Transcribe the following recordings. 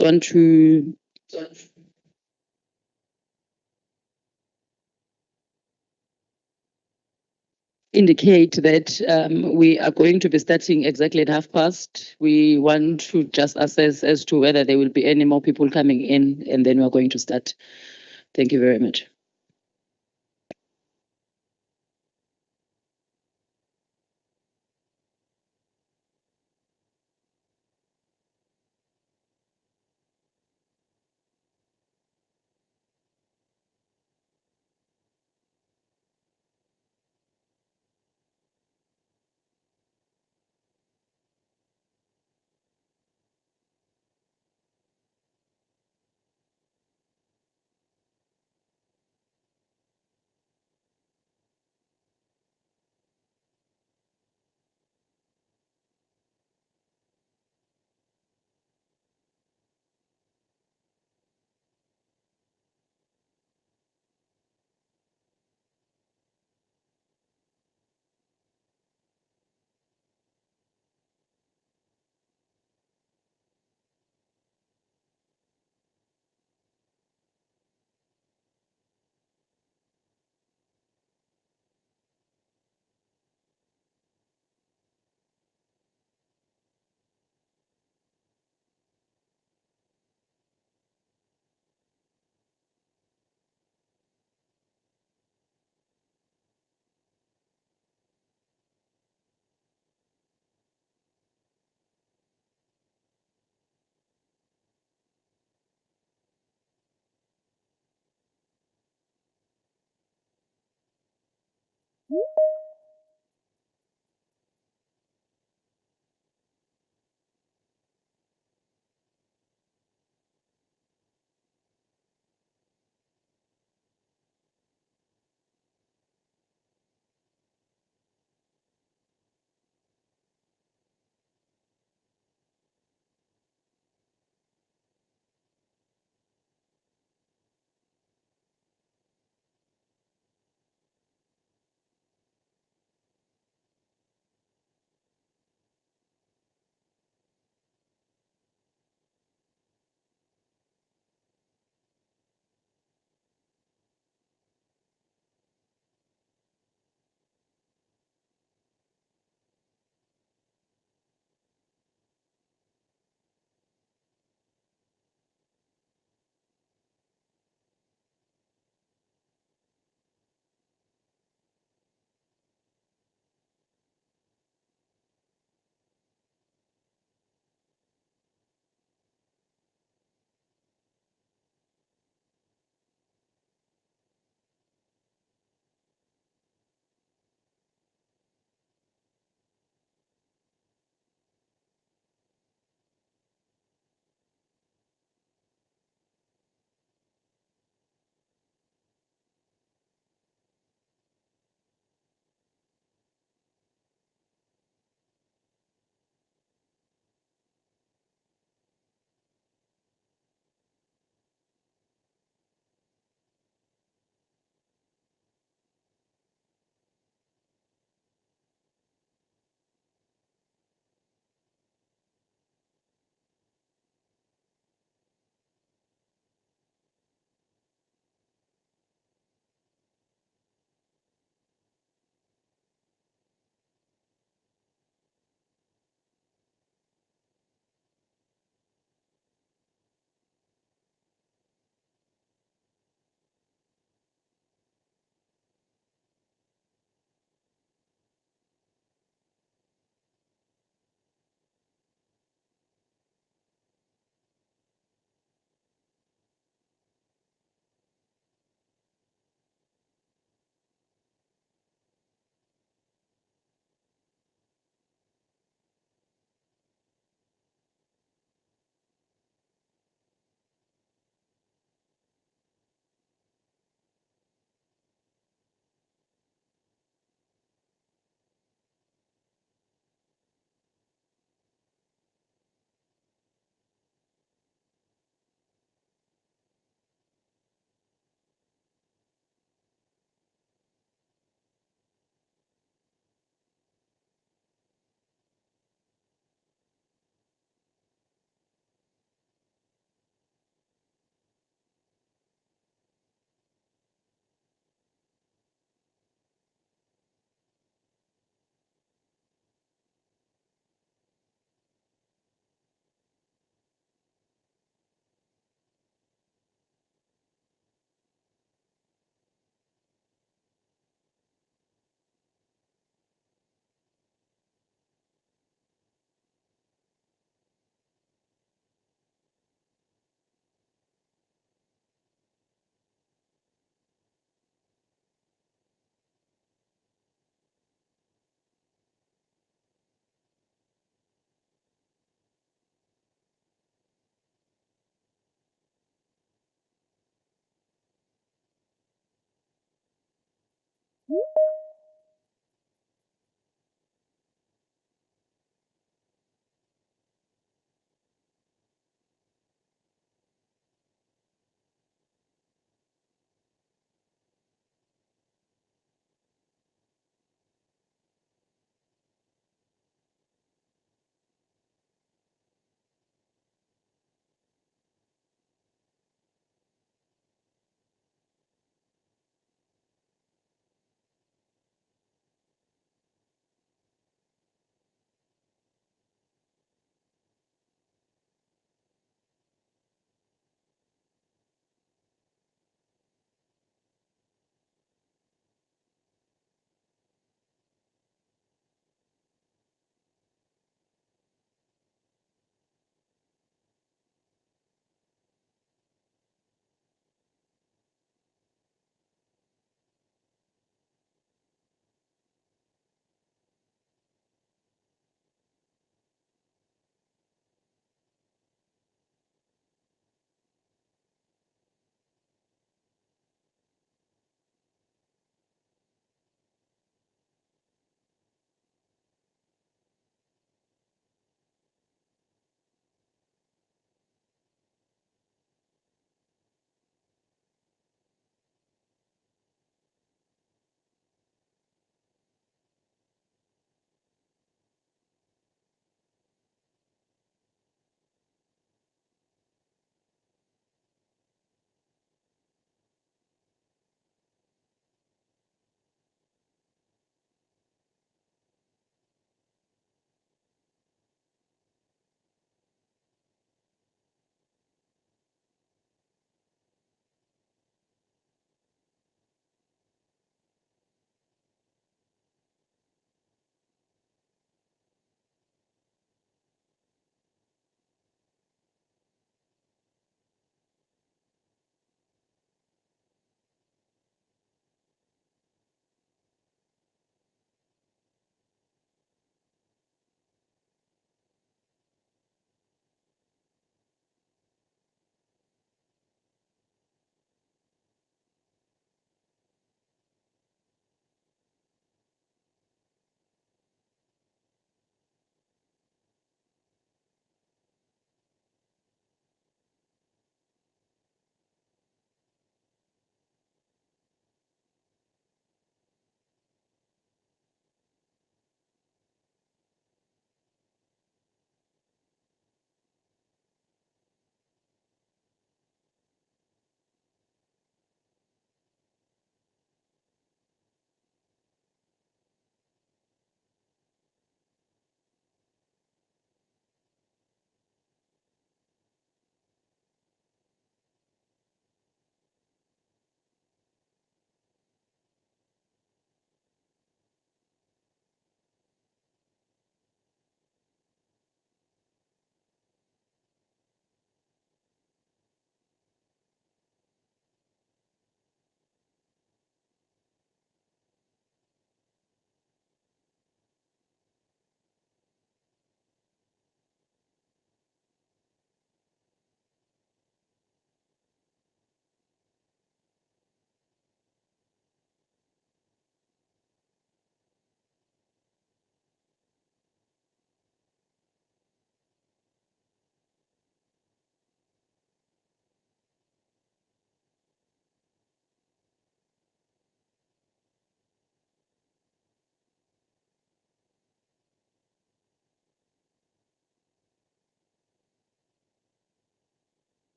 want to indicate that we are going to be starting exactly at past. We want to just assess as to whether there will be any more people coming in, and then we're going to start. Thank you very much.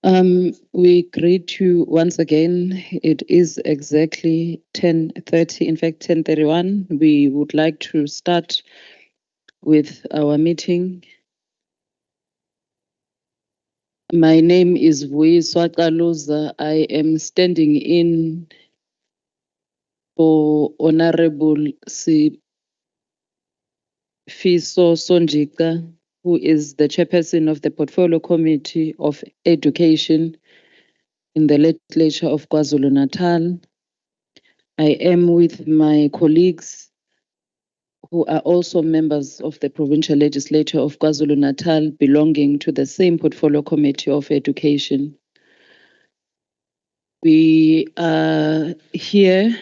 We greet you once again. It is exactly 10:30, in fact 10:31. We would like to start with our meeting. My name is Vuyiswa Kaluza. I am standing in for Honorable Sifiso Sonjika, who is the chairperson of the Portfolio Committee of Education in the legislature of KwaZulu-Natal. I am with my colleagues who are also members of the provincial legislature of KwaZulu-Natal, belonging to the same Portfolio Committee of Education. We are here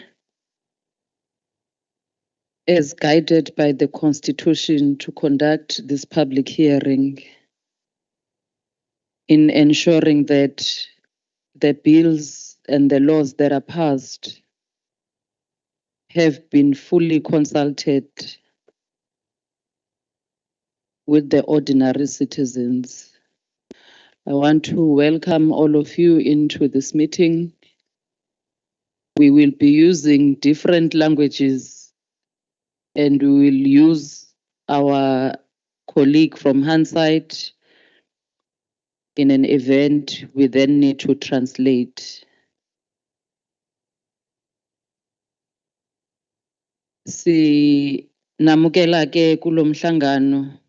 as guided by the Constitution to conduct this public hearing in ensuring that the bills and the laws that are passed have been fully consulted with the ordinary citizens. I want to welcome all of you into this meeting. We will be using different languages and we will use our colleague from Hanside. In an event, we then need to translate. Sinamukela ke kulo mhlangano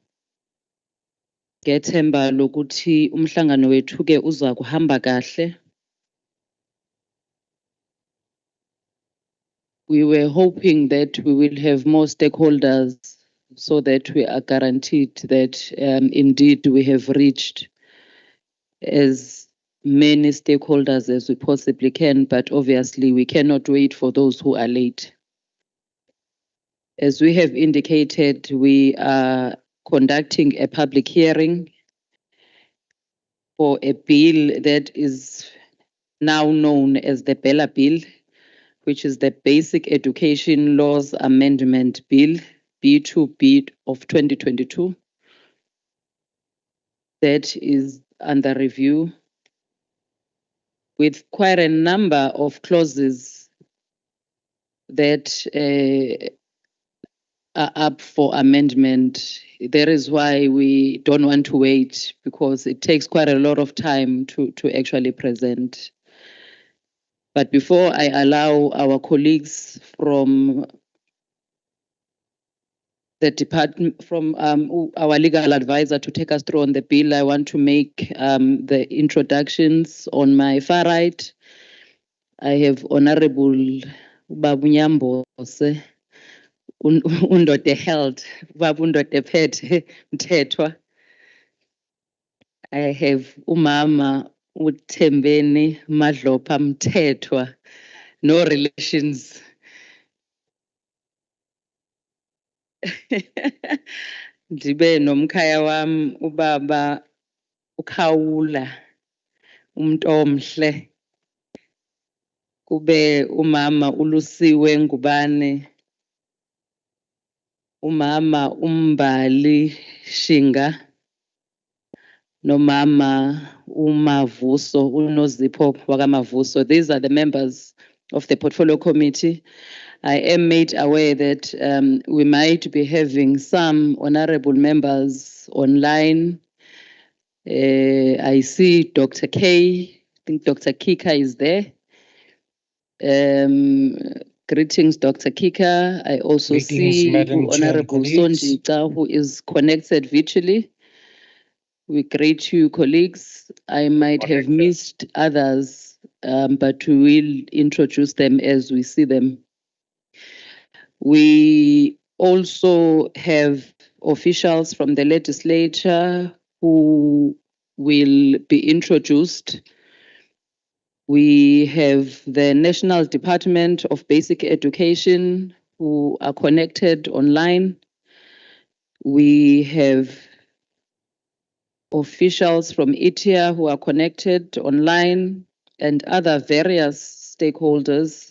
ngethemba lokuthi umhlangano wethu ke uza kuhamba kahle. We were hoping that we will have more stakeholders so that we are guaranteed that indeed we have reached as many stakeholders as we possibly can, but obviously we cannot wait for those who are late. As we have indicated, we are conducting a public hearing for a bill that is now known as the Bela Bill, which is the Basic Education Laws Amendment Bill, B2B of 2022. That is under review with quite a number of clauses that are up for amendment. That is why we don't want to wait, because it takes quite a lot of time to actually present. But before I allow our colleagues from the department, from our legal advisor to take us through on the bill, I want to make the introductions. On my far right, I have Honorable Babunyambose, undote held, babundote phethe mthethwa. I have umama uThembeni Madlopha Mthethwa, no relations. Ndibe nomkhaya wami ubaba uKhawula umuntu omhle. Kube umama uLusiwe Ngubane, umama uMbali Shinga, nomama uMavuso uNozipho wakamavuso. These are the members of the Portfolio Committee. I am made aware that we might be having some honorable members online. I see Dr. K. I think Dr. Kika is there. Greetings, Dr. Kika. I also see Honorable Sonjika, who is connected virtually. We greet you, colleagues. I might have missed others, but we will introduce them as we see them. We also have officials from the legislature who will be introduced. We have the National Department of Basic Education who are connected online. We have officials from ITIA who are connected online and other various stakeholders.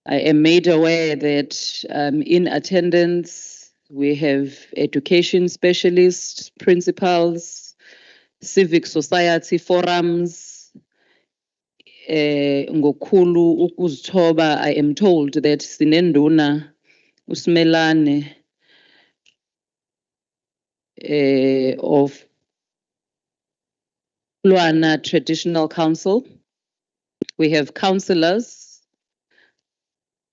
I am made aware that in attendance, we have education specialists, principals, civic society forums. Ngokukhulu ukuzithoba, I am told that sinenduna uSmelane of Luana Traditional Council. We have councillors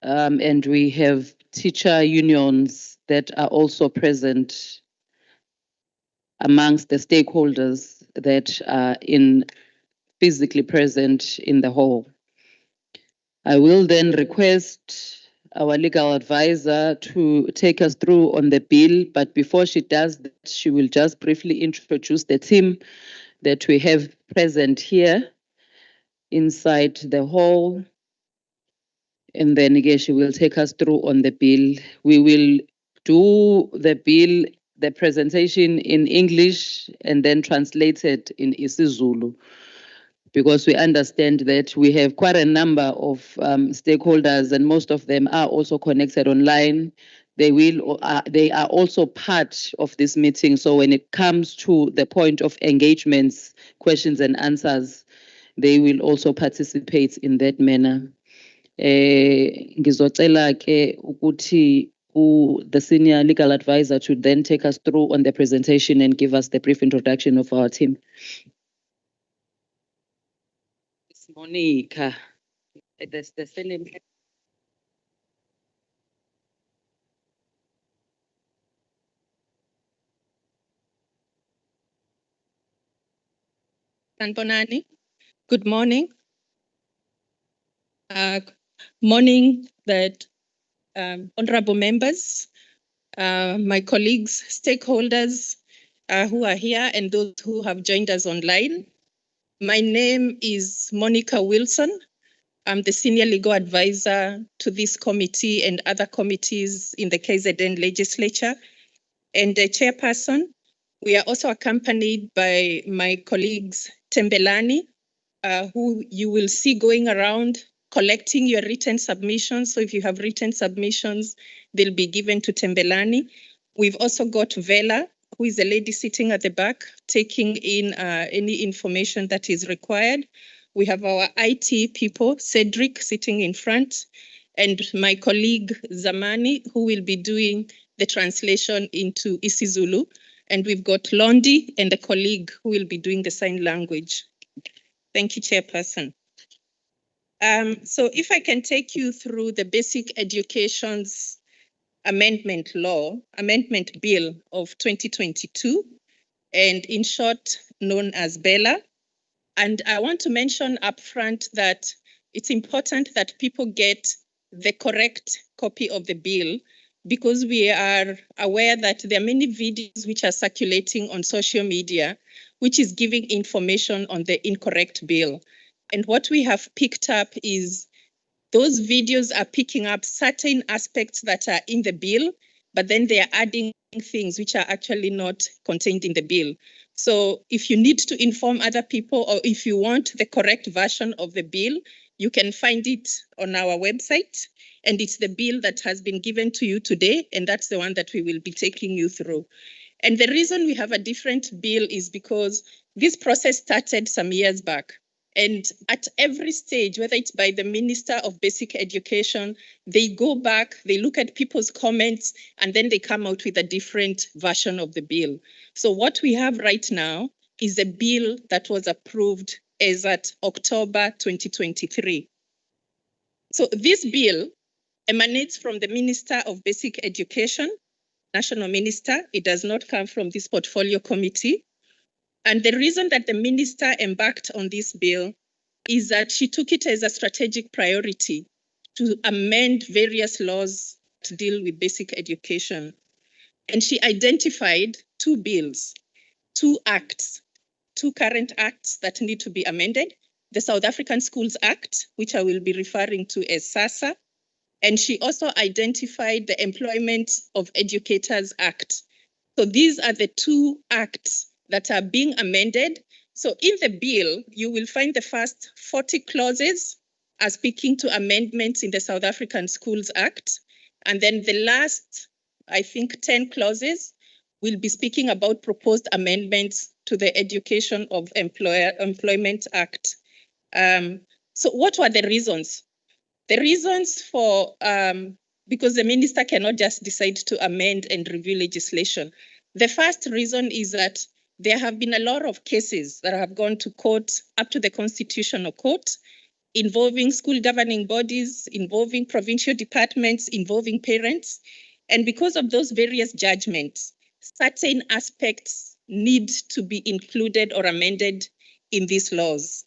and we have teacher unions that are also present amongst the stakeholders that are physically present in the hall. I will then request our legal advisor to take us through on the bill, but before she does that, she will just briefly introduce the team that we have present here inside the hall. And then again, she will take us through on the bill. We will do the bill, the presentation in English and then translated in isiZulu, because we understand that we have quite a number of stakeholders and most of them are also connected online. They are also part of this meeting. So when it comes to the point of engagements, questions and answers, they will also participate in that manner. Ngizocela ke ukuthi the senior legal advisor to then take us through on the presentation and give us the brief introduction of our team. It's Monica. That's the surname. Sanbonani, good morning. Morning, that honorable members, my colleagues, stakeholders who are here and those who have joined us online. My name is Monica Wilson. I'm the senior legal advisor to this committee and other committees in the KZN legislature and the chairperson. We are also accompanied by my colleagues Tembelani, who you will see going around collecting your written submissions. So if you have written submissions, they'll be given to Tembelani. We've also got Bela, who is a lady sitting at the back, taking in any information that is required. We have our IT people, Cedric, sitting in front, and my colleague Zamani, who will be doing the translation into isiZulu. And we've got Londi and a colleague who will be doing the sign language. Thank you, Chairperson. So if I can take you through the Basic Education's Amendment Bill of 2022, and in short, known as Bela. And I want to mention upfront that it's important that people get the correct copy of the bill, because we are aware that there are many videos which are circulating on social media, which is giving information on the incorrect bill. And what we have picked up is those videos are picking up certain aspects that are in the bill, but then they are adding things which are actually not contained in the bill. So if you need to inform other people, or if you want the correct version of the bill, you can find it on our website. And it's the bill that has been given to you today, and that's the one that we will be taking you through. And the reason we have a different bill is because this process started some years back. And at every stage, whether it's by the Minister of Basic Education, they go back, they look at people's comments, and then they come out with a different version of the bill. So what we have right now is a bill that was approved as at October 2023. So this bill emanates from the Minister of Basic Education, National Minister. It does not come from this portfolio committee. And the reason that the minister embarked on this bill is that she took it as a strategic priority to amend various laws to deal with basic education. And she identified two bills, two acts, two current acts that need to be amended: the South African Schools Act, which I will be referring to as SASA, and she also identified the Employment of Educators Act. So these are the two acts that are being amended. So in the bill, you will find the first 40 clauses as speaking to amendments in the South African Schools Act. And then the last, I think, 10 clauses will be speaking about proposed amendments to the Education of Employment Act. So what were the reasons? The reasons for, because the minister cannot just decide to amend and review legislation. The first reason is that there have been a lot of cases that have gone to court, up to the Constitutional Court, involving school governing bodies, involving provincial departments, involving parents. And because of those various judgments, certain aspects need to be included or amended in these laws.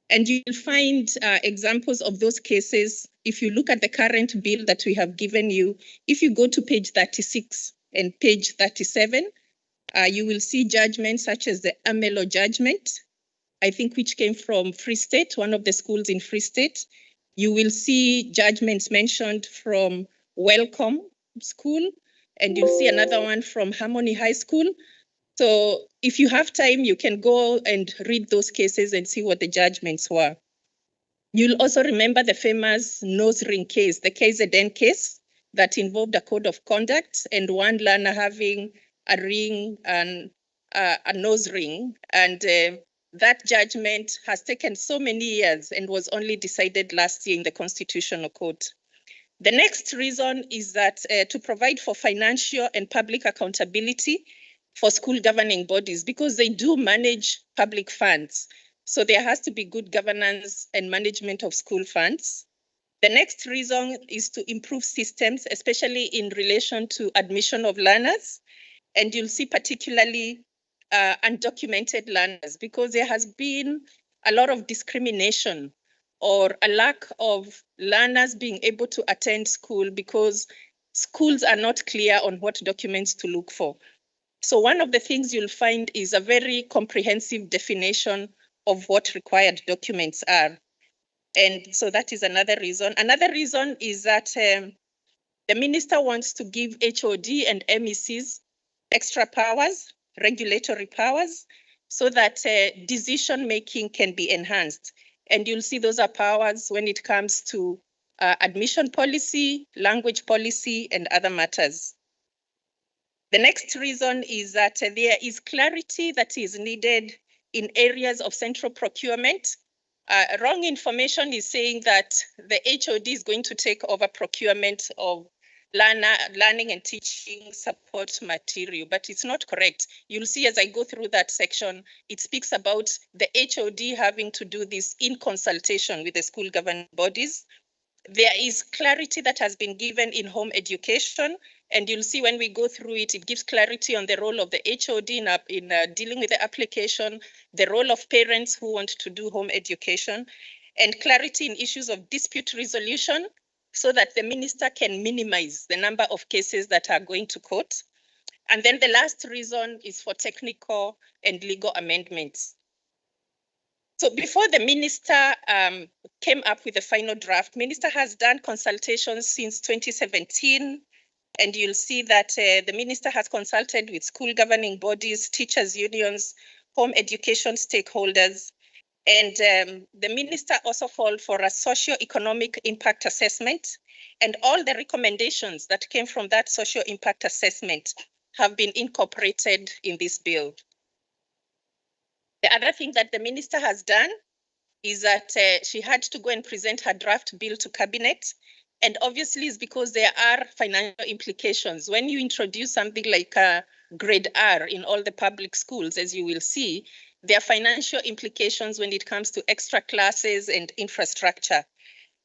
And you'll find examples of those cases if you look at the current bill that we have given you. If you go to page 36 and page 37, you will see judgments such as the Amelo judgment, I think, which came from Free State, one of the schools in Free State. You will see judgments mentioned from Welcome School, and you'll see another one from Harmony High School. So if you have time, you can go and read those cases and see what the judgments were. You'll also remember the famous nose ring case, the KZN case that involved a code of conduct and one learner having a ring and a nose ring. And that judgment has taken so many years and was only decided last year in the Constitutional Court. The next reason is that to provide for financial and public accountability for school governing bodies, because they do manage public funds. So there has to be good governance and management of school funds. The next reason is to improve systems, especially in relation to admission of learners. And you'll see particularly undocumented learners, because there has been a lot of discrimination or a lack of learners being able to attend school because schools are not clear on what documents to look for. So one of the things you'll find is a very comprehensive definition of what required documents are. And so that is another reason. Another reason is that the minister wants to give HOD and MECs extra powers, regulatory powers, so that decision-making can be enhanced. And you'll see those are powers when it comes to admission policy, language policy, and other matters. The next reason is that there is clarity that is needed in areas of central procurement. Wrong information is saying that the HOD is going to take over procurement of learning and teaching support material, but it's not correct. You'll see as I go through that section, it speaks about the HOD having to do this in consultation with the school governing bodies. There is clarity that has been given in home education, and you'll see when we go through it, it gives clarity on the role of the HOD in dealing with the application, the role of parents who want to do home education, and clarity in issues of dispute resolution so that the minister can minimize the number of cases that are going to court. And then the last reason is for technical and legal amendments. So before the minister came up with the final draft, minister has done consultations since 2017. And you'll see that the minister has consulted with school governing bodies, teachers' unions, home education stakeholders. And the minister also called for a socio-economic impact assessment. And all the recommendations that came from that socio-impact assessment have been incorporated in this bill. The other thing that the minister has done is that she had to go and present her draft bill to cabinet. And obviously it's because there are financial implications. When you introduce something like grade R in all the public schools, as you will see, there are financial implications when it comes to extra classes and infrastructure.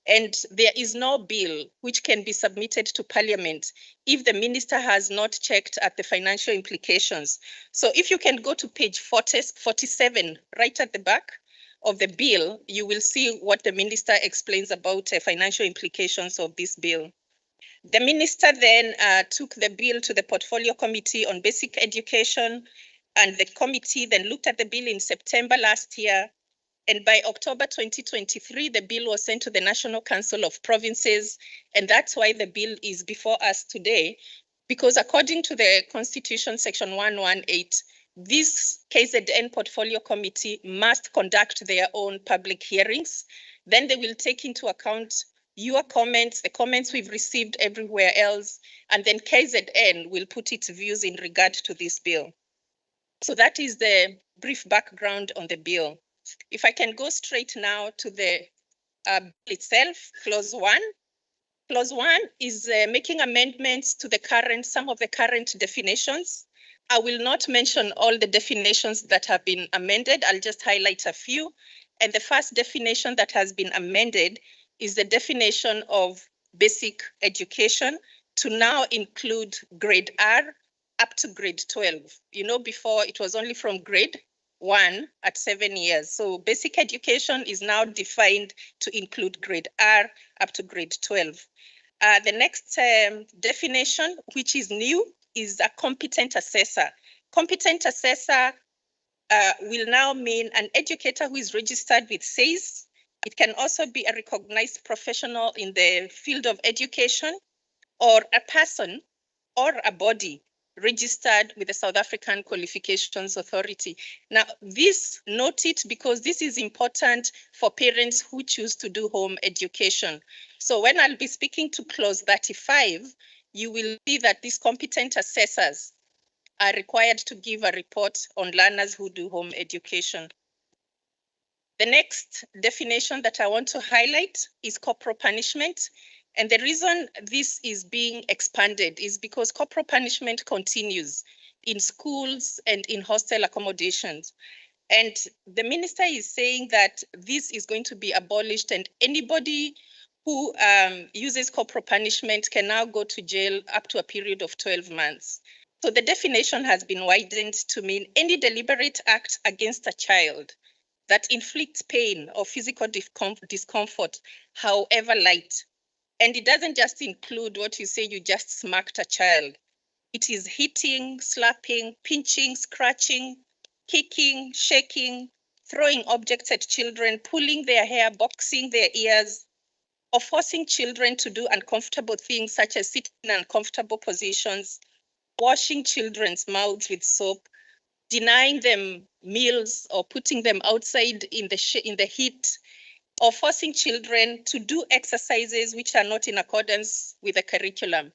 And there is no bill which can be submitted to Parliament if the minister has not checked at the financial implications. So if you can go to page 47, right at the back of the bill, you will see what the minister explains about financial implications of this bill. The minister then took the bill to the Portfolio Committee on Basic Education, and the committee then looked at the bill in September last year. And by October 2023, the bill was sent to the National Council of Provinces. And that's why the bill is before us today, because according to the Constitution, Section 118, this KZN Portfolio Committee must conduct their own public hearings. Then they will take into account your comments, the comments we've received everywhere else, and then KZN will put its views in regard to this bill. So that is the brief background on the bill. If I can go straight now to the bill itself, clause 1. Clause 1 is making amendments to some of the current definitions. I will not mention all the definitions that have been amended. I'll just highlight a few. And the first definition that has been amended is the definition of basic education to now include grade R up to grade 12. You know, before it was only from grade 1 at 7 years. So basic education is now defined to include grade R up to grade 12. The next definition, which is new, is a competent assessor. Competent assessor will now mean an educator who is registered with SAIS. It can also be a recognized professional in the field of education, or a person or a body registered with the South African Qualifications Authority. Now, note it because this is important for parents who choose to do home education. So when I'll be speaking to clause 35, you will see that these competent assessors are required to give a report on learners who do home education. The next definition that I want to highlight is corporal punishment. And the reason this is being expanded is because corporal punishment continues in schools and in hostel accommodations. And the minister is saying that this is going to be abolished, and anybody who uses corporal punishment can now go to jail up to a period of 12 months. So the definition has been widened to mean any deliberate act against a child that inflicts pain or physical discomfort, however light. And it doesn't just include what you say you just smacked a child. It is hitting, slapping, pinching, scratching, kicking, shaking, throwing objects at children, pulling their hair, boxing their ears, or forcing children to do uncomfortable things such as sitting in uncomfortable positions, washing children's mouths with soap, denying them meals or putting them outside in the heat, or forcing children to do exercises which are not in accordance with the curriculum.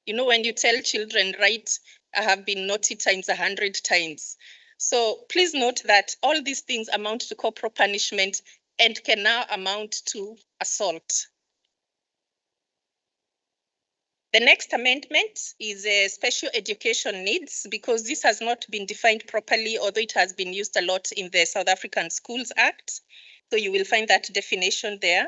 You know, when you tell children, right, I have been naughty times 100 times. So please note that all these things amount to corporal punishment and can now amount to assault. The next amendment is special education needs, because this has not been defined properly, although it has been used a lot in the South African Schools Act. So you will find that definition there.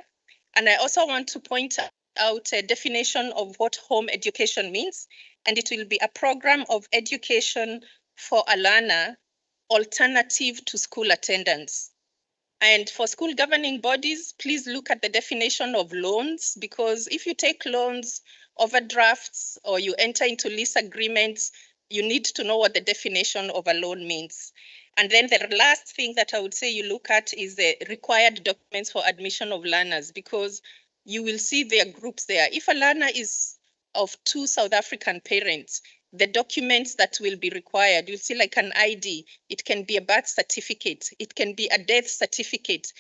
And I also want to point out a definition of what home education means. And it will be a program of education for a learner alternative to school attendance. And for school governing bodies, please look at the definition of loans, because if you take loans, overdrafts, or you enter into lease agreements, you need to know what the definition of a loan means. And then the last thing that I would say you look at is the required documents for admission of learners, because you will see their groups there. If a learner is of 2 South African parents, the documents that will be required, you'll see like an ID, it can be a birth certificate, it can be a death certificate.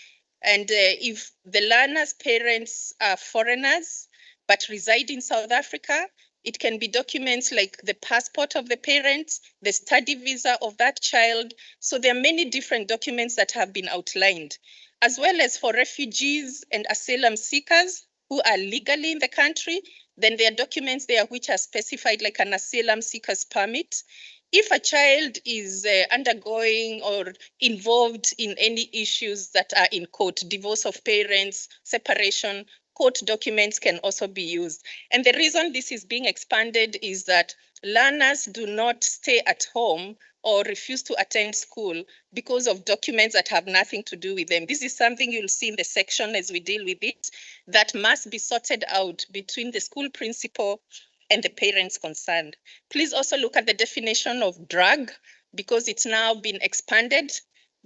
And if the learner's parents are foreigners, but reside in South Africa, it can be documents like the passport of the parents, the study visa of that child. So there are many different documents that have been outlined, as well as for refugees and asylum seekers who are legally in the country. Then there are documents there which are specified, like an asylum seeker's permit. If a child is undergoing or involved in any issues that are in court, divorce of parents, separation, court documents can also be used. And the reason this is being expanded is that learners do not stay at home or refuse to attend school because of documents that have nothing to do with them. This is something you'll see in the section as we deal with it, that must be sorted out between the school principal and the parents concerned. Please also look at the definition of drug, because it's now been expanded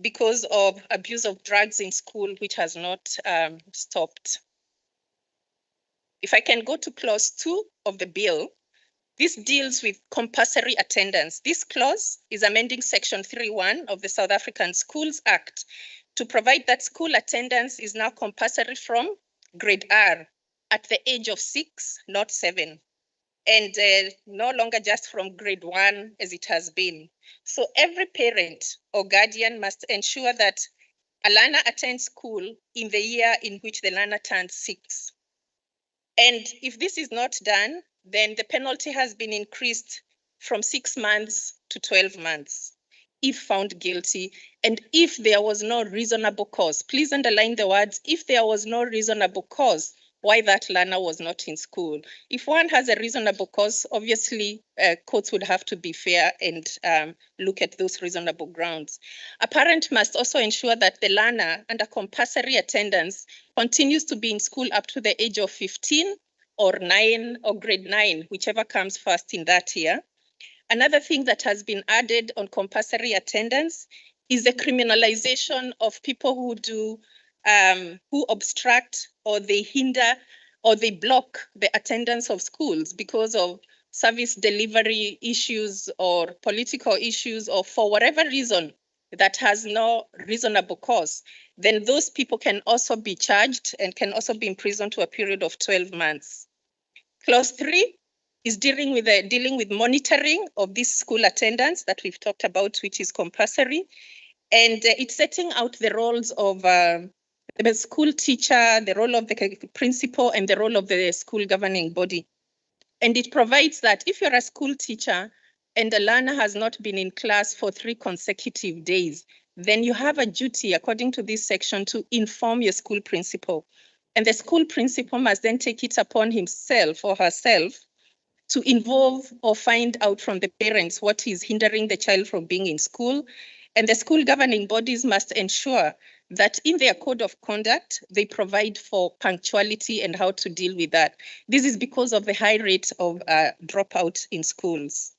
because of abuse of drugs in school, which has not stopped. If I can go to clause 2 of the bill, this deals with compulsory attendance. This clause is amending section 3.1 of the South African Schools Act to provide that school attendance is now compulsory from grade R at the age of 6, not 7. and no longer just from grade 1 as it has been. So every parent or guardian must ensure that a learner attends school in the year in which the learner turns 6. And if this is not done, then the penalty has been increased from 6 months to 12 months if found guilty, and if there was no reasonable cause. Please underline the words, if there was no reasonable cause why that learner was not in school. If one has a reasonable cause, obviously courts would have to be fair and look at those reasonable grounds. A parent must also ensure that the learner under compulsory attendance continues to be in school up to the age of 15 or 9 or grade 9, whichever comes first in that year. Another thing that has been added on compulsory attendance is the criminalization of people who obstruct or they hinder or they block the attendance of schools because of service delivery issues or political issues or for whatever reason that has no reasonable cause. Then those people can also be charged and can also be imprisoned to a period of 12 months. Clause 3 is dealing with monitoring of this school attendance that we've talked about, which is compulsory. And it's setting out the roles of the school teacher, the role of the principal, and the role of the school governing body. And it provides that if you're a school teacher and a learner has not been in class for 3 consecutive days, then you have a duty, according to this section, to inform your school principal. And the school principal must then take it upon himself or herself to involve or find out from the parents what is hindering the child from being in school. And the school governing bodies must ensure that in their code of conduct, they provide for punctuality and how to deal with that. This is because of the high rate of dropout in schools.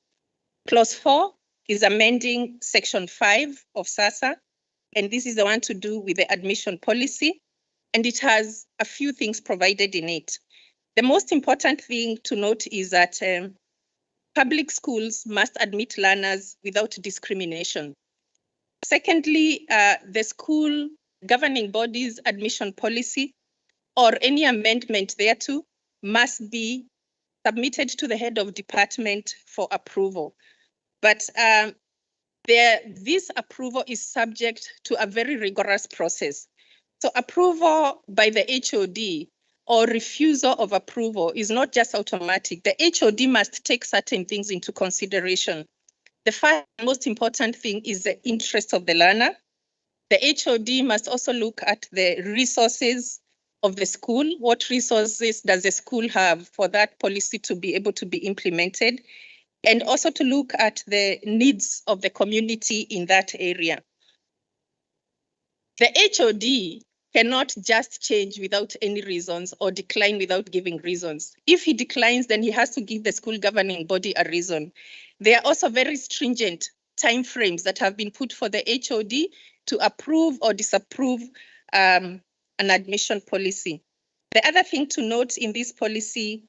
Clause 4 is amending section 5 of SASSA, and this is the one to do with the admission policy, and it has a few things provided in it. The most important thing to note is that public schools must admit learners without discrimination. Secondly, the school governing body's admission policy or any amendment thereto must be submitted to the head of department for approval. But this approval is subject to a very rigorous process. So approval by the HOD or refusal of approval is not just automatic. The HOD must take certain things into consideration. The first most important thing is the interest of the learner. The HOD must also look at the resources of the school. What resources does the school have for that policy to be able to be implemented? And also to look at the needs of the community in that area. The HOD cannot just change without any reasons or decline without giving reasons. If he declines, then he has to give the school governing body a reason. There are also very stringent timeframes that have been put for the HOD to approve or disapprove an admission policy. The other thing to note in this policy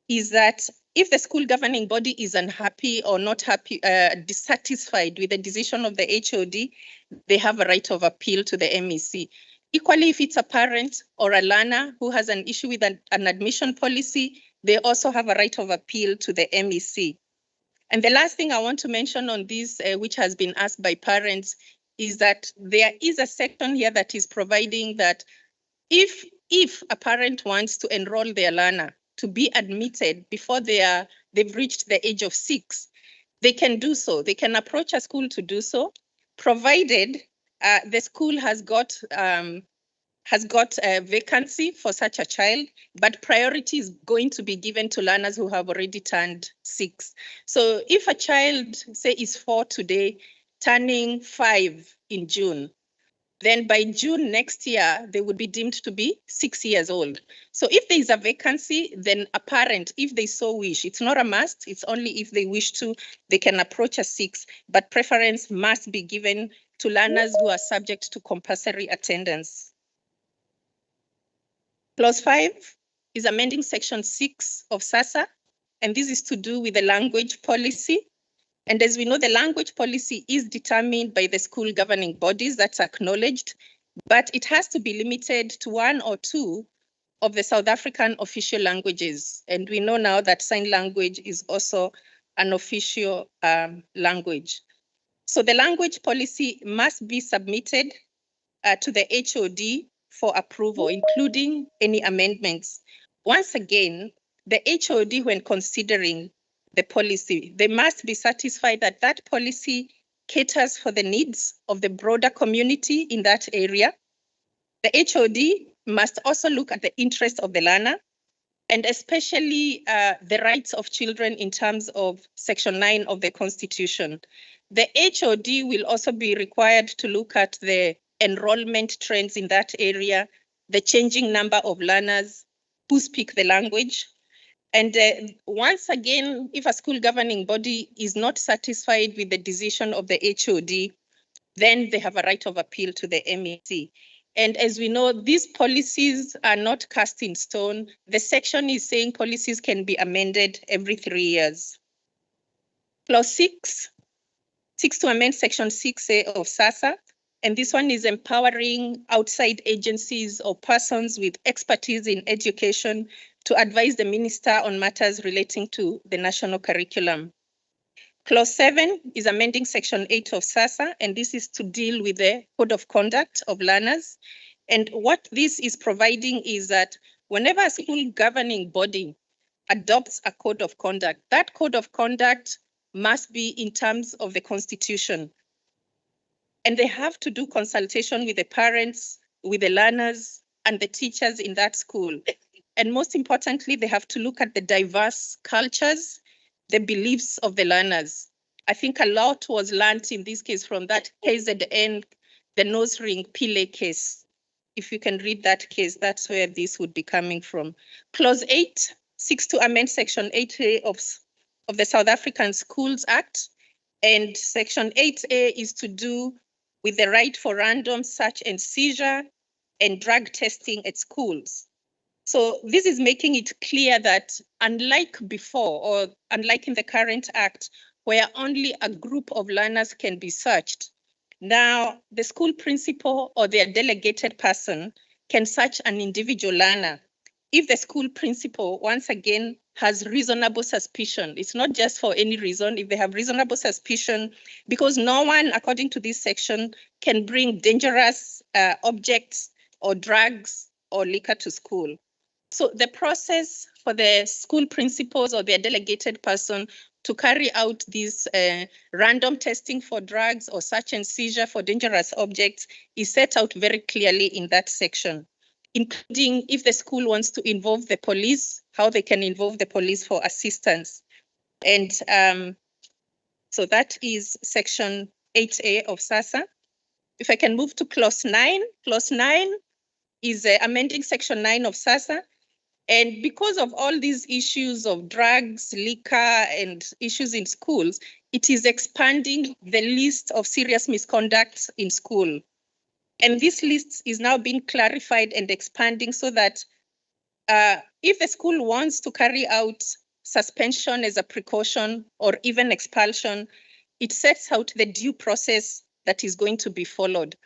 is that if the school governing body is unhappy or not happy, dissatisfied with the decision of the HOD, they have a right of appeal to the MEC. Equally, if it's a parent or a learner who has an issue with an admission policy, they also have a right of appeal to the MEC. And the last thing I want to mention on this, which has been asked by parents, is that there is a section here that is providing that if a parent wants to enroll their learner to be admitted before they've reached the age of 6, they can do so. They can approach a school to do so, provided the school has got a vacancy for such a child, but priority is going to be given to learners who have already turned 6. So if a child, say, is 4 today, turning 5 in June, then by June next year, they would be deemed to be 6 years old. So if there is a vacancy, then a parent, if they so wish, it's not a must, it's only if they wish to, they can approach a 6, but preference must be given to learners who are subject to compulsory attendance. Clause 5 is amending section 6 of SASSA, and this is to do with the language policy. And as we know, the language policy is determined by the school governing bodies, that's acknowledged, but it has to be limited to 1 or 2 of the South African official languages. And we know now that sign language is also an official language. So the language policy must be submitted to the HOD for approval, including any amendments. Once again, the HOD, when considering the policy, they must be satisfied that that policy caters for the needs of the broader community in that area. The HOD must also look at the interests of the learner, and especially the rights of children in terms of Section 9 of the Constitution. The HOD will also be required to look at the enrollment trends in that area, the changing number of learners who speak the language. And once again, if a school governing body is not satisfied with the decision of the HOD, then they have a right of appeal to the MEC. And as we know, these policies are not cast in stone. The section is saying policies can be amended every 3 years. Clause 6 seeks to amend Section 6A of SASSA, and this one is empowering outside agencies or persons with expertise in education to advise the minister on matters relating to the national curriculum. Clause 7 is amending Section 8 of SASSA, and this is to deal with the code of conduct of learners. And what this is providing is that whenever a school governing body adopts a code of conduct, that code of conduct must be in terms of the Constitution. And they have to do consultation with the parents, with the learners, and the teachers in that school. And most importantly, they have to look at the diverse cultures, the beliefs of the learners. I think a lot was learned in this case from that KZN, the nose ring Pile case. If you can read that case, that's where this would be coming from. Clause 8 seeks to amend Section 8A of the South African Schools Act. And Section 8A is to do with the right for random search and seizure and drug testing at schools. So this is making it clear that unlike before, or unlike in the current act, where only a group of learners can be searched, now the school principal or their delegated person can search an individual learner if the school principal, once again, has reasonable suspicion. It's not just for any reason. If they have reasonable suspicion, because no one, according to this section, can bring dangerous objects or drugs or liquor to school. So the process for the school principals or their delegated person to carry out this random testing for drugs or search and seizure for dangerous objects is set out very clearly in that section, including if the school wants to involve the police, how they can involve the police for assistance. And so that is Section 8A of SASSA. If I can move to Clause 9. Clause 9 is amending Section 9 of SASSA. And because of all these issues of drugs, liquor, and issues in schools, it is expanding the list of serious misconduct in school. And this list is now being clarified and expanding so that if the school wants to carry out suspension as a precaution or even expulsion, it sets out the due process that is going to be followed.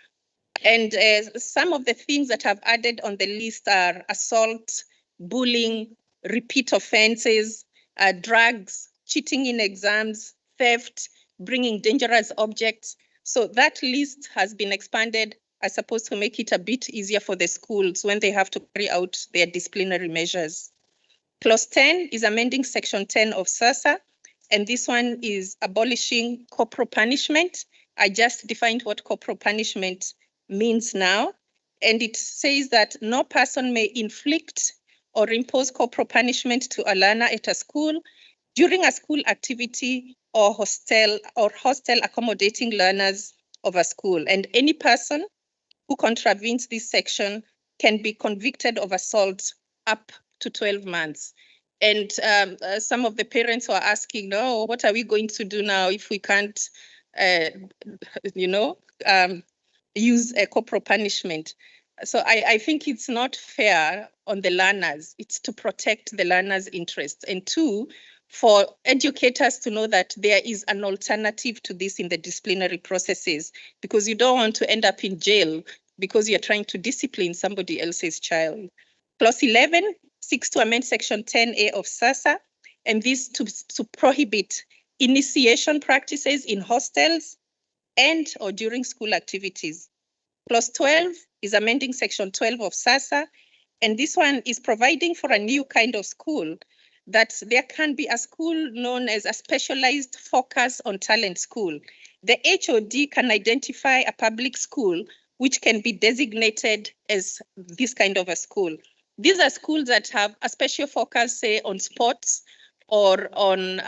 And some of the things that I've added on the list are assault, bullying, repeat offenses, drugs, cheating in exams, theft, bringing dangerous objects. So that list has been expanded, I suppose, to make it a bit easier for the schools when they have to carry out their disciplinary measures. Clause 10 is amending Section 10 of SASSA, and this one is abolishing corporal punishment. I just defined what corporal punishment means now, and it says that no person may inflict or impose corporal punishment to a learner at a school during a school activity or hostel accommodating learners of a school. And any person who contravenes this section can be convicted of assault up to 12 months. And some of the parents were asking, no, what are we going to do now if we can't, use a corporal punishment? So I think it's not fair on the learners. It's to protect the learners' interests. And two, for educators to know that there is an alternative to this in the disciplinary processes, because you don't want to end up in jail because you're trying to discipline somebody else's child. Clause 11 seeks to amend Section 10A of SASSA, and this to prohibit initiation practices in hostels and or during school activities. Clause 12 is amending Section 12 of SASSA, and this one is providing for a new kind of school, that there can be a school known as a specialized focus on talent school. The HOD can identify a public school which can be designated as this kind of a school. These are schools that have a special focus, say, on sports or on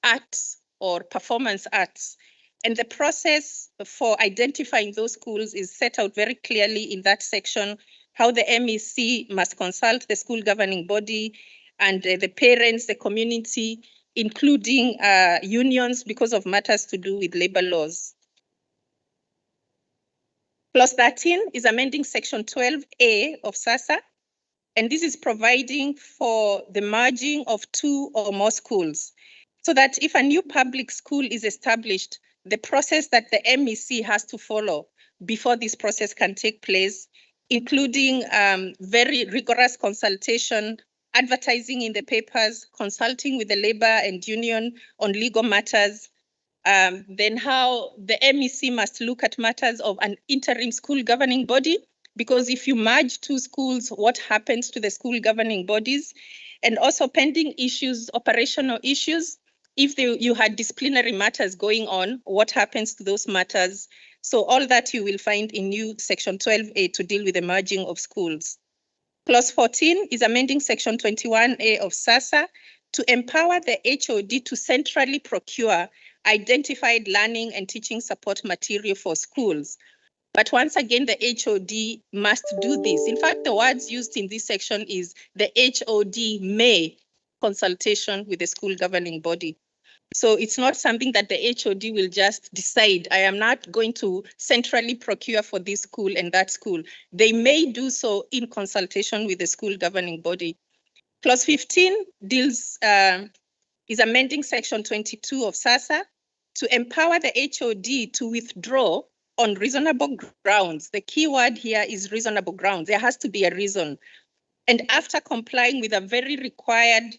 arts or performance arts. And the process for identifying those schools is set out very clearly in that section, how the MEC must consult the school governing body and the parents, the community, including unions because of matters to do with labor laws. Clause 13 is amending Section 12A of SASSA, and this is providing for the merging of 2 or more schools, so that if a new public school is established, the process that the MEC has to follow before this process can take place, including very rigorous consultation, advertising in the papers, consulting with the labor and union on legal matters, then how the MEC must look at matters of an interim school governing body, because if you merge 2 schools, what happens to the school governing bodies? And also pending issues, operational issues. If you had disciplinary matters going on, what happens to those matters? So all that you will find in new Section 12A to deal with the merging of schools. Clause 14 is amending Section 21A of SASSA to empower the HOD to centrally procure identified learning and teaching support material for schools. But once again, the HOD must do this. In fact, the words used in this section is the HOD may consultation with the school governing body. So it's not something that the HOD will just decide, I am not going to centrally procure for this school and that school. They may do so in consultation with the school governing body. Clause 15 deals, is amending Section 22 of SASSA to empower the HOD to withdraw on reasonable grounds. The key word here is reasonable grounds. There has to be a reason. And after complying with a very required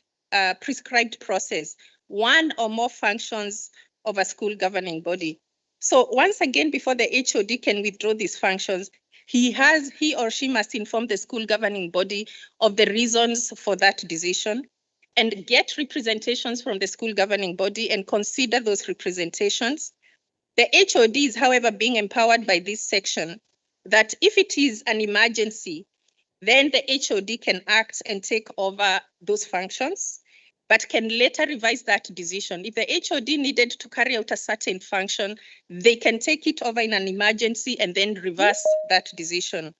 prescribed process, 1 or more functions of a school governing body. So once again, before the HOD can withdraw these functions, he or she must inform the school governing body of the reasons for that decision and get representations from the school governing body and consider those representations. The HOD is, however, being empowered by this section that if it is an emergency, then the HOD can act and take over those functions, but can later revise that decision. If the HOD needed to carry out a certain function, they can take it over in an emergency and then reverse that decision.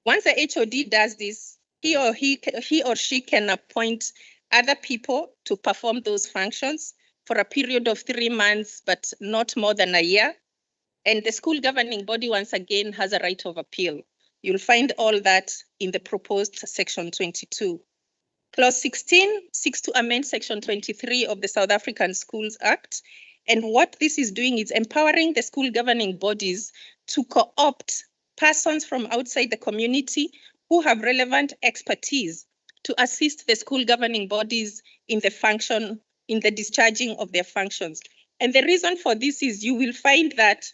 Once the HOD does this, he or she can appoint other people to perform those functions for a period of 3 months, but not more than a year. And the school governing body, once again, has a right of appeal. You'll find all that in the proposed Section 22. Clause 16 seeks to amend Section 23 of the South African Schools Act. And what this is doing is empowering the school governing bodies to co-opt persons from outside the community who have relevant expertise to assist the school governing bodies in the discharging of their functions. And the reason for this is you will find that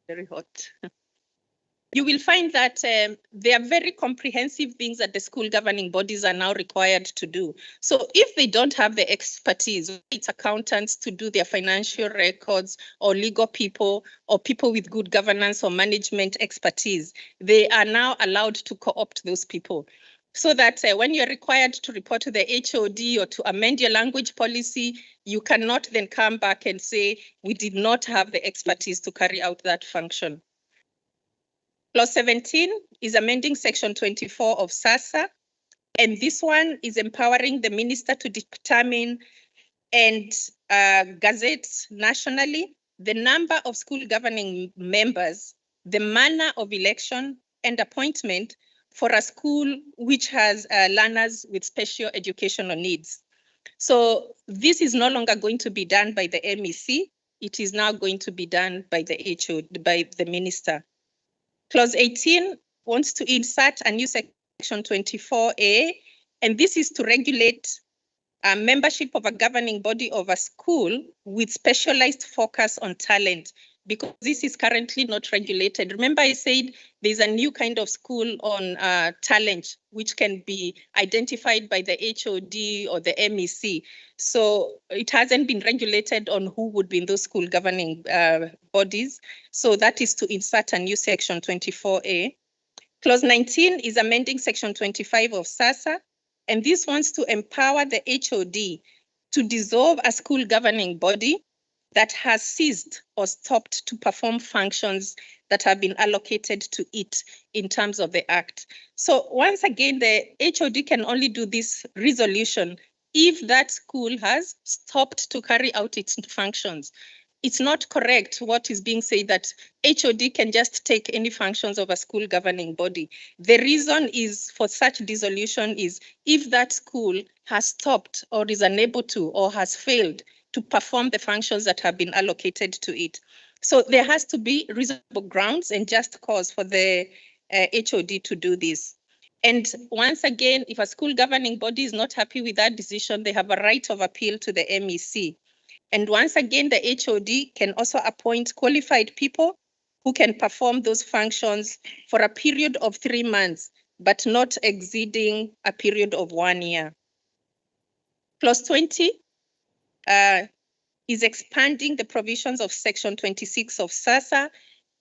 very hot. You will find that there are very comprehensive things that the school governing bodies are now required to do. So if they don't have the expertise, it's accountants to do their financial records, or legal people, or people with good governance or management expertise, they are now allowed to co-opt those people. So that when you're required to report to the HOD or to amend your language policy, you cannot then come back and say, we did not have the expertise to carry out that function. Clause 17 is amending Section 24 of SASSA, and this one is empowering the minister to determine and gazette nationally the number of school governing members, the manner of election and appointment for a school which has learners with special educational needs. So this is no longer going to be done by the MEC. it is now going to be done by the HOD, by the minister. Clause 18 wants to insert a new section 24A, and this is to regulate membership of a governing body of a school with specialized focus on talent, because this is currently not regulated. Remember, I said there's a new kind of school on talent, which can be identified by the HOD or the MEC. So it hasn't been regulated on who would be in those school governing bodies. So that is to insert a new section 24A. Clause 19 is amending section 25 of SASSA, and this wants to empower the HOD to dissolve a school governing body that has ceased or stopped to perform functions that have been allocated to it in terms of the Act. So once again, the HOD can only do this resolution if that school has stopped to carry out its functions. It's not correct what is being said that HOD can just take any functions of a school governing body. The reason is for such dissolution is if that school has stopped or is unable to or has failed to perform the functions that have been allocated to it. So there has to be reasonable grounds and just cause for the HOD to do this. And once again, if a school governing body is not happy with that decision, they have a right of appeal to the MEC. And once again, the HOD can also appoint qualified people who can perform those functions for a period of 3 months, but not exceeding a period of 1 year. Clause 20 is expanding the provisions of section 26 of SASSA,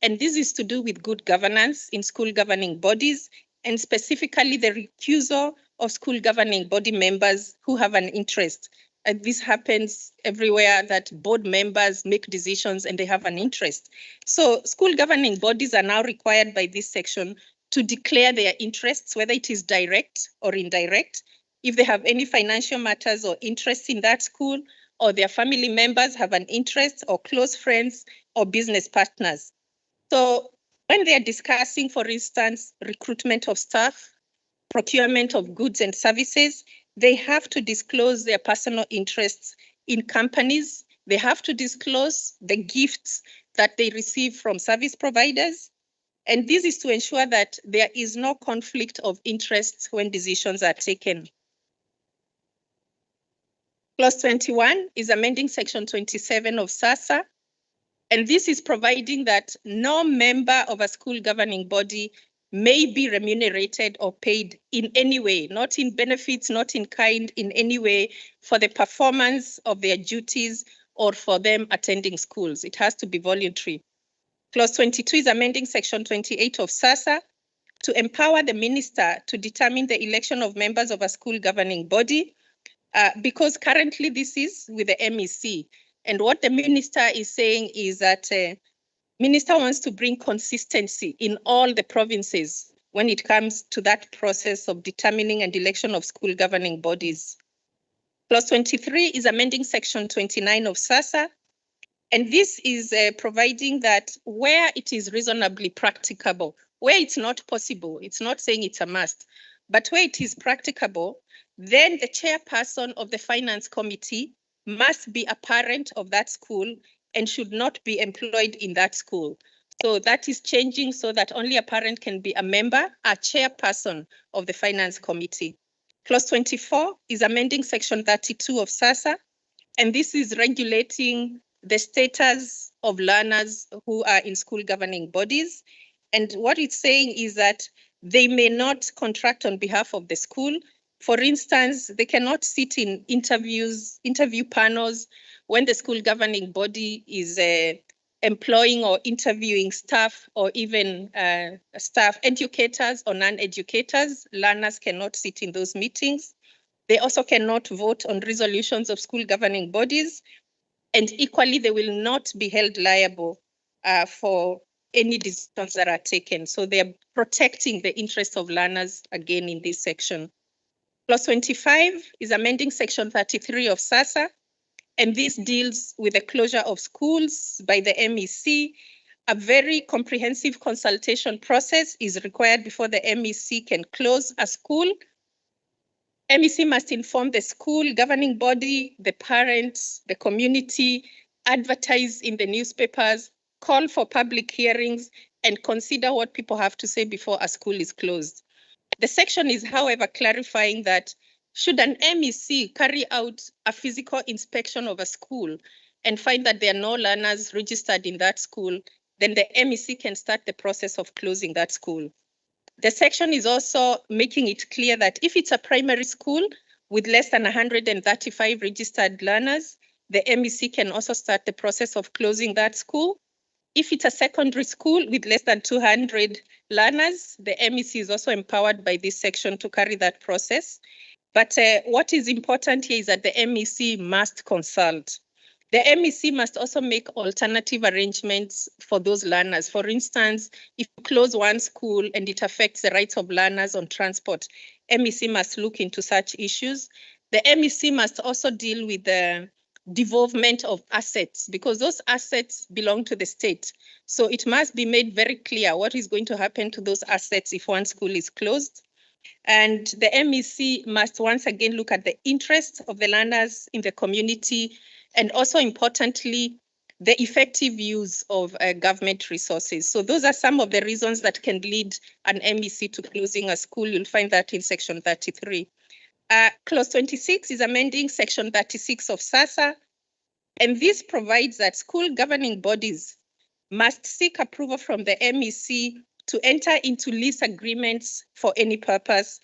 and this is to do with good governance in school governing bodies, and specifically the recusal of school governing body members who have an interest. This happens everywhere that board members make decisions and they have an interest. So school governing bodies are now required by this section to declare their interests, whether it is direct or indirect, if they have any financial matters or interests in that school, or their family members have an interest, or close friends or business partners. So when they are discussing, for instance, recruitment of staff, procurement of goods and services, they have to disclose their personal interests in companies. They have to disclose the gifts that they receive from service providers. And this is to ensure that there is no conflict of interests when decisions are taken. Clause 21 is amending section 27 of SASSA. And this is providing that no member of a school governing body may be remunerated or paid in any way, not in benefits, not in kind, in any way, for the performance of their duties or for them attending schools. It has to be voluntary. Clause 22 is amending section 28 of SASSA to empower the minister to determine the election of members of a school governing body, because currently this is with the MEC. And what the minister is saying is that Minister wants to bring consistency in all the provinces when it comes to that process of determining and election of school governing bodies. Clause 23 is amending section 29 of SASSA, and this is providing that where it is reasonably practicable, where it's not possible, it's not saying it's a must, but where it is practicable, then the chairperson of the finance committee must be a parent of that school and should not be employed in that school. So that is changing so that only a parent can be a member, a chairperson of the finance committee. Clause 24 is amending section 32 of SASSA, and this is regulating the status of learners who are in school governing bodies. And what it's saying is that they may not contract on behalf of the school. For instance, they cannot sit in interview panels when the school governing body is employing or interviewing staff, or even staff educators or non-educators. Learners cannot sit in those meetings. They also cannot vote on resolutions of school governing bodies. And equally, they will not be held liable for any decisions that are taken. So they're protecting the interests of learners again in this section. Clause 25 is amending section 33 of SASSA, and this deals with the closure of schools by the MEC. A very comprehensive consultation process is required before the MEC can close a school. MEC must inform the school governing body, the parents, the community, advertise in the newspapers, call for public hearings, and consider what people have to say before a school is closed. The section is, however, clarifying that should an MEC carry out a physical inspection of a school and find that there are no learners registered in that school, then the MEC can start the process of closing that school. The section is also making it clear that if it's a primary school with less than 135 registered learners, the MEC can also start the process of closing that school. If it's a secondary school with less than 200 learners, the MEC is also empowered by this section to carry that process. But what is important here is that the MEC must consult. The MEC must also make alternative arrangements for those learners. For instance, if you close one school and it affects the rights of learners on transport, MEC must look into such issues. The MEC must also deal with the devolvement of assets because those assets belong to the state. So it must be made very clear what is going to happen to those assets if one school is closed. And the MEC must once again look at the interests of the learners in the community and also importantly, the effective use of government resources. So those are some of the reasons that can lead an MEC to closing a school. You'll find that in section 33. Clause 26 is amending section 36 of SASSA, and this provides that school governing bodies must seek approval from the MEC to enter into lease agreements for any purpose,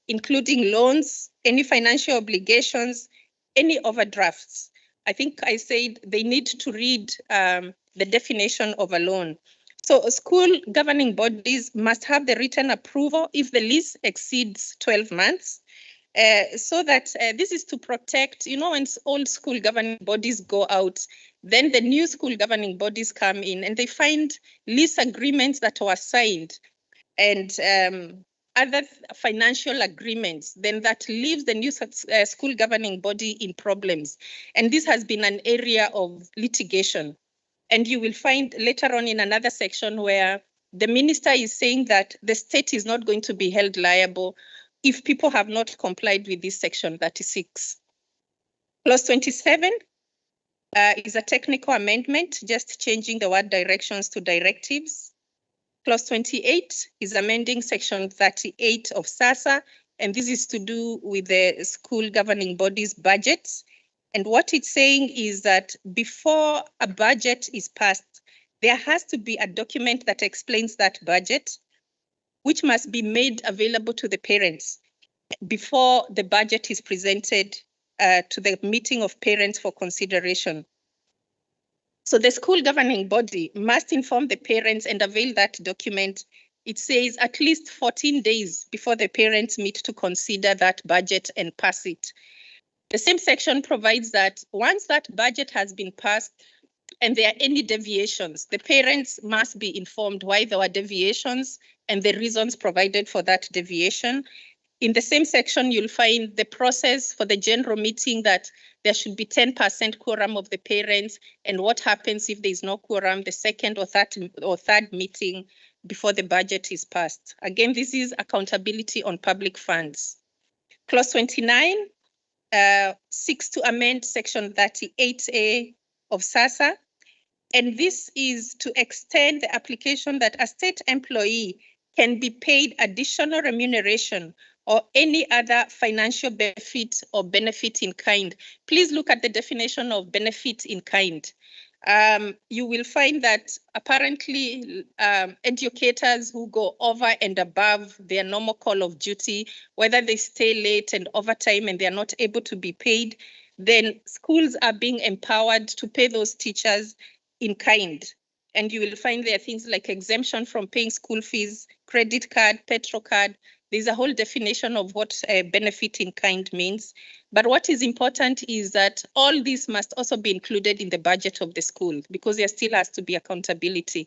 including loans, any financial obligations, any overdrafts. I think I said they need to read the definition of a loan. So school governing bodies must have the written approval if the lease exceeds 12 months. So that this is to protect, when old school governing bodies go out, then the new school governing bodies come in and they find lease agreements that were signed and other financial agreements, then that leaves the new school governing body in problems. And this has been an area of litigation. And you will find later on in another section where the minister is saying that the state is not going to be held liable if people have not complied with this section 36. Clause 27 is a technical amendment, just changing the word directions to directives. Clause 28 is amending section 38 of SASSA, and this is to do with the school governing body's budgets. And what it's saying is that before a budget is passed, there has to be a document that explains that budget, which must be made available to the parents before the budget is presented to the meeting of parents for consideration. So the school governing body must inform the parents and avail that document. It says at least 14 days before the parents meet to consider that budget and pass it. The same section provides that once that budget has been passed and there are any deviations, the parents must be informed why there were deviations and the reasons provided for that deviation. In the same section, you'll find the process for the general meeting that there should be 10% quorum of the parents and what happens if there is no quorum, the second or third meeting before the budget is passed. Again, this is accountability on public funds. Clause 29 seeks to amend section 38A of SASSA, and this is to extend the application that a state employee can be paid additional remuneration or any other financial benefit or benefit in kind. Please look at the definition of benefit in kind. You will find that apparently educators who go over and above their normal call of duty, whether they stay late and overtime and they are not able to be paid, then schools are being empowered to pay those teachers in kind. And you will find there are things like exemption from paying school fees, credit card, petrol card. There's a whole definition of what benefit in kind means. But what is important is that all this must also be included in the budget of the school because there still has to be accountability.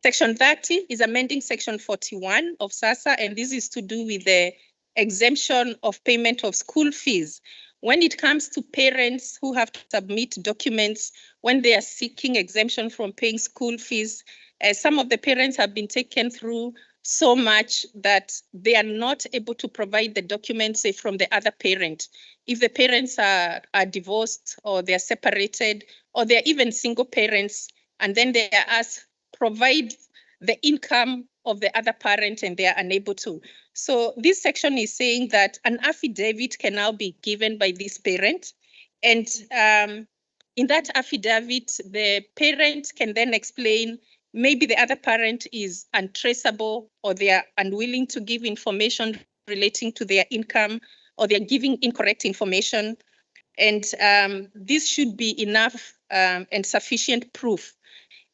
Section 30 is amending section 41 of SASSA, and this is to do with the exemption of payment of school fees. When it comes to parents who have to submit documents when they are seeking exemption from paying school fees, some of the parents have been taken through so much that they are not able to provide the documents, say, from the other parent. If the parents are divorced or they're separated or they're even single parents, and then they are asked, provide the income of the other parent and they are unable to. So this section is saying that an affidavit can now be given by this parent. And in that affidavit, the parent can then explain maybe the other parent is untraceable or they are unwilling to give information relating to their income or they're giving incorrect information. And this should be enough and sufficient proof.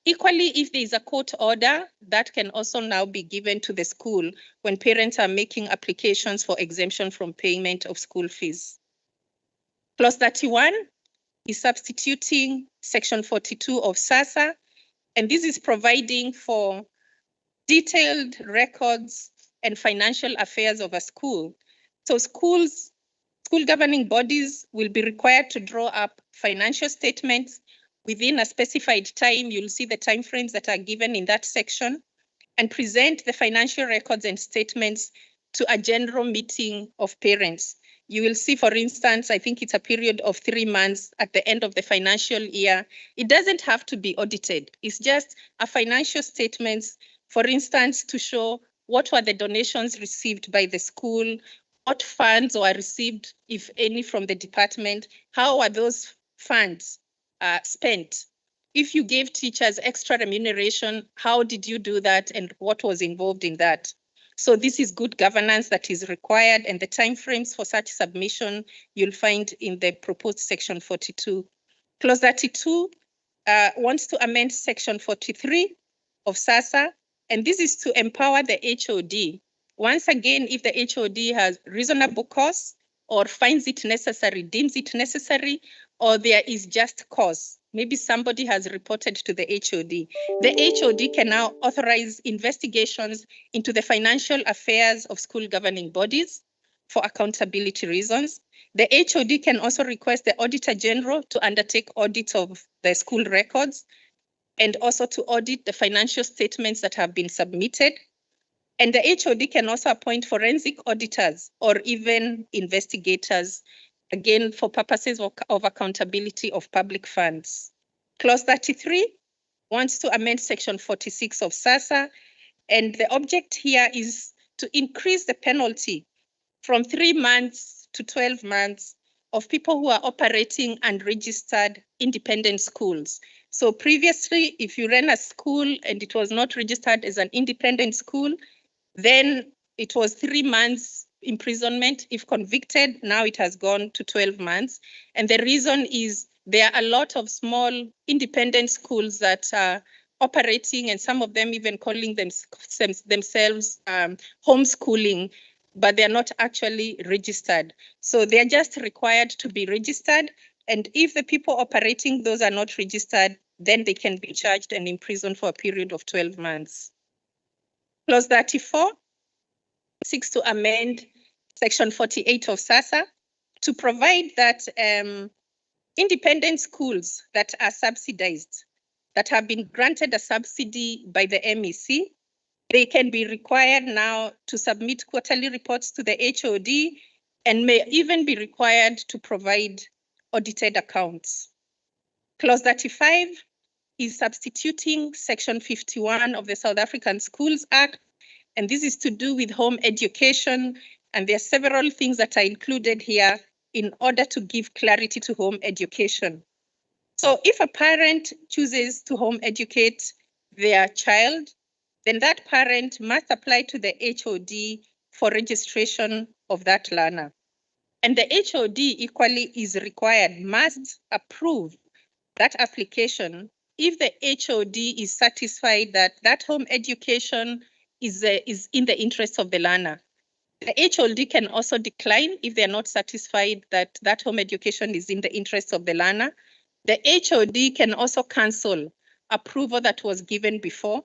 Equally, if there is a court order, that can also now be given to the school when parents are making applications for exemption from payment of school fees. Clause 31 is substituting Section 42 of SASSA, and this is providing for detailed records and financial affairs of a school. So school governing bodies will be required to draw up financial statements within a specified time. You'll see the timeframes that are given in that section, and present the financial records and statements to a general meeting of parents. You will see, for instance, I think it's a period of 3 months at the end of the financial year. It doesn't have to be audited. It's just a financial statements, for instance, to show what were the donations received by the school, what funds were received, if any, from the department, how are those funds spent? If you gave teachers extra remuneration, how did you do that and what was involved in that? So this is good governance that is required, and the timeframes for such submission you'll find in the proposed Section 42. Clause 32 wants to amend Section 43 of SASSA, and this is to empower the HOD. Once again, if the HOD has reasonable cause or finds it necessary, deems it necessary, or there is just cause, maybe somebody has reported to the HOD, the HOD can now authorize investigations into the financial affairs of school governing bodies for accountability reasons. The HOD can also request the Auditor General to undertake audits of the school records and also to audit the financial statements that have been submitted. And the HOD can also appoint forensic auditors or even investigators, again, for purposes of accountability of public funds. Clause 33 wants to amend Section 46 of SASSA, and the object here is to increase the penalty from 3 months to 12 months of people who are operating unregistered independent schools. So previously, if you ran a school and it was not registered as an independent school, then it was 3 months imprisonment. If convicted, now it has gone to 12 months. And the reason is there are a lot of small independent schools that are operating, and some of them even calling themselves homeschooling, but they're not actually registered. So they're just required to be registered. And if the people operating those are not registered, then they can be charged and imprisoned for a period of 12 months. Clause 34 seeks to amend Section 48 of SASSA to provide that independent schools that are subsidized, that have been granted a subsidy by the MEC, they can be required now to submit quarterly reports to the HOD and may even be required to provide audited accounts. Clause 35 is substituting Section 51 of the South African Schools Act, and this is to do with home education, and there are several things that are included here in order to give clarity to home education. So if a parent chooses to home educate their child, then that parent must apply to the HOD for registration of that learner. And the HOD equally is required, must approve that application if the HOD is satisfied that that home education is in the interest of the learner. The HOD can also decline if they're not satisfied that that home education is in the interest of the learner. The HOD can also cancel approval that was given before.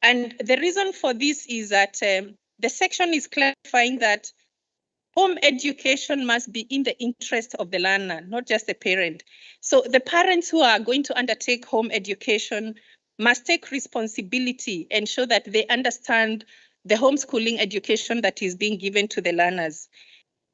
And the reason for this is that the section is clarifying that home education must be in the interest of the learner, not just the parent. So the parents who are going to undertake home education must take responsibility and show that they understand the homeschooling education that is being given to the learners,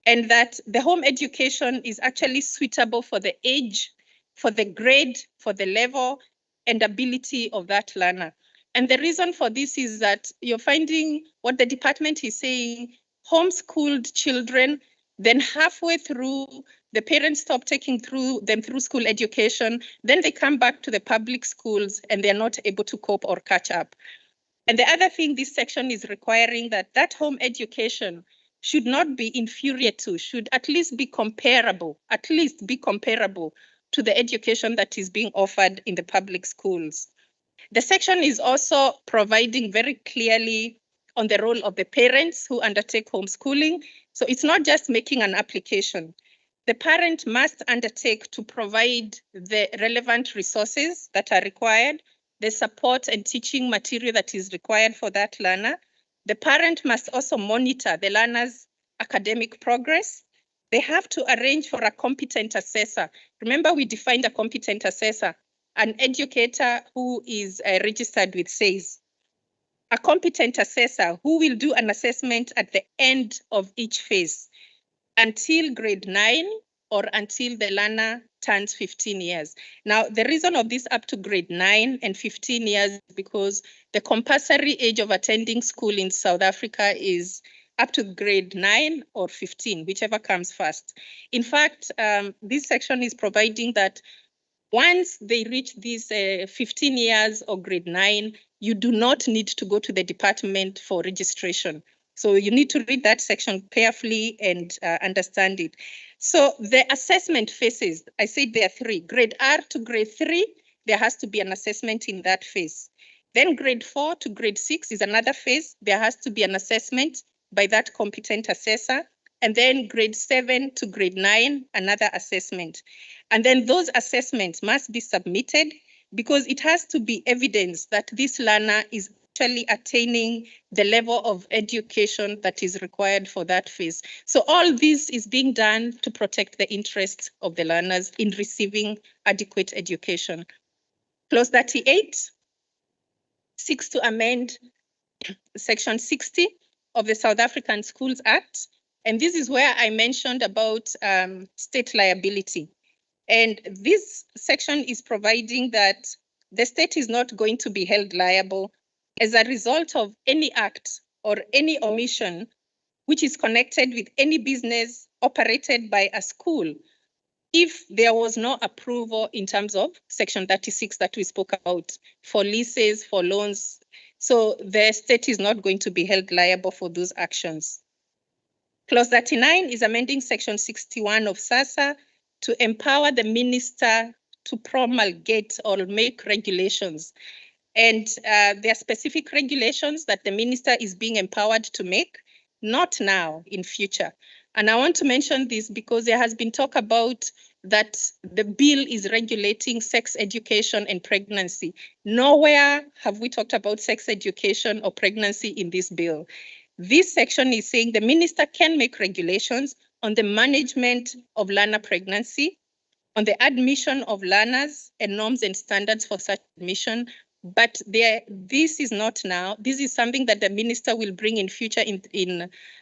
and that the home education is actually suitable for the age, for the grade, for the level and ability of that learner. And the reason for this is that you're finding what the department is saying, homeschooled children, then halfway through, the parents stop taking them through school education, then they come back to the public schools and they're not able to cope or catch up. And the other thing this section is requiring, that home education should not be inferior to, should at least be comparable to the education that is being offered in the public schools. The section is also providing very clearly on the role of the parents who undertake homeschooling. So it's not just making an application. The parent must undertake to provide the relevant resources that are required, the support and teaching material that is required for that learner. The parent must also monitor the learner's academic progress. They have to arrange for a competent assessor. Remember, we defined a competent assessor, an educator who is registered with SAYS. A competent assessor who will do an assessment at the end of each phase until grade 9 or until the learner turns 15 years. Now, the reason of this up to grade 9 and 15 years is because the compulsory age of attending school in South Africa is up to grade 9 or 15, whichever comes first. In fact, this section is providing that once they reach these 15 years or grade 9, you do not need to go to the department for registration. So you need to read that section carefully and understand it. So the assessment phases, I said there are 3. Grade R to grade 3, there has to be an assessment in that phase. Then grade 4 to grade 6 is another phase. There has to be an assessment by that competent assessor. And then grade 7 to grade 9, another assessment. And then those assessments must be submitted because it has to be evidence that this learner is actually attaining the level of education that is required for that phase. So all this is being done to protect the interests of the learners in receiving adequate education. Clause 38 seeks to amend Section 60 of the South African Schools Act. And this is where I mentioned about state liability. And this section is providing that the state is not going to be held liable as a result of any act or any omission which is connected with any business operated by a school if there was no approval in terms of Section 36 that we spoke about for leases, for loans. So the state is not going to be held liable for those actions. Clause 39 is amending Section 61 of SASSA to empower the minister to promulgate or make regulations. And there are specific regulations that the minister is being empowered to make, not now, in future. And I want to mention this because there has been talk about that the bill is regulating sex education and pregnancy. Nowhere have we talked about sex education or pregnancy in this bill. This section is saying the minister can make regulations on the management of learner pregnancy, on the admission of learners and norms and standards for such admission. But this is not now. This is something that the minister will bring in future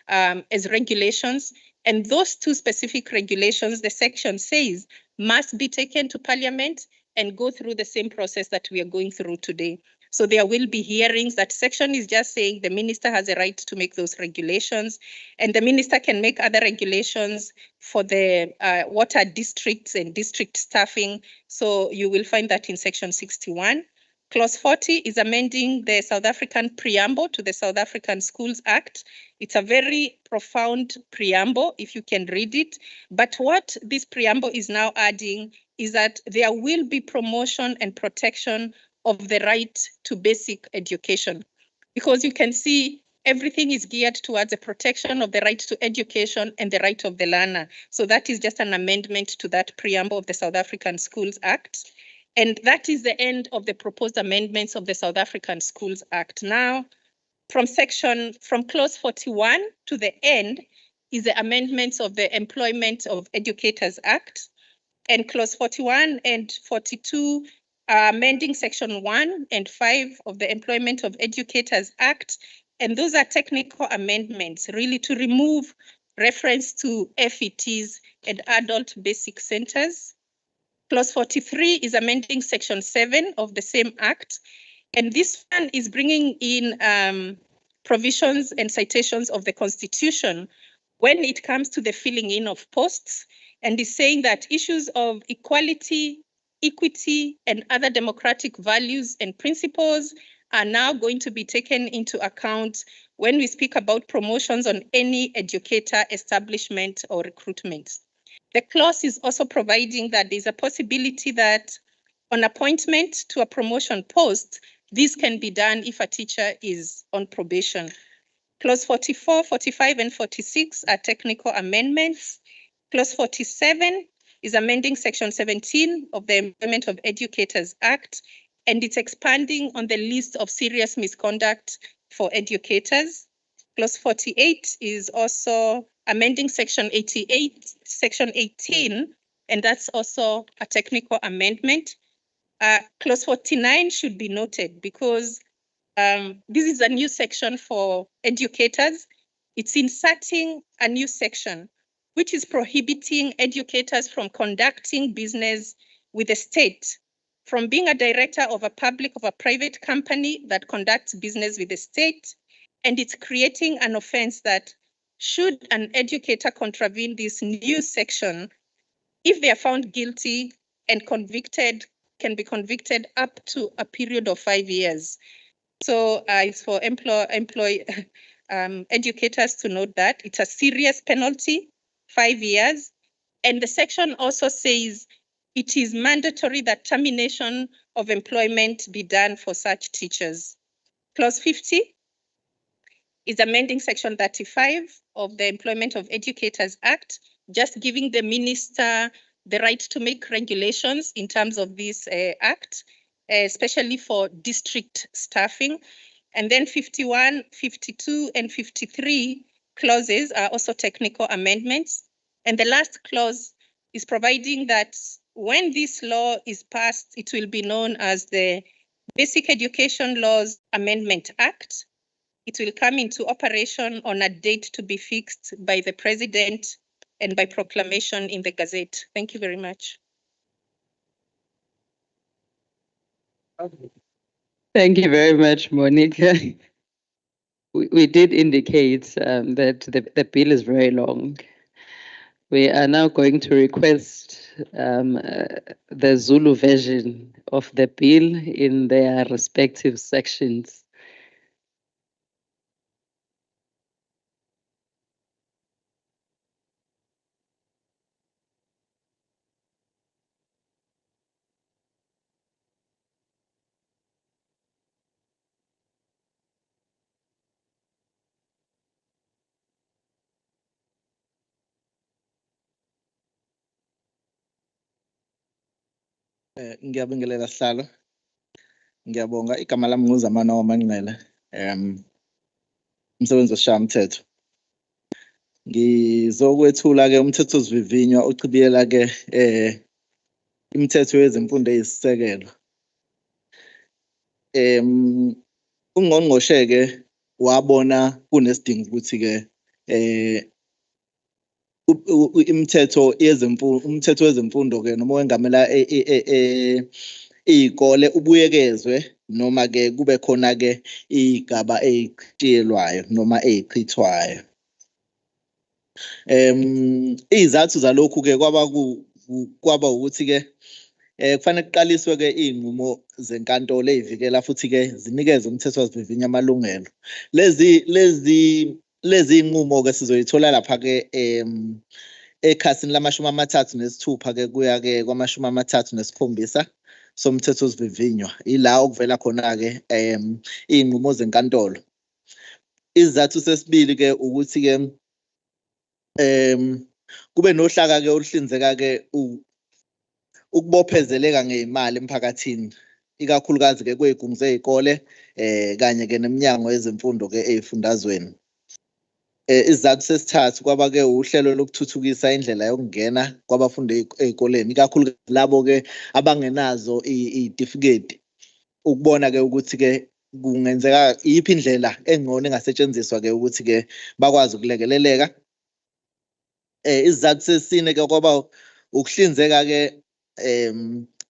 as regulations. And those 2 specific regulations, the section says, must be taken to Parliament and go through the same process that we are going through today. So there will be hearings. That section is just saying the minister has a right to make those regulations, and the minister can make other regulations for the water districts and district staffing. So you will find that in Section 61. Clause 40 is amending the South African preamble to the South African Schools Act. It's a very profound preamble, if you can read it. But what this preamble is now adding is that there will be promotion and protection of the right to basic education. Because you can see everything is geared towards the protection of the right to education and the right of the learner. So that is just an amendment to that preamble of the South African Schools Act. And that is the end of the proposed amendments of the South African Schools Act. Now, from clause 41 to the end is the amendments of the Employment of Educators Act. And clause 41 and 42 are amending section 1 and 5 of the Employment of Educators Act And those are technical amendments, really, to remove reference to FETs and adult basic centers. Clause 43 is amending Section 7 of the same Act. And this one is bringing in provisions and citations of the Constitution when it comes to the filling in of posts, and is saying that issues of equality, equity, and other democratic values and principles are now going to be taken into account when we speak about promotions on any educator, establishment, or recruitment. The clause is also providing that there's a possibility that on appointment to a promotion post, this can be done if a teacher is on probation. Clause 44, 45, and 46 are technical amendments. Clause 47 is amending Section 17 of the Employment of Educators Act, and it's expanding on the list of serious misconduct for educators. Clause 48 is also amending Section 88, Section 18, and that's also a technical amendment. Clause 49 should be noted because this is a new section for educators. It's inserting a new section, which is prohibiting educators from conducting business with the state, from being a director of a public or a private company that conducts business with the state. And it's creating an offense that should an educator contravene this new section, if they are found guilty and convicted, can be convicted up to a period of 5 years. So it's for educators to note that it's a serious penalty, 5 years. And the section also says it is mandatory that termination of employment be done for such teachers. Clause 50 is amending Section 35 of the Employment of Educators Act, just giving the minister the right to make regulations in terms of this act, especially for district staffing. And then 51, 52, and 53 clauses are also technical amendments. And the last clause is providing that when this law is passed, it will be known as the Basic Education Laws Amendment Act. It will come into operation on a date to be fixed by the President and by proclamation in the Gazette. Thank you very much. Thank you very much, Monica. We did indicate that the bill is very long. We are now going to request the Zulu version of the bill in their respective sections. Ngiyabingelela sihlalo. Ngiyabonga igama lami nguZamana Wamanqele. Umsebenzi osishayamthetho. Ngizokwethula ke umthethosivivinywa ochibiyela ke imithetho yezemfundo eyisisekelo. Ungqongqoshe ke wabona kunesidingo ukuthi ke umthetho wezemfundo ke noma wengamela izikole ubuyekezwe noma ke kube khona ke igaba eziciyelwayo noma ezichithwayo. Izathu zalokhu ke kwaba ukuthi ke kufanele kuqaliswe ke izinqumo zenkantolo ezivikela futhi ke zinikeze umthethosivivinywa amalungelo. Lezi inqumo ke sizoyithola lapha ke ekhasini lamashumi-36 ke kuya ke kwamashumi-37 somthethosivivinywa. Ila okuvela khona ke izinqumo zenkantolo. Isizathu sesibili ke ukuthi ke kube nohlaka ke oluhlinzeka ke ukubophezeleka ngezimali emphakathini, ikakhulukazi ke kwezigungu zezikole kanye ke neminyango yezemfundo ke ezifundazweni. Isizathu sesithathu kwaba ke uhlelo lokuthuthukisa indlela yokungena kwabafundi ezikoleni, ikakhulukazi labo ke abangenazo izitifiketi, ukubona ke ukuthi ke kungenzeka iyiphi indlela engcono engasetshenziswa ke ukuthi ke bakwazi ukulekeleleka. Isizathu sesine ke kwaba ukuhlinzeka ke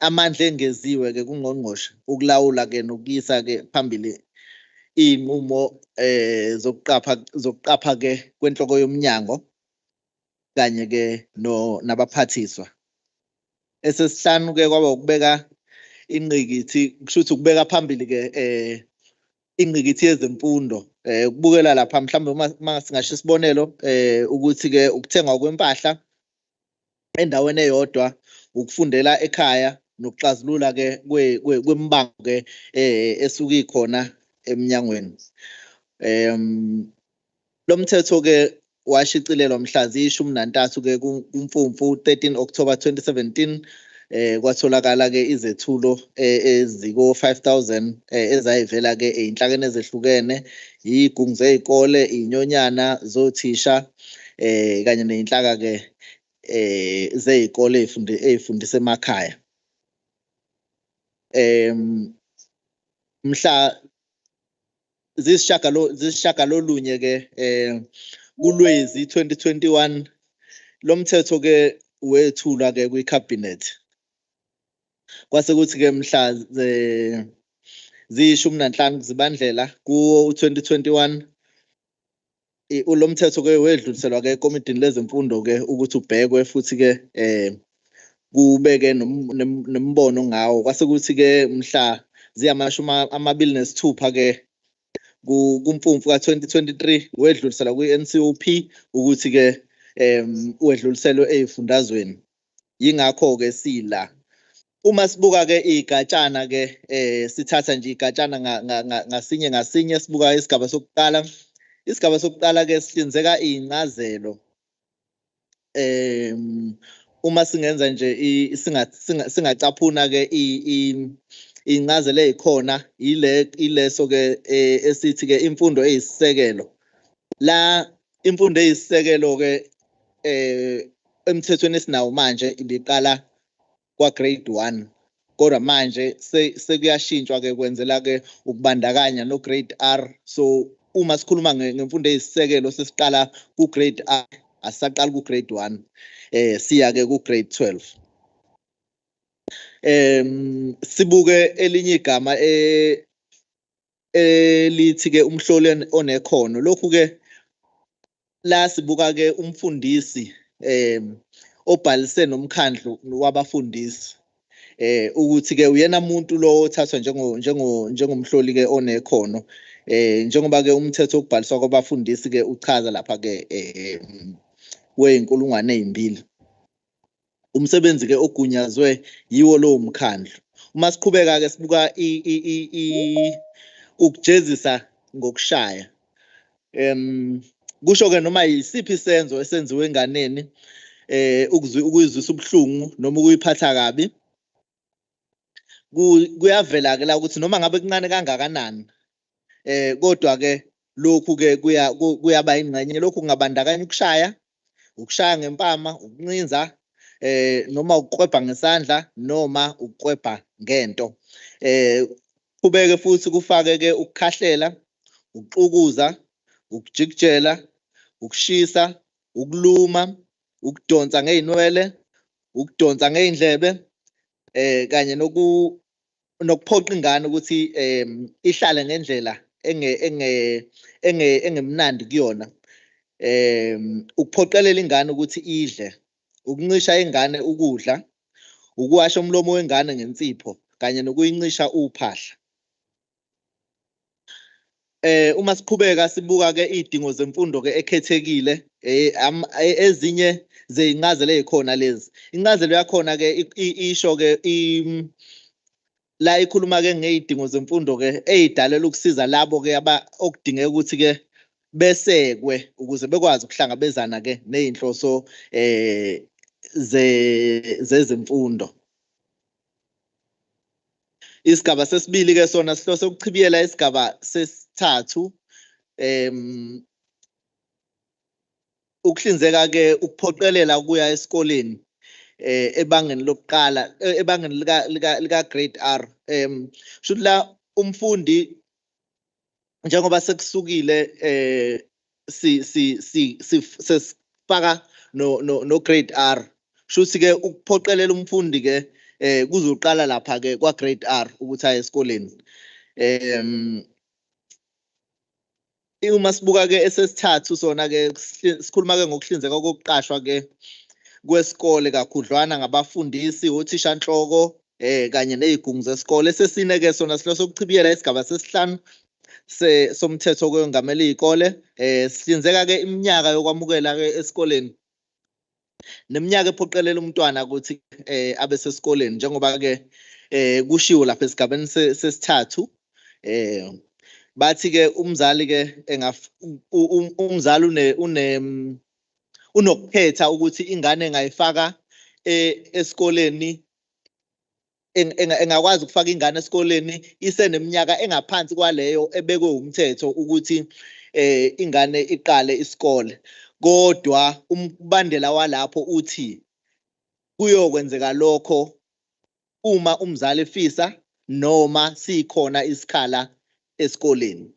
amandla engeziwe ke kungqongqoshe ukulawula ke nokuyisa ke phambili inqumo zokuqapha ke kwenhloko yomnyango kanye ke nabaphathiswa. Esesihlanu ke kwaba ukubeka ingqikithi, kusho ukuthi ukubeka phambili ke ingqikithi yezemfundo, ukubukela lapha mhlawumbe uma singasho isibonelo ukuthi ke ukuthengwa kwempahla endaweni eyodwa, ukufundela ekhaya nokuxazulula ke kwemibango ke esuke ikhona emnyangweni. Lo mthetho ke washicilelwa mhla ziyi-13 ke kuMfumfu 13 October 2017. Kwatholakala ke izethulo eziko-5,000 ezayivela ke ey'nhlakeni ezehlukene, iy'gungu zey'kole, iy'nyonyana zothisha kanye ney'nhlaka ke zey'kole ey'fundisa emakhaya. Mhla zisishagalolunye ke kuLwezi 2021 lo mthetho ke wethulwa ke kwiCabinet. Kwase kuthi ke mhla ziyi-15 kuZibandlela ku-2021 lo mthetho ke wedluliselwa ke ekomidini lezemfundo ke ukuthi ubhekwe futhi ke kubeke nombono ngawo. Kwase kuthi ke mhla ziyi-26 ke kuMfumfu ka-2023 wedluliselwa kwi-NCOP ukuthi ke wedluliselwe ey'fundazweni. Yingakho ke sila uma sibuka ke igatshana ke sithatha nje igatshana ngasinye sibuka isigaba sokuqala. Isigaba sokuqala ke sihlinzeka iy'ncazelo uma singenza nje singacaphuna ke iy'ncazelo ey'khona ileso ke esithi ke imfundo eyisisekelo. La imfundo eyisisekelo ke emthethweni esinawo manje ibiqala kwa-grade 1, kodwa manje sekuyashintshwa ke kwenzela ke ukubandakanya no-grade R. So uma sikhuluma ngemfundo eyisisekelo sesiqala ku-grade R, asisaqali ku-grade 1, siya ke ku-grade 12. Sibuke elinye igama elithi ke umhloli onekhono. Lokhu ke la sibuka ke umfundisi obhalise nomkhandlu wabafundisi ukuthi ke uyena muntu lo othathwa njengomhloli ke onekhono, njengoba ke umthetho wokubhaliswa kwabafundisi ke uchaza lapha ke we-2,000. Umsebenzi ke ogunyazwe yiwo lowo mkhandlu. Uma siqhubeka ke sibuka ukujezisa ngokushaya, kusho ke noma yisiphi isenzo esenziwe enganeni ukuyizwisa ubuhlungu noma ukuyiphatha kabi, kuyavela ke la ukuthi noma ngabe kuncane kangakanani kodwa ke lokhu ke kuyaba ingxenye. Lokhu kungabandakanya ukushaya ngempama, ukuncinza, noma ukuklwebha ngesandla noma ukuklwebha ngento. Qhubeke futhi kufake ke ukukhahlela, ukuxukuza, ukujikijela, ukushisa, ukuluma, ukudonsa ngey'nwele, ukudonsa ngey'ndlebe, kanye nokuphoqa ingane ukuthi ihlale ngendlela engemnandi kuyona, ukuphoqelela ingane ukuthi idle, ukuncisha ingane ukudla, ukuwasha umlomo wengane ngensipho kanye nokuyincisha uphahla. Uma siqhubeka sibuka ke iy'dingo zemfundo ke ekhethekile, ezinye zey'ncazelo ey'khona lezi. Incazelo yakhona ke isho ke la ikhuluma ke ngey'dingo zemfundo ke ey'dalela ukusiza labo ke okudingeka ukuthi ke besekwe ukuze bekwazi ukuhlangabezana ke ney'nhloso zezemfundo. Isigaba sesibili ke sona sihlose ukuchibiyela isigaba sesithathu, ukuhlinzeka ke ukuphoqelela ukuya esikoleni ebangeni lokuqala, ebangeni lika grade R. Shuthi la umfundi njengoba sekusukile sifaka no grade R, shuthi ke ukuphoqelela umfundi ke kuzoqala lapha ke kwa grade R ukuthi aye esikoleni. Uma sibuka ke esesithathu sona ke sikhuluma ke ngokuhlinzeka kokuqashwa ke kwesikole kakhudlwana ngabafundisi, othishanhloko kanye nezigungu zesikole. Sesine ke sona sihlose ukuchibiyela isigaba sesihlanu somthetho kwengamela izikole. Sihlinzeka ke iminyaka yokwamukela ke esikoleni neminyaka ephoqelela umntwana ukuthi abe sesikoleni, njengoba ke kushiwo lapha esigabeni sesithathu. Bathi ke umzali ke umzali unokukhetha ukuthi ingane engayifaka esikoleni, engakwazi ukufaka ingane esikoleni iseneminyaka engaphansi kwaleyo ebekwe umthetho ukuthi ingane iqale isikole. Kodwa umbandela walapho uthi kuyokwenzeka lokho uma umzali efisa noma sikhona isikhala esikoleni.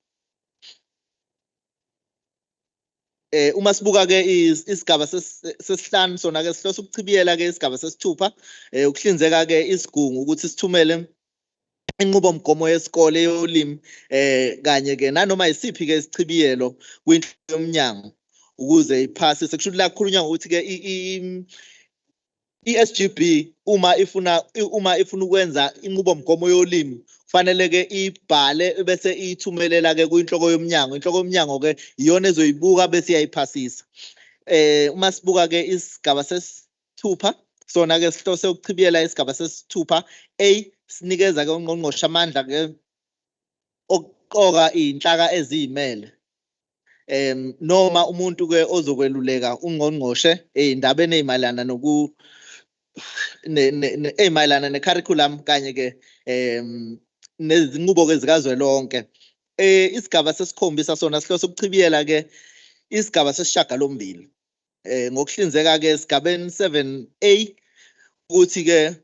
Uma sibuka ke isigaba sesihlanu sona ke sihlose ukuchibiyela ke isigaba sesithupha ukuhlinzeka ke isigungu ukuthi sithumele inqubomgomo yesikole yolimi kanye ke nanoma isiphi ke isichibiyelo kwinhloko yomnyango ukuze iphase. Sekusho la kukhulunywa ngokuthi ke i-SGB uma ifuna ukwenza inqubomgomo yolimi kufanele ke ibhale bese ithumelela ke kwinhloko yomnyango. Inhloko yomnyango ke iyona ezoyibuka bese iyayiphasisa. Uma sibuka ke isigaba sesithupha sona ke sihlose ukuchibiyela isigaba sesithupha sinikeza ke ungqongqoshe amandla ke okuqoka inhlaka ezimele noma umuntu ke ozokweluleka ungqongqoshe endabeni ezimayelana ezimayelana necurriculum kanye ke nezinqubo ke zikazwelonke. Isigaba sesikhombisa sona sihlose ukuchibiyela ke isigaba sesishiyagalombili ngokuhlinzeka ke esigabeni 7A ukuthi ke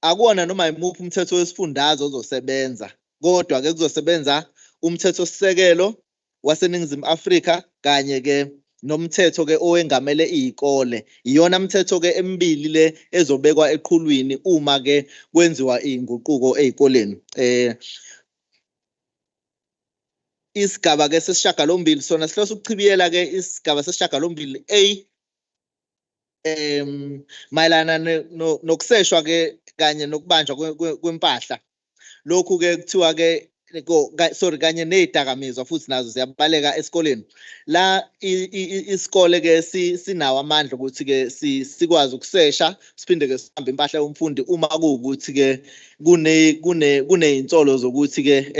akuwona noma imuphi umthetho wesifundazwe ozosebenza, kodwa ke kuzosebenza umthetho sisekelo waseNingizimu Afrika kanye ke nomthetho ke owengamele izikole. Iyona mthetho ke emibili le ezobekwa eqhulwini uma ke kwenziwa izinguquko ezikoleni. Isigaba ke sesishiyagalombili sona sihlose ukuchibiyela ke isigaba sesishiyagalombili mayelana nokuseshwa ke kanye nokubanjwa kwempahla. Lokhu ke kuthiwa ke kanye nezidakamizwa futhi nazo ziyabaleka esikoleni. La isikole ke sinawo amandla ukuthi ke sikwazi ukusesha siphinde ke sihambe impahla yomfundi uma kuwukuthi ke kunezinsolo zokuthi ke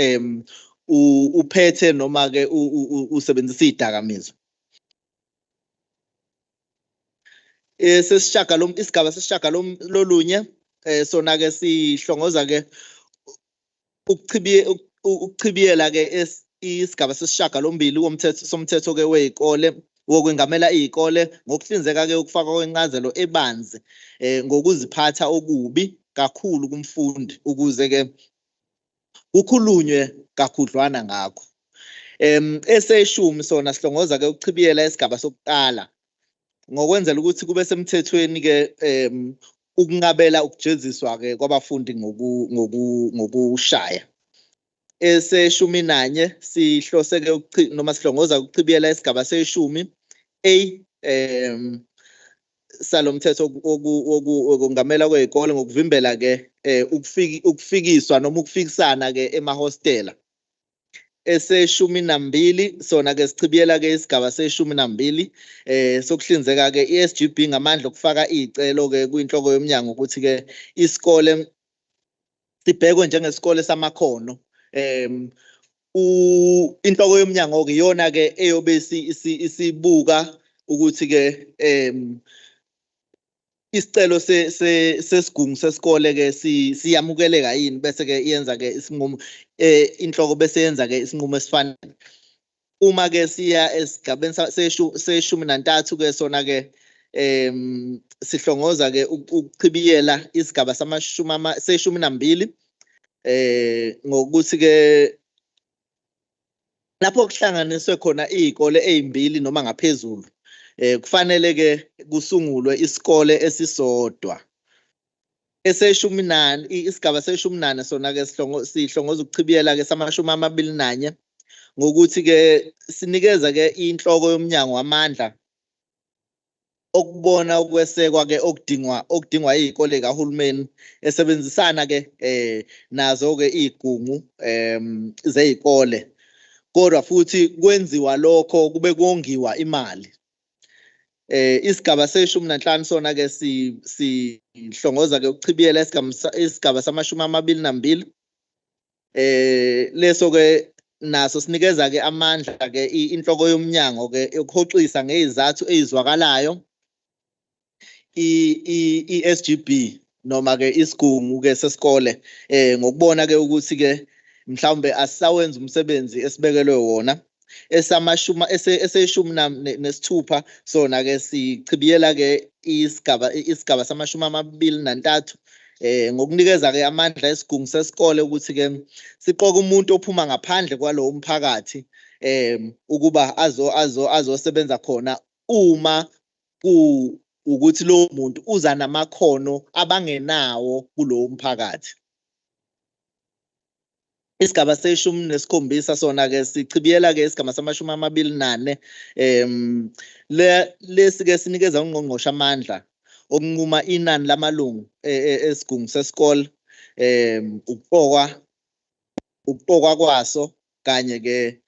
uphethe noma ke usebenzisa izidakamizwa. Isigaba sesishiyagalolunye sona ke sihlongoza ke ukuchibiyela ke isigaba sesishiyagalombili somthetho ke wezikole wokwengamela izikole ngokuhlinzeka ke ukufakwa kwencazelo ebanzi ngokuziphatha okubi kakhulu kumfundi ukuze ke ukhulunywe kakhudlwana ngakho. Eseshumi sona sihlongoza ke ukuchibiyela isigaba sokuqala ngokwenzela ukuthi kube semthethweni ke ukunqabela ukujeziswa ke kwabafundi ngokushaya. Eseshumi nanye sihlose ke noma sihlongoza ukuchibiyela isigaba seshumi salomthetho wokungamela kwezikole ngokuvimbela ke ukufikiswa noma ukufikisana ke emahostela. Eseshumi nambili sona ke sichibiyela ke isigaba seshumi nambili sokuhlinzeka ke i-SGB ngamandla okufaka izicelo ke kwinhloko yomnyango ukuthi ke isikole sibhekwe njengesikole samakhono. Inhloko yomnyango ke iyona ke eyobe isibuka ukuthi ke isicelo sesigungu sesikole ke siyamukeleka yini bese ke iyenza ke isinqumo inhloko bese yenza ke isinqumo esifanele. Uma ke siya esigabeni seshumi nantathu ke sona ke sihlongoza ke ukuchibiyela isigaba seshumi nambili ngokuthi ke lapho kuhlanganiswe khona izikole ezimbili noma ngaphezulu kufanele ke kusungulwe isikole esisodwa eseshumi nane isigaba seshumi nane sona ke sihlongoza ukuchibiyela ke sama-21 ngokuthi ke sinikeza ke inhloko yomnyango wamandla okubona ukwesekwa ke okudingwa izikole kahulumeni esebenzisana ke nazo ke izigungu zezikole kodwa futhi kwenziwa lokho kube kongiwa imali isigaba se-15 sona ke sihlongoza ke ukuchibiyela isigaba sama-22 leso ke naso sinikeza ke amandla ke inhloko yomnyango ke yokuhoxisa ngezizathu ezizwakalayo i-SGB noma ke isigungu ke sesikole ngokubona ke ukuthi ke mhlawumbe asisawenza umsebenzi esibekelwe wona eseshumi nesithupha sona ke sichibiyela ke isigaba sama-23 ngokunikeza ke amandla esigungu sesikole ukuthi ke siqoke umuntu ophuma ngaphandle kwalowo mphakathi ukuba azosebenza khona uma ukuthi lowo muntu uza namakhono abangenawo kulowo mphakathi. Isigaba se-17 sona ke sichibiyela ke isigaba sama-24 lesi ke sinikeza ungqongqoshe amandla okunquma inani lamalungu esigungu sesikole ukuqokwa kwaso kanye ke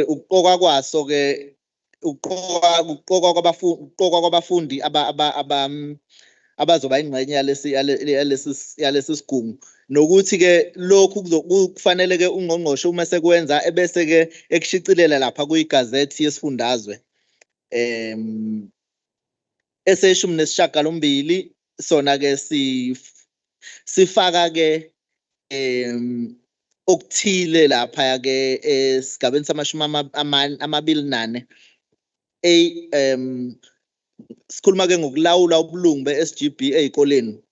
ukuqokwa kwaso ke ukuqokwa kwabafundi abazoba ingxenye yalesi sigungu nokuthi ke lokhu kufanele ke ungqongqoshe uma sekwenza ebese ke ekushicilela lapha kuyigazethi yesifundazwe ese-18 sona ke sifaka ke okuthile lapha ke esigabeni sama-24 sikhuluma ke ngokulawula ubulungu be-SGB ezikoleni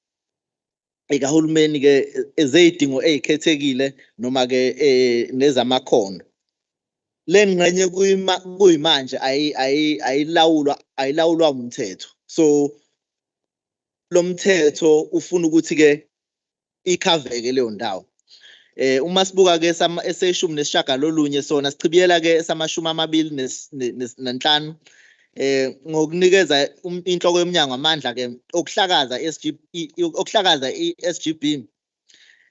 ekahulumeni ke ezidingo ezikhethekile noma ke nezamakhono lengxenye kuyimanje ayilawulwa umthetho so lo mthetho ufuna ukuthi ke ikhaveke leyo ndawo uma sibuka ke ese-19 sona sichibiyela ke esama-25 ngokunikeza inhloko yomnyango amandla ke okuhlakaza i-SGB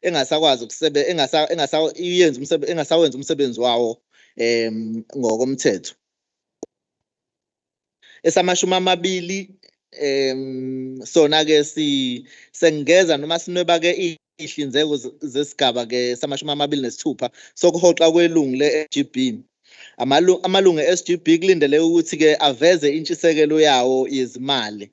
engasakwazi engasawenza umsebenzi wawo ngokomthetho esama-20 sona ke sengeza noma sinweba ke ihlinzeko zesigaba ke sama-26 sokuhoxa kwelungu le-SGB amalungu e-SGB kulindele ukuthi ke aveze intshisekelo yawo yezimali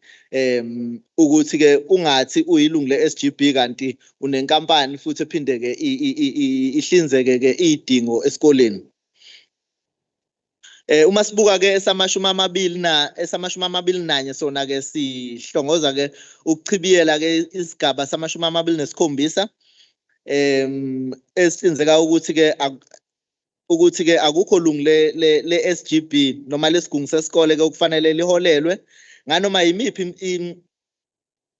ukuthi ke ungathi uyilungu le-SGB kanti unenkampani futhi ephinde ke ihlinzeke ke idingo esikoleni uma sibuka ke esama-21 sona ke sihlongoza ke ukuchibiyela ke isigaba sama-27 esihlinzeka ukuthi ke akukho lungu le-SGB noma lesigungu sesikole ke okufanele liholelwe nganoma yimiphi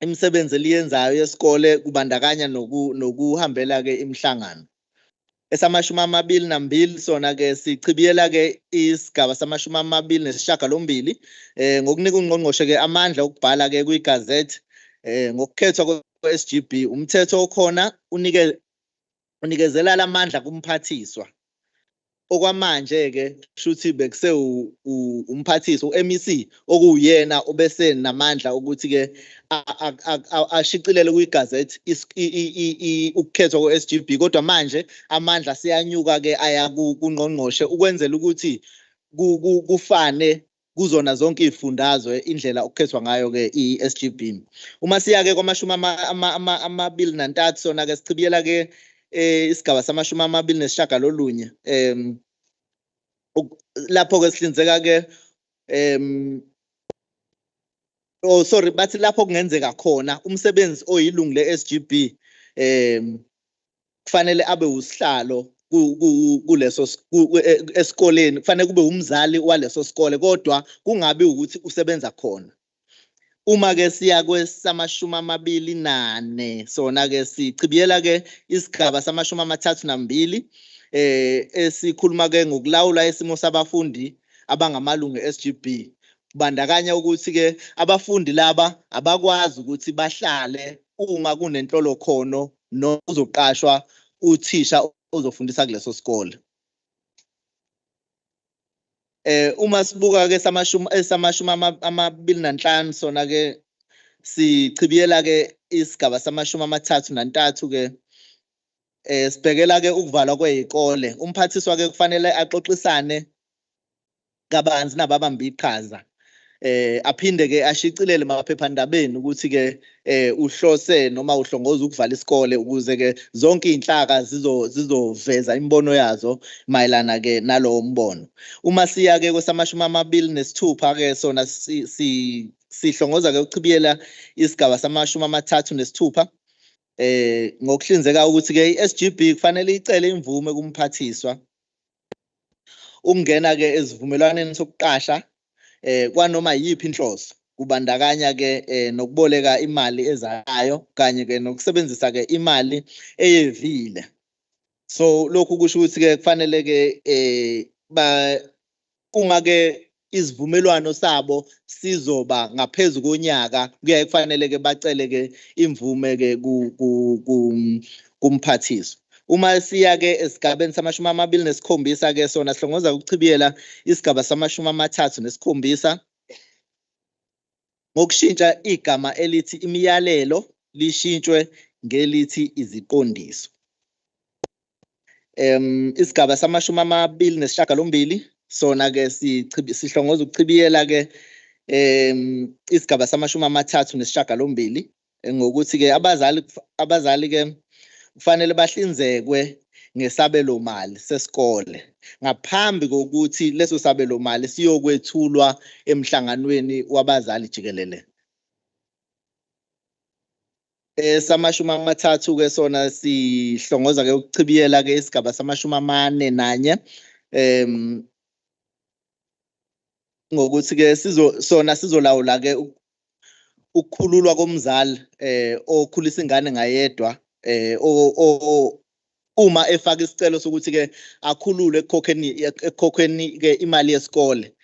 imisebenzi eliyenzayo yesikole kubandakanya nokuhambela ke imihlangano esama-22 sona ke sichibiyela ke isigaba sama-28 ngokunika ungqongqoshe ke amandla okubhala ke kwigazethi ngokukhethwa kwe-SGB umthetho okhona unikezela lamandla kumphathiswa okwamanje ke shuthi bekuse umphathiswa uMEC okuyena obese namandla ukuthi ke ashicilele kwigazethi ukukhethwa kwe-SGB kodwa manje amandla siyanyuka ke aya kungqongqoshe ukwenzela ukuthi kufane kuzona zonke izifundazwe indlela okukhethwa ngayo ke i-SGB uma siya ke kwama-23 sona ke sichibiyela ke isigaba sama-29 lapho ke sihlinzeka ke bathi lapho kungenzeka khona umsebenzi oyilungu le-SGB kufanele abe usihlalo kuleso esikoleni kufanele kube umzali waleso sikole kodwa kungabi ukuthi usebenza khona. Uma ke siya kwesama-24 sona ke sichibiyela ke isigaba sama-32 esikhuluma ke ngokulawula isimo sabafundi abangamalungu e-SGB, kubandakanya ukuthi ke abafundi laba abakwazi ukuthi bahlale uma kunenhlolo khono nokuzoqashwa uthisha ozofundisa kuleso sikole. Uma sibuka ke esama-25 sona ke sichibiyela ke isigaba sama-33 ke sibhekela ke ukuvalwa kwezikole. Umphathiswa ke kufanele axoxisane kabanzi nababamba iqhaza aphinde ke ashicilele emaphephandabeni ukuthi ke uhlose noma uhlongoza ukuvala isikole ukuze ke zonke izinhlaka zizoveza imbono yazo mayelana ke nalowo mbono. Uma siya ke kwesama-26 ke sona sihlongoza ke ukuchibiyela isigaba sama-36 ngokuhlinzeka ukuthi ke i-SGB kufanele icele imvume kumphathiswa ukungena ke esivumelwaneni sokuqasha kwanoma yiphi inhloso, kubandakanya ke nokuboleka imali ezayo kanye ke nokusebenzisa ke imali eyevile. So lokhu kusho ukuthi ke kufanele ke uma ke isivumelwano sabo sizoba ngaphezulu konyaka kuyaye kufanele ke bacele ke imvume ke kumphathiswa. Uma siya ke esigabeni sama-27 ke sona sihlongoza ukuchibiyela isigaba sama-37 ngokushintsha igama elithi imiyalelo lishintshwe ngelithi iziqondiso. Isigaba sama-28 sona ke sihlongoza ukuchibiyela ke isigaba sama-38 ngokuthi ke abazali ke kufanele bahlinzekwe ngesabelo mali sesikole ngaphambi kokuthi leso sabelo mali siyokwethulwa emhlanganweni wabazali jikelele. Sama-30 ke sona sihlongoza ke ukuchibiyela ke isigaba sama-41 ngokuthi ke sizolawula ke ukukhululwa komzali okhulisa ingane ngayedwa uma efaka isicelo sokuthi ke akhululwe ekukhokheni ke imali yesikole.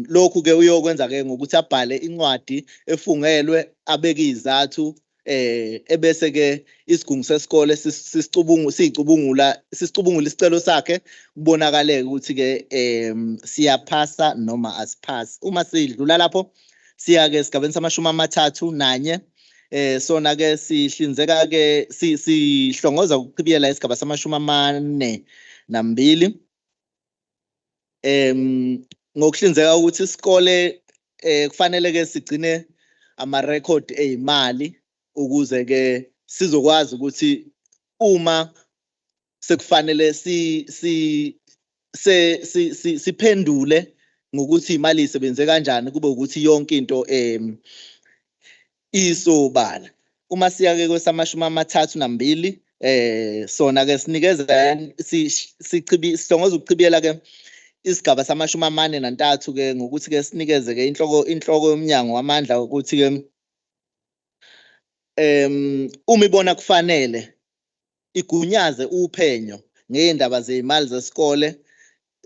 Lokhu ke uyokwenza ke ngokuthi abhale incwadi efungelwe abeke izathu ebese ke isigungu sesikole sicubungula isicelo sakhe kubonakale ukuthi ke siyaphasa noma asiphasi. Uma sidlula lapho siya ke esigabeni sama-31 sona ke sihlinzeka ke sihlongoza ukuchibiyela isigaba sama-42 ngokuhlinzeka ukuthi isikole kufanele ke sigcine amarekhodi ezimali ukuze ke sizokwazi ukuthi uma sekufanele siphendule ngokuthi imali isebenze kanjani kube ukuthi yonke into isobala. Uma siya ke kwesama-32 sona ke sinikeza sihlongoza ukuchibiyela ke isigaba sama-43 ke ngokuthi ke sinikeze ke inhloko yomnyango wamandla ukuthi ke uma ibona kufanele igunyaze uphenyo ngezindaba zezimali zesikole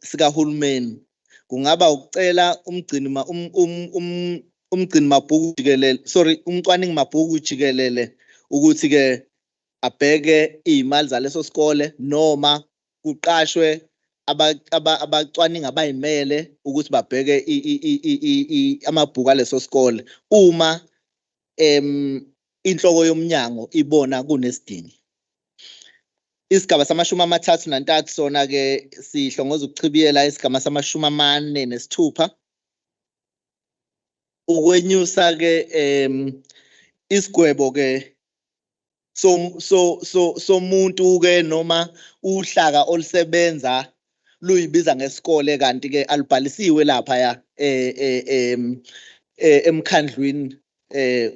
sikahulumeni, kungaba ukucela umcwaningi mabhuku jikelele ukuthi ke abheke izimali zaleso sikole noma kuqashwe abacwaningi abayimele ukuthi babheke amabhuku aleso sikole uma inhloko yomnyango ibona kunesidingo. Isigaba sama-33 sona ke sihlongoza ukuchibiyela isigaba sama-46 ukwenyusa ke isigwebo ke somuntu ke noma uhlaka olusebenza luyibiza ngesikole kanti ke alubhalisiwe lapha ya emkhandlwini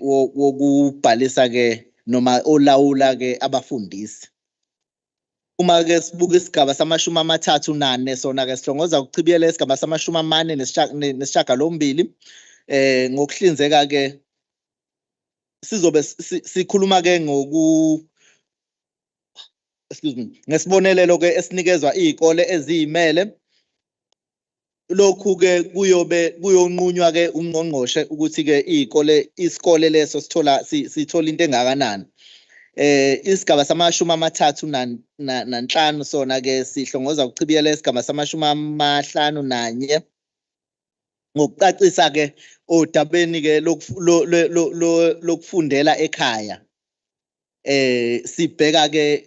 wokubhalisa ke noma olawula ke abafundisi. Uma ke sibuka isigaba samashumi amathathu nane sona ke sihlongoza ukuchibiyela isigaba samashumi amane nesishiyagalombili ngokuhlinzeka ke sizobe sikhuluma ke ngesibonelelo ke esinikezwa izikole eziyimele. Lokhu ke kuyonqunywa ke ungqongqoshe ukuthi ke isikole leso sithola into engakanani. Isigaba samashumi amathathu nanhlanu sona ke sihlongoza ukuchibiyela isigaba samashumi amahlanu nanye ngokucacisa ke odabeni ke lokufundela ekhaya. Sibheka ke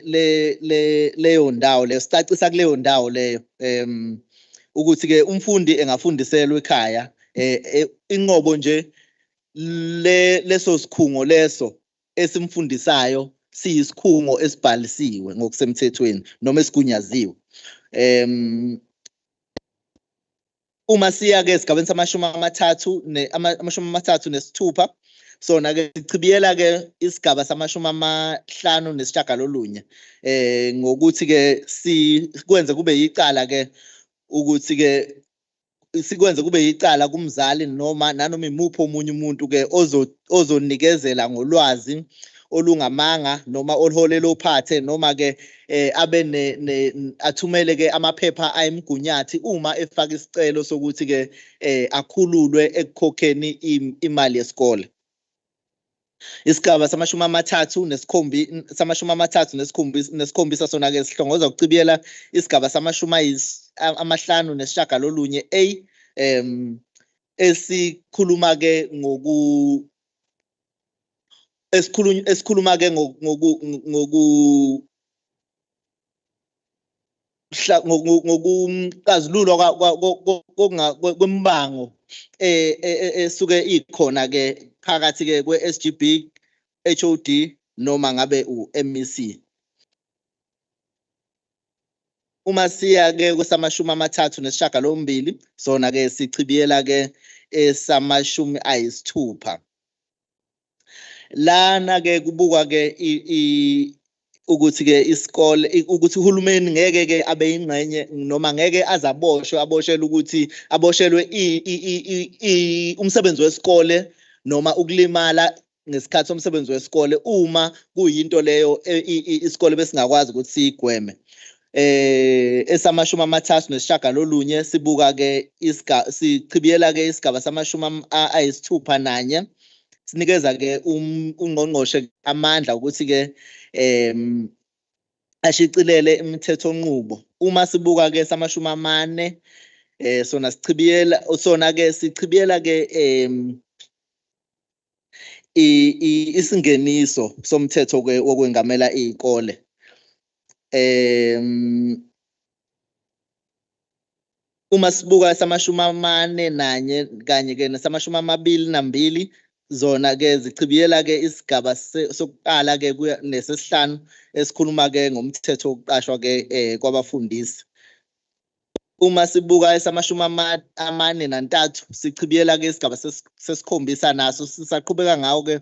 leyo ndawo leyo, sicacisa kuleyo ndawo leyo ukuthi ke umfundi engafundiselwa ekhaya. Inqobo nje leso sikhungo leso esimfundisayo siyisikhungo esibhalisiwe ngokusemthethweni noma esigunyaziwe. Uma siya ke esigabeni samashumi amathathu nesithupha sona ke sichibiyela ke isigaba samashumi amahlanu nesishiyagalolunye ngokuthi ke sikwenze kube yicala ke ukuthi ke sikwenze kube yicala kumzali nanoma imuphi omunye umuntu ke ozonikezela ngolwazi olungamanga noma oluholela ophathe noma ke athumele ke amaphepha ayimgunyathi uma efaka isicelo sokuthi ke akhululwe ekukhokheni imali yesikole. Isigaba samashumi amathathu nesikhombisa sona ke sihlongoza ukuchibiyela isigaba samashumi amahlanu nesishiyagalolunye esikhuluma ke esikhuluma ke ngokuxazululwa kwembango esuke ikhona ke phakathi ke kwe-SGB, HOD noma ngabe u-MEC. Uma siya ke kwesamashumi amathathu nesishiyagalombili sona ke sichibiyela ke esamashumi ayisithupha. Lana ke kubukwa ke ukuthi ke isikole ukuthi uhulumeni ngeke ke abe ingxenye noma ngeke aboshelwe ukuthi aboshelwe umsebenzi wesikole noma ukulimala ngesikhathi somsebenzi wesikole uma kuyinto leyo isikole besingakwazi ukuthi siyigweme. Esamashumi amathathu nesishiyagalolunye sibuka ke sichibiyela ke isigaba samashumi ayisithupha nanye sinikeza ke ungqongqoshe amandla ukuthi ke ashicilele imithetho nqubo. Uma sibuka ke samashumi amane sona sichibiyela ke isingeniso somthetho ke wokwengamela izikole. Uma sibuka samashumi amane nanye kanye ke nesamashumi amabili nambili zona ke zichibiyela ke isigaba sokuqala ke kuya nesesihlanu esikhuluma ke ngomthetho wokuqashwa ke kwabafundisi. Uma sibuka esamashumi amane nantathu sichibiyela ke isigaba sesikhombisa naso sisaqhubeka ngawo ke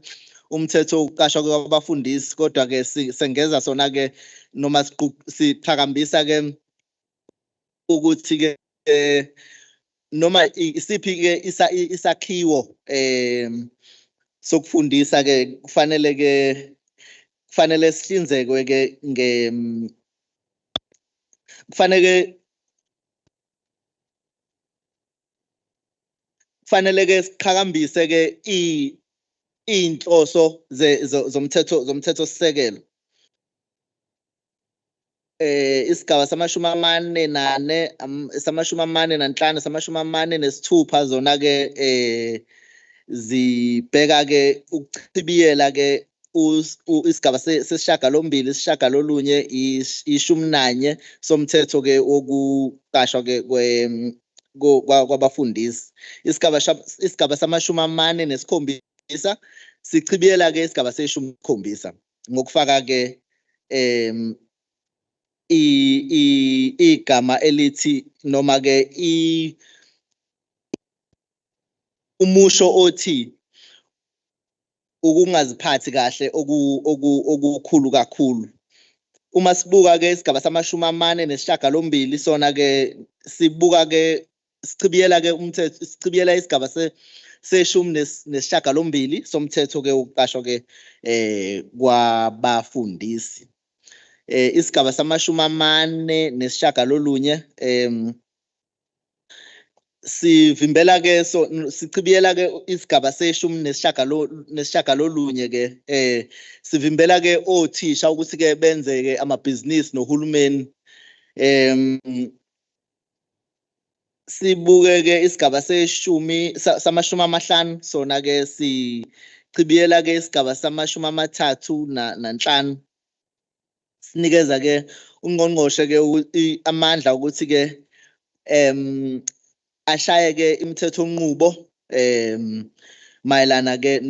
umthetho wokuqashwa kwabafundisi, kodwa ke sengeza sona ke noma siqhakambisa ke ukuthi ke noma isiphi ke isakhiwo sokufundisa ke kufanele sihlinzekwe ke kufanele ke siqhakambise ke inhloso zomthetho sisekelo. Isigaba samashumi amane nane, samashumi amane nanhlanu, samashumi amane nesithupha zona ke zibheka ke ukuchibiyela ke isigaba sesishiyagalombili isishiyagalolunye ishumi nanye somthetho ke wokuqashwa ke kwabafundisi. Isigaba samashumi amane nesikhombisa sichibiyela ke isigaba seshumi nesikhombisa ngokufaka ke igama elithi noma ke umusho othi ukungaziphathi kahle okukhulu kakhulu. Uma sibuka ke isigaba samashumi amane nesishiyagalombili sona ke sibuka ke sichibiyela ke umthetho sichibiyela isigaba seshumi nesishiyagalombili somthetho ke ukuqashwa ke kwabafundisi. Isigaba samashumi amane nesishiyagalolunye sivimbela ke sichibiyela ke isigaba seshumi nesishiyagalolunye ke sivimbela ke othisha ukuthi ke benze ke amabhizinisi nohulumeni. Sibuke ke isigaba samashumi amahlanu sona ke sichibiyela ke isigaba samashumi amathathu nanhlanu. Sinikeza ke ungqongqoshe ke amandla ukuthi ke ashaye ke imithetho nqubo mayelana ke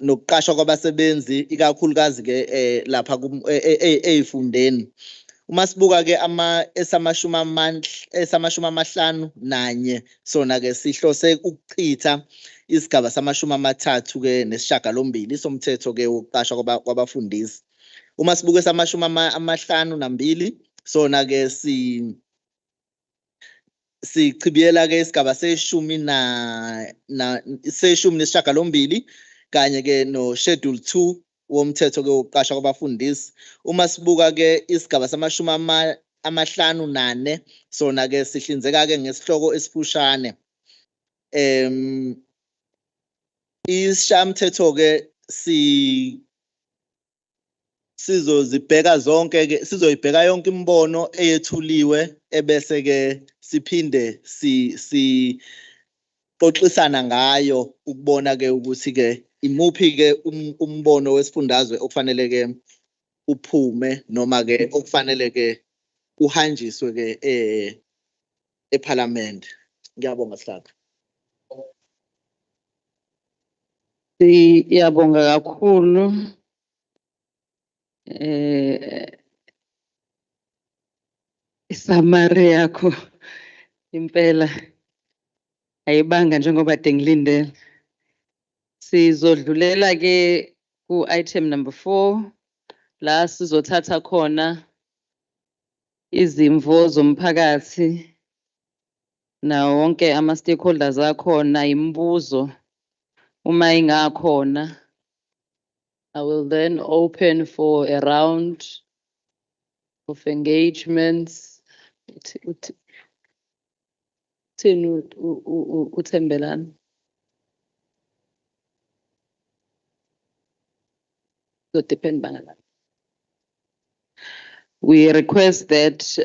nokuqashwa kwabasebenzi ikakhulukazi ke lapha ezifundeni. Uma sibuka ke esamashumi amahlanu nanye sona ke sihlose ukuchitha isigaba samashumi amathathu ke nesishiyagalombili somthetho ke wokuqashwa kwabafundisi. Uma sibuka esamashumi amahlanu nambili sona ke sichibiyela ke isigaba seshumi nesishiyagalombili kanye ke no schedule 2 womthetho ke wokuqashwa kwabafundisi. Uma sibuka ke isigaba samashumi amahlanu nane sona ke sihlinzeka ke ngesihloko esifushane. Isishayamthetho ke sizoyibheka yonke imibono eyethuliwe ebese ke siphinde xoxisana ngayo ukubona ke ukuthi ke imuphi ke umbono wesifundazwe okufanele ke uphume noma ke okufanele ke uhanjiswe ke eParliament. Ngiyabonga Sihlalo. Siyabonga kakhulu. Isamari yakho impela ayibanga njengoba ngilindele. Sizodlulela ke ku item number 4 la sizothatha khona izimvo zomphakathi nawo wonke ama stakeholders akhona imibuzo uma ingakhona. I will then open for a round of engagements. Uthembelani. So depend banana. We request that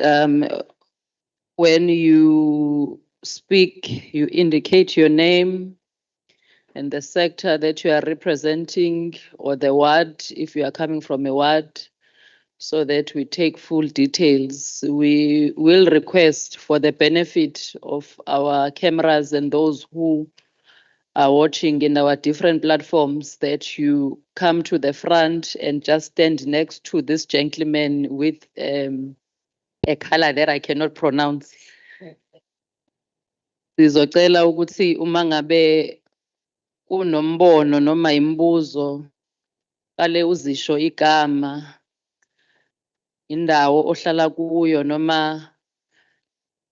when you speak, you indicate your name and the sector that you are representing or the ward, if you are coming from a ward, so that we take full details. We will request for the benefit of our cameras and those who are watching in our different platforms that you come to the front and just stand next to this gentleman with a color that I cannot pronounce. Sizocela ukuthi uma ngabe unombono noma imibuzo qale uzisho igama, indawo ohlala kuyo noma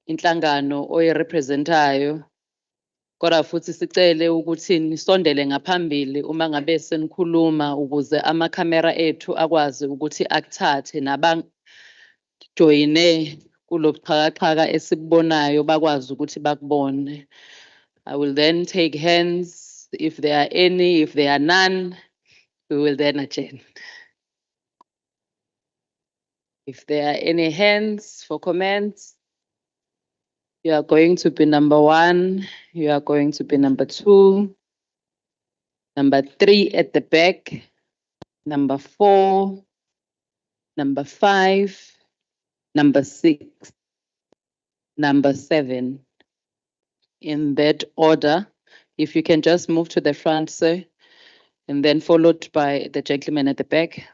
inhlangano oyirepresentayo. Kodwa futhi sicele ukuthi nisondele ngaphambili uma ngabe senikhuluma ukuze amakhamera ethu akwazi ukuthi akuthathe nabanjoyine kulobuxhakaxhaka esibubonayo bakwazi ukuthi bakubone. I will then take hands if there are any. If there are none, we will then adjourn. If there are any hands for comments, you are going to be number 1, you are going to be number 2, number 3 at the back, number 4, number 5, number 6, number 7. In that order, if you can just move to the front, sir, and then followed by the gentleman at the back.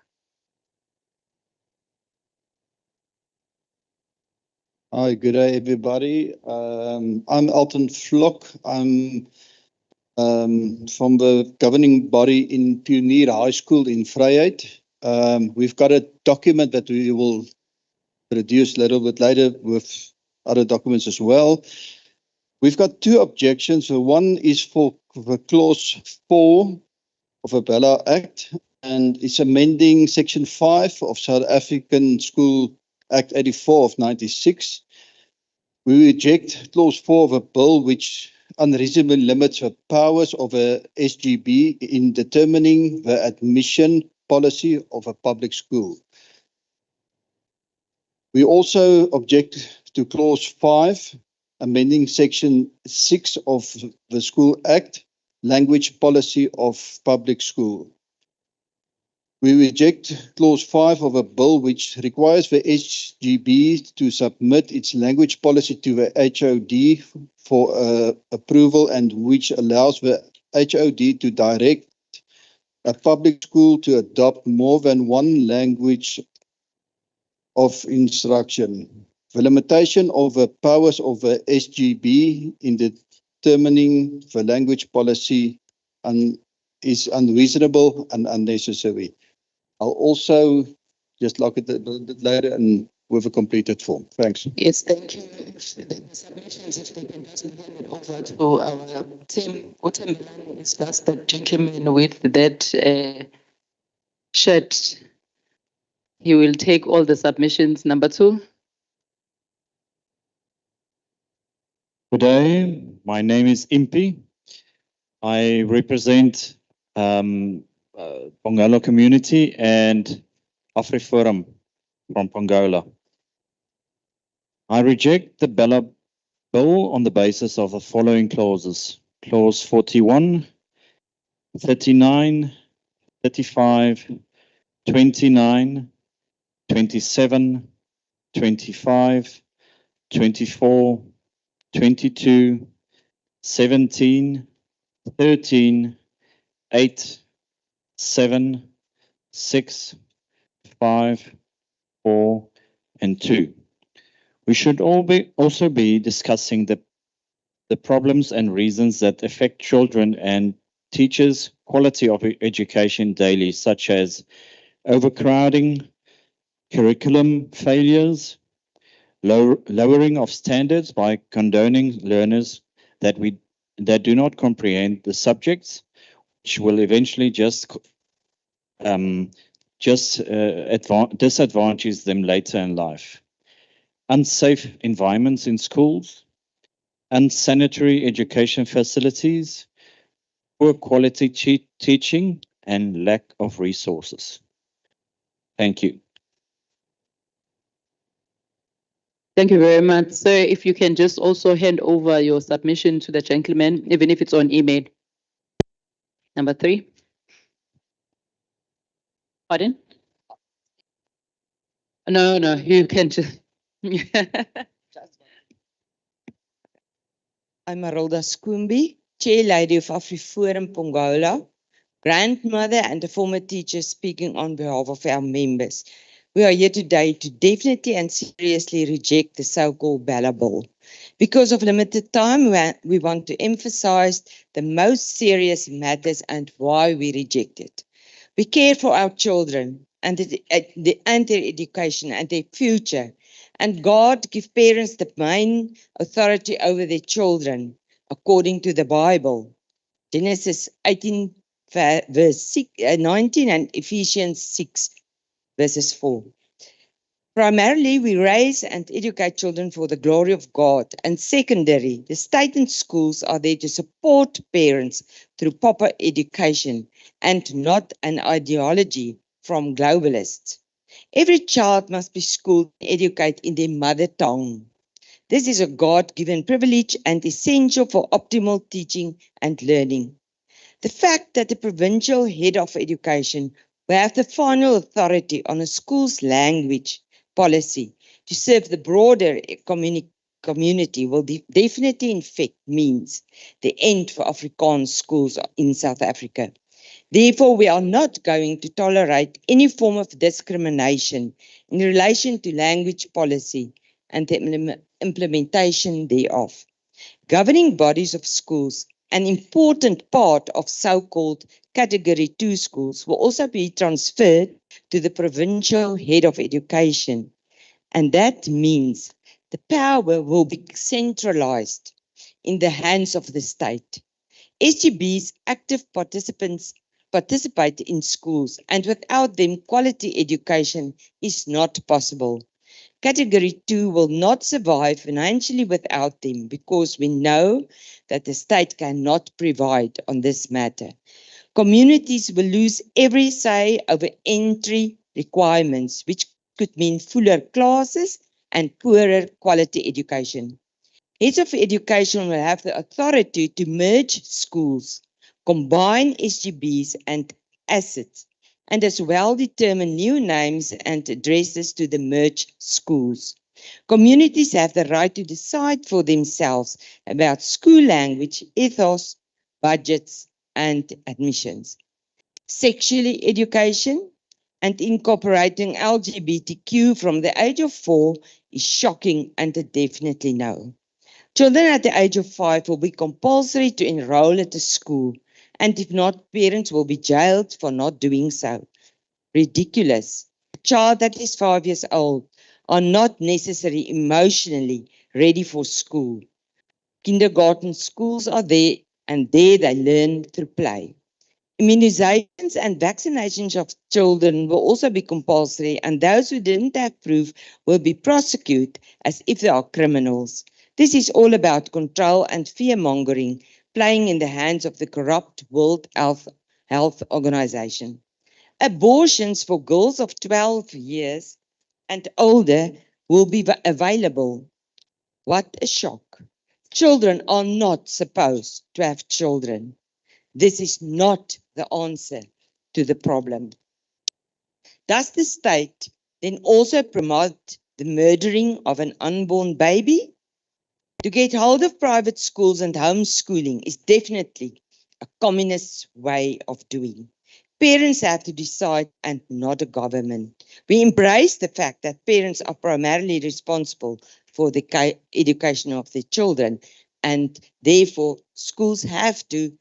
Hi, good day, everybody. I'm Elton Vlok. I'm from the governing body in Pioneer High School in Vryheid. We've got a document that we will produce a little bit later with other documents as well. We've got two objections. So one is for clause 4 of the Bela Act, and it's amending section 5 of South African School Act 84 of 96. We reject clause 4 of a bill which unreasonably limits the powers of a SGB in determining the admission policy of a public school. We also object to clause 5, amending section 6 of the School Act, language policy of public school. We reject clause 5 of a bill which requires the SGB to submit its language policy to the HOD for approval, and which allows the HOD to direct a public school to adopt more than one language of instruction. The limitation of the powers of the SGB in determining the language policy is unreasonable and unnecessary. I'll also just look at it a bit later and with a completed form. Thanks. Yes, thank you. The submissions, if they can just hand it over to our team. Bela is just the gentleman with that shirt. He will take all the submissions. Number 2. Good day. My name is Impi. I represent Phongola community and AfriForum from Phongola. I reject the Bela bill on the basis of the following clauses. Clause 41, 39, 35, 29, 27, 25, 24, 22, 17, 13, 8, 7, 6, 5, 4, and 2. We should also be discussing the problems and reasons that affect children and teachers' quality of education daily, such as overcrowding, curriculum failures, lowering of standards by condoning learners that do not comprehend the subjects, which will eventually disadvantage them later in life. Unsafe environments in schools, unsanitary education facilities, poor quality teaching, and lack of resources. Thank you. Thank you very much. Sir, if you can just also hand over your submission to the gentleman, even if it's on email. Number 3. Pardon? No, you can just. I'm Marilda Skoombi, Chair Lady of AfriForum Phongola, grandmother and a former teacher speaking on behalf of our members. We are here today to definitely and seriously reject the so-called Bela bill. Because of limited time, we want to emphasize the most serious matters and why we reject it. We care for our children and their education and their future. And God gives parents the main authority over their children, according to the Bible. Genesis 18, verse 19 and Ephesians 6, verses 4. Primarily, we raise and educate children for the glory of God. And secondary, the state and schools are there to support parents through proper education and not an ideology from globalists. Every child must be schooled and educated in their mother tongue. This is a God-given privilege and essential for optimal teaching and learning. The fact that the provincial head of education will have the final authority on a school's language policy to serve the broader community will definitely in fact means the end for Afrikaans schools in South Africa. Therefore, we are not going to tolerate any form of discrimination in relation to language policy and the implementation thereof. Governing bodies of schools, an important part of so-called Category 2 schools will also be transferred to the provincial head of education. And that means the power will be centralized in the hands of the state. SGB's active participate in schools, and without them, quality education is not possible. Category 2 will not survive financially without them, because we know that the state cannot provide on this matter. Communities will lose every say over entry requirements, which could mean fuller classes and poorer quality education. Heads of education will have the authority to merge schools, combine SGBs and assets, and as well determine new names and addresses to the merged schools. Communities have the right to decide for themselves about school language, ethos, budgets, and admissions. Sexually education and incorporating LGBTQ from the age of 4 is shocking and a definitely no. Children at the age of 5 will be compulsory to enroll at a school, and if not, parents will be jailed for not doing so. Ridiculous. A child that is 5 years old are not necessarily emotionally ready for school. Kindergarten schools are there, and there they learn through play. Immunizations and vaccinations of children will also be compulsory, and those who didn't have proof will be prosecuted as if they are criminals. This is all about control and fear-mongering, playing in the hands of the corrupt World Health Organization. Abortions for girls of 12 years and older will be available. What a shock. Children are not supposed to have children. This is not the answer to the problem. Does the state then also promote the murdering of an unborn baby? To get hold of private schools and homeschooling is definitely a communist way of doing. Parents have to decide and not a government. We embrace the fact that parents are primarily responsible for the education of their children, and therefore schools have to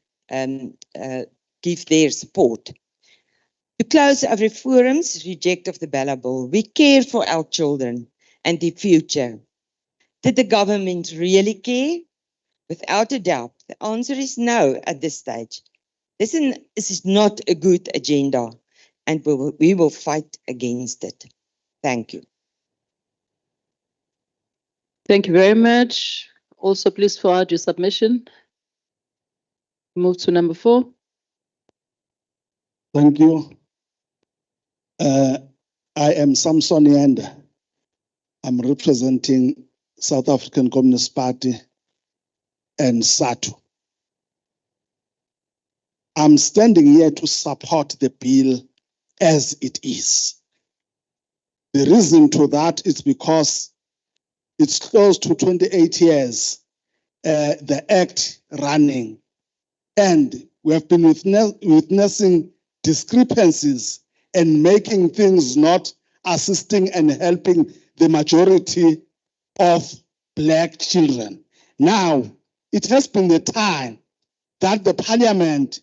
give their support. To close our forum's reject of the Bela Bill, we care for our children and their future. Did the government really care? Without a doubt, the answer is no at this stage. This is not a good agenda, and we will fight against it. Thank you. Thank you very much. Also, please forward your submission. Move to number 4. Thank you. I am Samson Yanda. I'm representing South African Communist Party and SATU. I'm standing here to support the bill as it is. The reason to that is because it's close to 28 years, the act running, and we have been witnessing discrepancies and making things not assisting and helping the majority of Black children. Now, it has been the time that the Parliament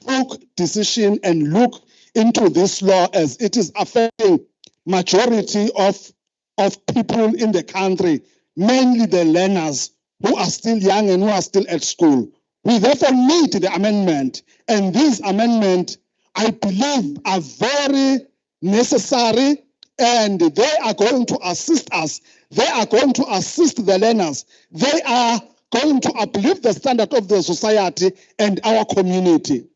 took decision and look into this law, as it is affecting majority of people in the country, mainly the learners who are still young and who are still at school. We therefore need the amendment, and these amendments, I believe, are very necessary, and they are going to assist us. They are going to assist the learners. They are going to uplift the standard of the society and our community.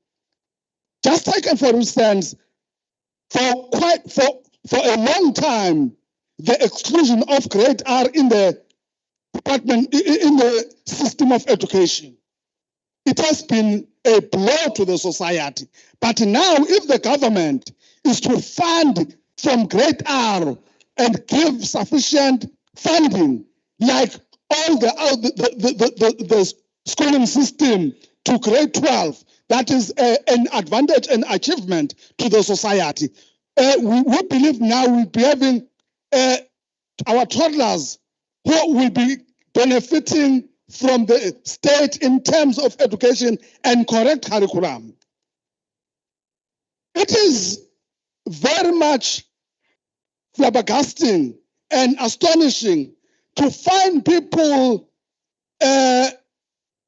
Just take, for instance, for a long time, the exclusion of grade R in the department, in the system of education, it has been a blow to the society. But now, if the government is to fund from grade R and give sufficient funding, like all the schooling system to grade 12, that is an advantage and achievement to the society. We believe now we'll be having our toddlers who will be benefiting from the state in terms of education and correct curriculum. It is very much flabbergasting and astonishing to find people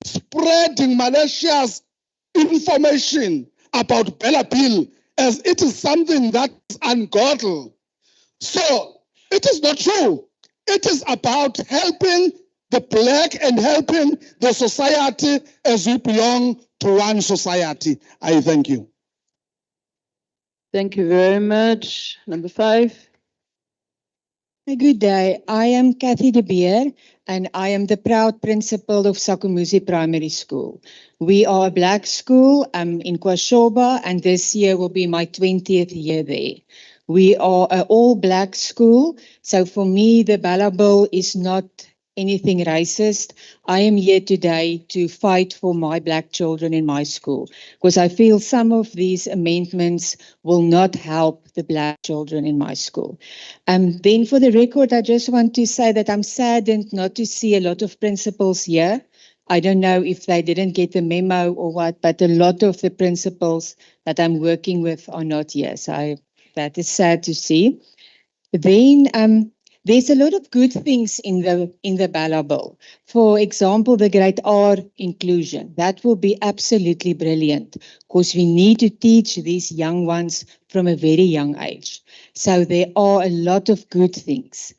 spreading malicious information about Bela Bill as it is something that is ungodly. So it is not true. It is about helping the black and helping the society as we belong to one society. I thank you. Thank you very much. Number 5. Good day. I am Kathy de Beer, and I am the proud principal of Sakumuzi Primary School. We are a black school in KwaZulu, and this year will be my 20th year there. We are an all-black school, so for me, the Bela Bill is not anything racist. I am here today to fight for my black children in my school, because I feel some of these amendments will not help the black children in my school. Then for the record, I just want to say that I'm saddened not to see a lot of principals here. I don't know if they didn't get the memo or what, but a lot of the principals that I'm working with are not here. So that is sad to see. Then there's a lot of good things in the Bela Bill. For example, the grade R inclusion. That will be absolutely brilliant, because we need to teach these young ones from a very young age. So there are a lot of good things.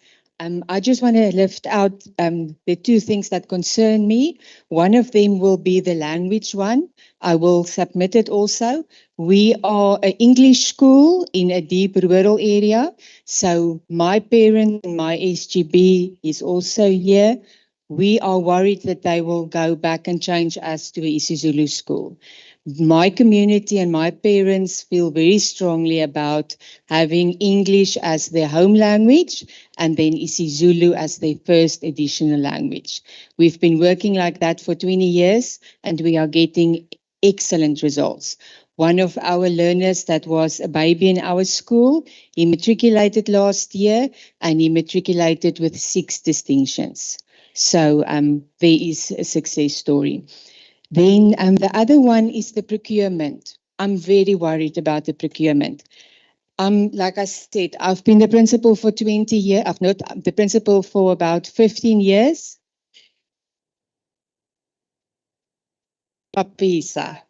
I just want to lift out the 2 things that concern me. One of them will be the language one. I will submit it also. We are an English school in a deep rural area. So my parent and my SGB is also here. We are worried that they will go back and change us to a isiZulu school. My community and my parents feel very strongly about having English as their home language and then isiZulu as their first additional language. We've been working like that for 20 years and we are getting excellent results. One of our learners that was a baby in our school, he matriculated last year and he matriculated with 6 distinctions. So there is a success story. Then the other one is the procurement. I'm very worried about the procurement. Like I said, I've been the principal for 20 years. I've not the principal for about 15 years. Papisa.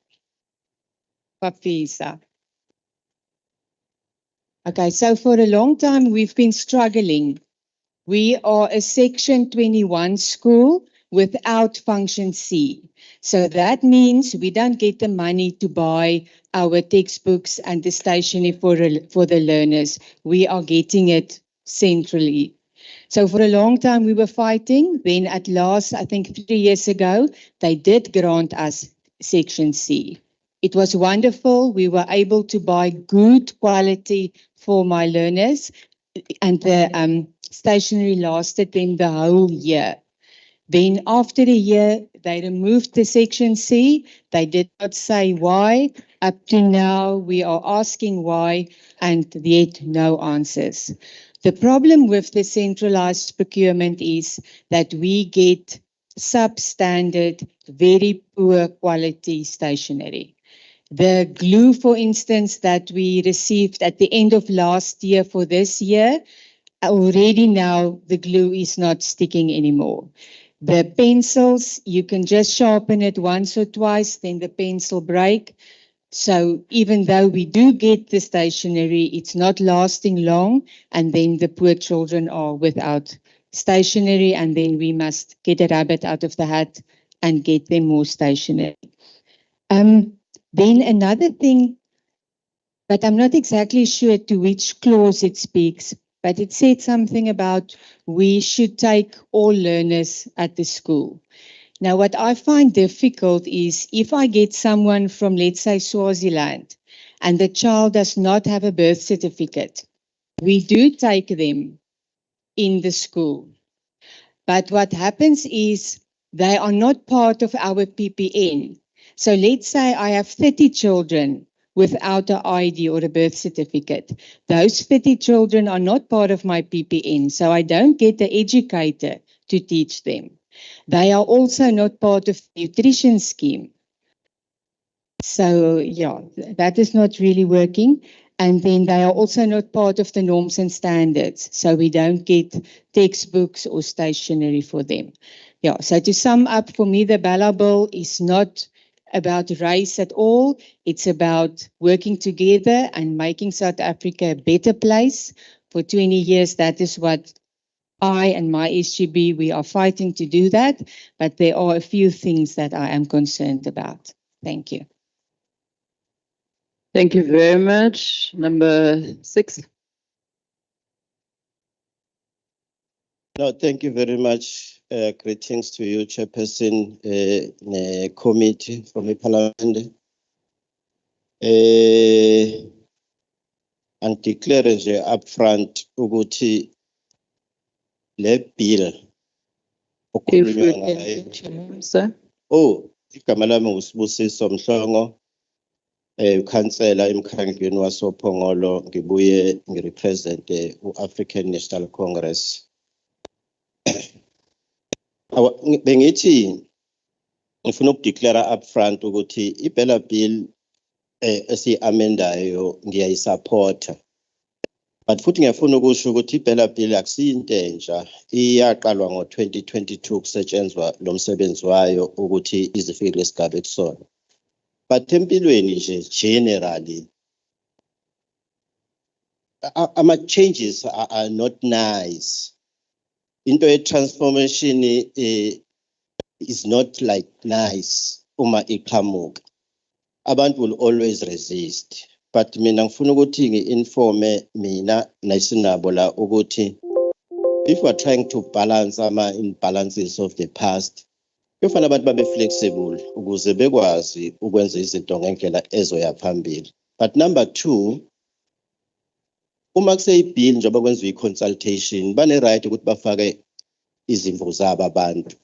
Okay, so for a long time, we've been struggling. We are a Section 21 school without Function C. So that means we don't get the money to buy our textbooks and the stationery for the learners. We are getting it centrally. So for a long time we were fighting. Then at last, I think 3 years ago, they did grant us Section C. It was wonderful. We were able to buy good quality for my learners, and the stationery lasted them the whole year. Then after a year, they removed the Section C. They did not say why. Up to now, we are asking why, and yet no answers. The problem with the centralized procurement is that we get substandard, very poor quality stationery. The glue, for instance, that we received at the end of last year for this year, already now the glue is not sticking anymore. The pencils, you can just sharpen it once or twice, then the pencil break. So even though we do get the stationery, it's not lasting long, and then the poor children are without stationery, and then we must get a rabbit out of the hat and get them more stationery. Then another thing, but I'm not exactly sure to which clause it speaks, but it said something about we should take all learners at the school. Now, what I find difficult is if I get someone from, let's say, Swaziland, and the child does not have a birth certificate, we do take them in the school. But what happens is they are not part of our PPN. So let's say I have 30 children without an ID or a birth certificate. Those 30 children are not part of my PPN, so I don't get the educator to teach them. They are also not part of the nutrition scheme. So yeah, that is not really working. And then they are also not part of the norms and standards. So we don't get textbooks or stationery for them. Yeah, so to sum up, for me, the Bela Bill is not about race at all. It's about working together and making South Africa a better place. For 20 years, that is what I and my SGB, we are fighting to do that. But there are a few things that I am concerned about. Thank you. Thank you very much. Number 6. No, thank you very much. Greetings to you, Chairperson, committee from the Parliament. And declare nje upfront ukuthi le bill If okhulunywa you can ngayo. get your name, sir. Oh, igama lami nguSibusiso Mhlongo. Ukhansela emkhankeni wasoPhongolo, ngibuye ngirepresent u-African National Congress. Bengithi ngifuna ukudeclare upfront ukuthi iBela bill esi-amendayo ngiyayisupporta. But futhi ngiyafuna ukusho ukuthi iBela bill akusiyinto entsha, iyaqalwa ngo-2022 kusetshenzwa lo msebenzi wayo ukuthi izifike lesigaba ekusona. But empilweni nje generally ama-changes are not nice. Into ye-transformation is not like nice uma iqhamuka. Abantu will always resist. But mina ngifuna ukuthi ngi-informe mina nasinabo la ukuthi if we are trying to balance ama-imbalances of the past, kufanele abantu babe flexible ukuze bekwazi ukwenza izinto ngendlela ezoya phambili. But number 2, uma kuseyibill njengoba kwenziwa i-consultation, bane-right ukuthi bafake izimvo zabo abantu.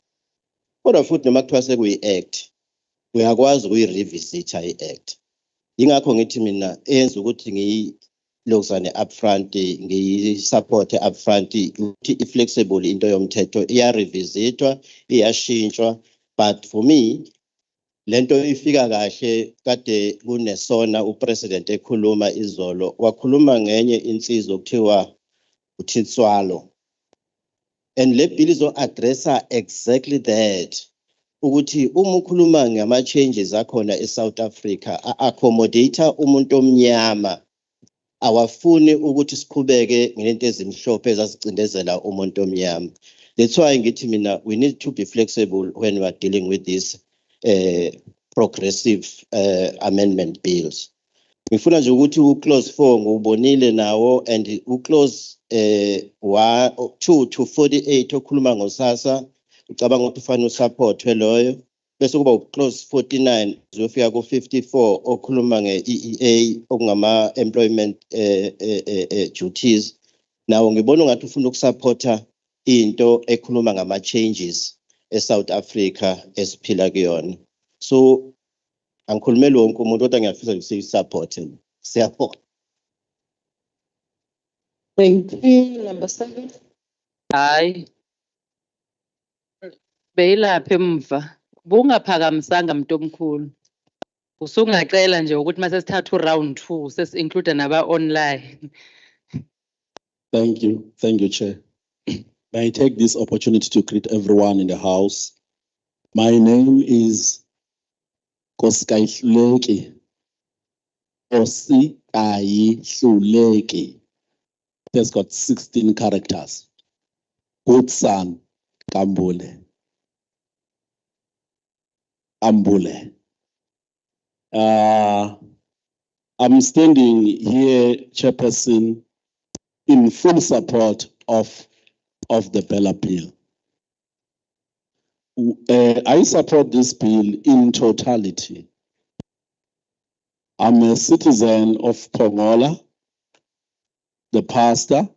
Kodwa futhi noma kuthiwa sekuyi-act, uyakwazi ukuyi-revisita i-act. Yingakho ngithi mina eyenza ukuthi ngiyilokuzane upfront, ngiyi-support upfront ukuthi i-flexible into yomthetho iya-revisitwa, iyashintshwa. But for me, lento ifika kahle kade kunesona upresident ekhuluma izolo, wakhuluma ngenye insizwa okuthiwa uThitswalo. And le bill izo-addressa exactly that. Ukuthi uma ukhuluma ngama-changes akhona eSouth Africa, a-accommodate umuntu omnyama, awafuni ukuthi siqhubeke ngento ezimhlophe ezasicindezela umuntu omnyama. That's why ngithi mina we need to be flexible when we are dealing with these progressive amendment bills. Ngifuna nje ukuthi uclose 4 ngubonile nawo, and uclose 2 to 48 okhuluma ngosasa, ucabanga ukuthi ufana usupportwe loyo. Bese kuba uclose 49 uzofika ku 54 okhuluma nge-EEA okungama employment duties. Nawo ngibona ngathi ufuna ukusupporta into ekhuluma ngama changes eSouth Africa esiphila kuyona. So angikhulumeli wonke umuntu kodwa ngiyafisa ngisi-support. Siyabonga. Thank you. Number 7. Hayi. Beyilapha emva. Bungaphakamisanga muntu omkhulu. Usungacela nje ukuthi mase sithatha round 2 sesi-include naba online. Thank you, Chair. May I take this opportunity to greet everyone in the house. My name is Koskaihluleki. Koskaihluleki. It has got 16 characters. Good son, Kambule. Ambule. I'm standing here, Chairperson, in full support of the Bela bill. I support this bill in totality. I'm a citizen of Phongola, the pastor,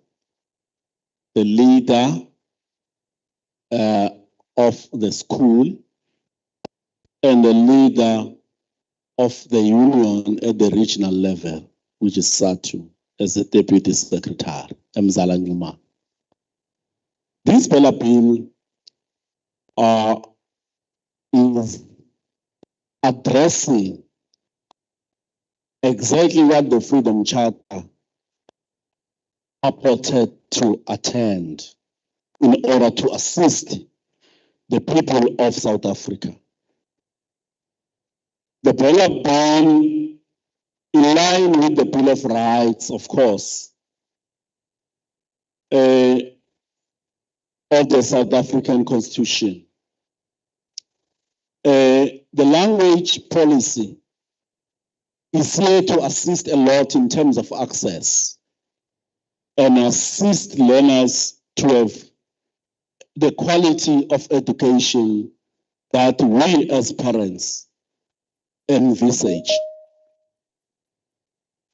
the leader of the school, and the leader of the union at the regional level, which is SATU, as the deputy secretary, Mzala Nguma. This Bela bill is addressing exactly what the Freedom Charter purported to attend in order to assist the people of South Africa. The Bela Bill, in line with the Bill of Rights, of course, of the South African Constitution. The language policy is here to assist a lot in terms of access and assist learners to have the quality of education that we as parents envisage.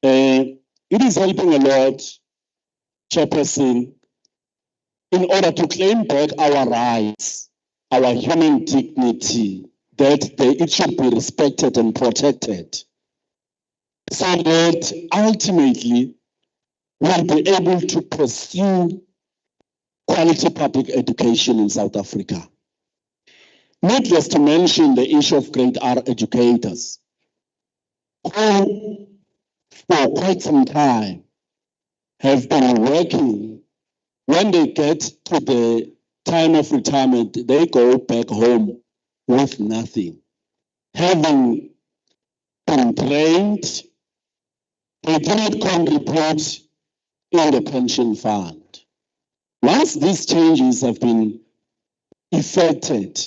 It is helping a lot, Chairperson, in order to claim back our rights, our human dignity, that it should be respected and protected, so that ultimately we'll be able to pursue quality public education in South Africa. Needless to mention the issue of grade R educators, who for quite some time have been working. When they get to the time of retirement, they go back home with nothing. Having been trained, they do not contribute in the pension fund. Once these changes have been effected,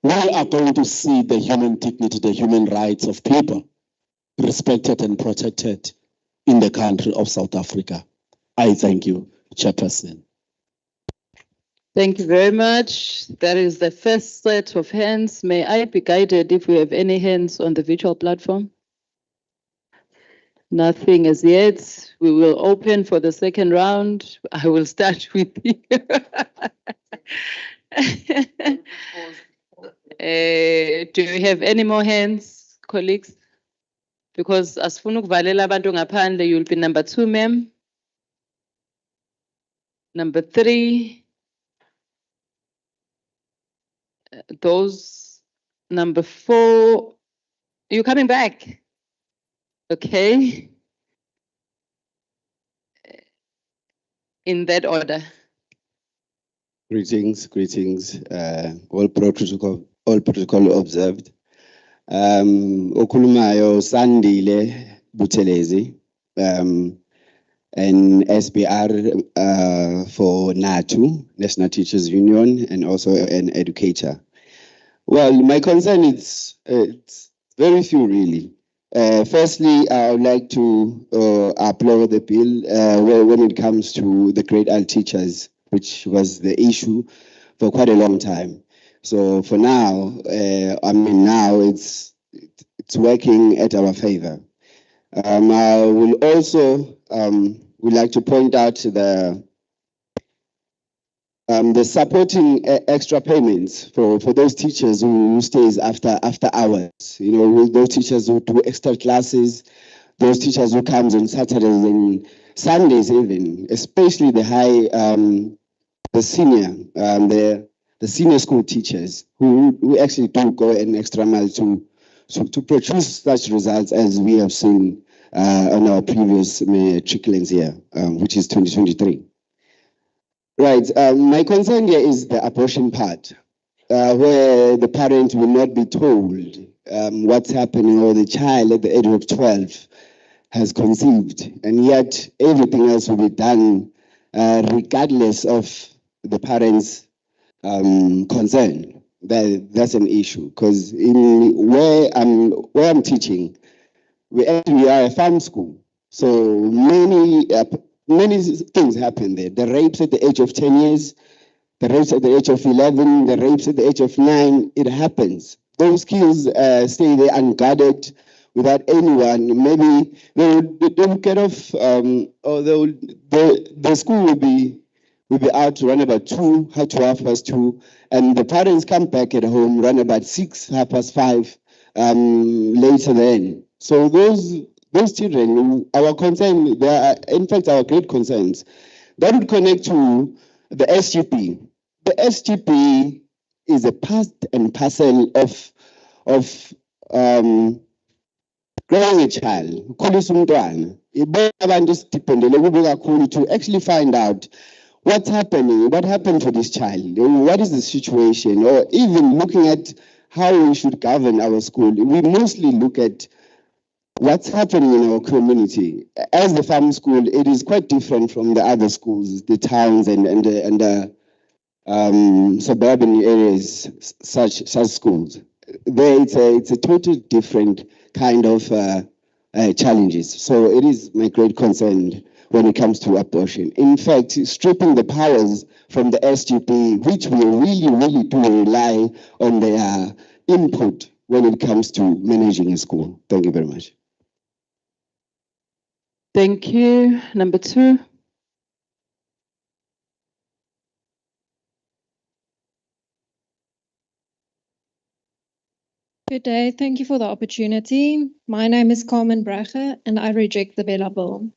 we are going to see the human dignity, the human rights of people respected and protected in the country of South Africa. I thank you, Chairperson. Thank you very much. That is the first set of hands. May I be guided if we have any hands on the virtual platform? Nothing as yet. We will open for the second round. I will start with you. Do you have any more hands, colleagues? Because asifuna ukuvalela abantu ngaphandle, you'll be number 2, ma'am. Number 3. Those number 4. You coming back? Okay. In that order. Greetings, all protocol observed. Okhulumayo Sandile Buthelezi, an SBR for NATU, National Teachers Union, and also an educator. Well, my concern is it's very few really. Firstly, I would like to applaud the bill when it comes to the grade L teachers, which was the issue for quite a long time. So for now, now it's working at our favor. I will also would like to point out the supporting extra payments for those teachers who stays after hours. You know, those teachers who do extra classes, those teachers who comes on Saturdays and Sundays even, especially the senior school teachers who actually do go an extra mile to produce such results as we have seen on our previous matriculants year, which is 2023. Right, my concern here is the abortion part, where the parent will not be told what's happening, or the child at the age of 12 has conceived, and yet everything else will be done regardless of the parents' concern. That's an issue, because where I'm teaching, we are a farm school, so many things happen there. The rapes at the age of 10 years, the rapes at the age of 11, the rapes at the age of 9, it happens. Those kids stay there unguarded without anyone. Maybe they'll get off, or the school will be out around about 2, 2:30, and the parents come back at home around about 6, 5:30 later then. So those children, our concern, they are in fact our great concerns. That would connect to the SGP. The SGP is a part and parcel of growing a child, ukhulisa umntwana, ibona abantu esidipendele kubo kakhulu to actually find out what's happening, what happened to this child, what is the situation, or even looking at how we should govern our school. We mostly look at what's happening in our community. As the farm school, it is quite different from the other schools, the towns and the suburban areas, such schools. There, it's a totally different kind of challenges. So it is my great concern when it comes to abortion. In fact, stripping the powers from the SGB, which we really do rely on their input when it comes to managing a school. Thank you very much. Thank you. Number 2. Good day. Thank you for the opportunity. My name is Carmen Brache, and I reject the Bela bill.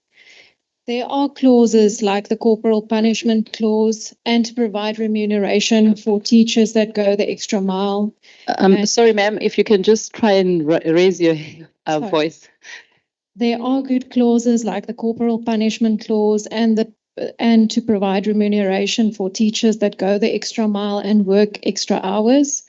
There are clauses like the corporal punishment clause and to provide remuneration for teachers that go the extra mile. Sorry, ma'am, if you can just try and raise your voice. There are good clauses like the corporal punishment clause and to provide remuneration for teachers that go the extra mile and work extra hours.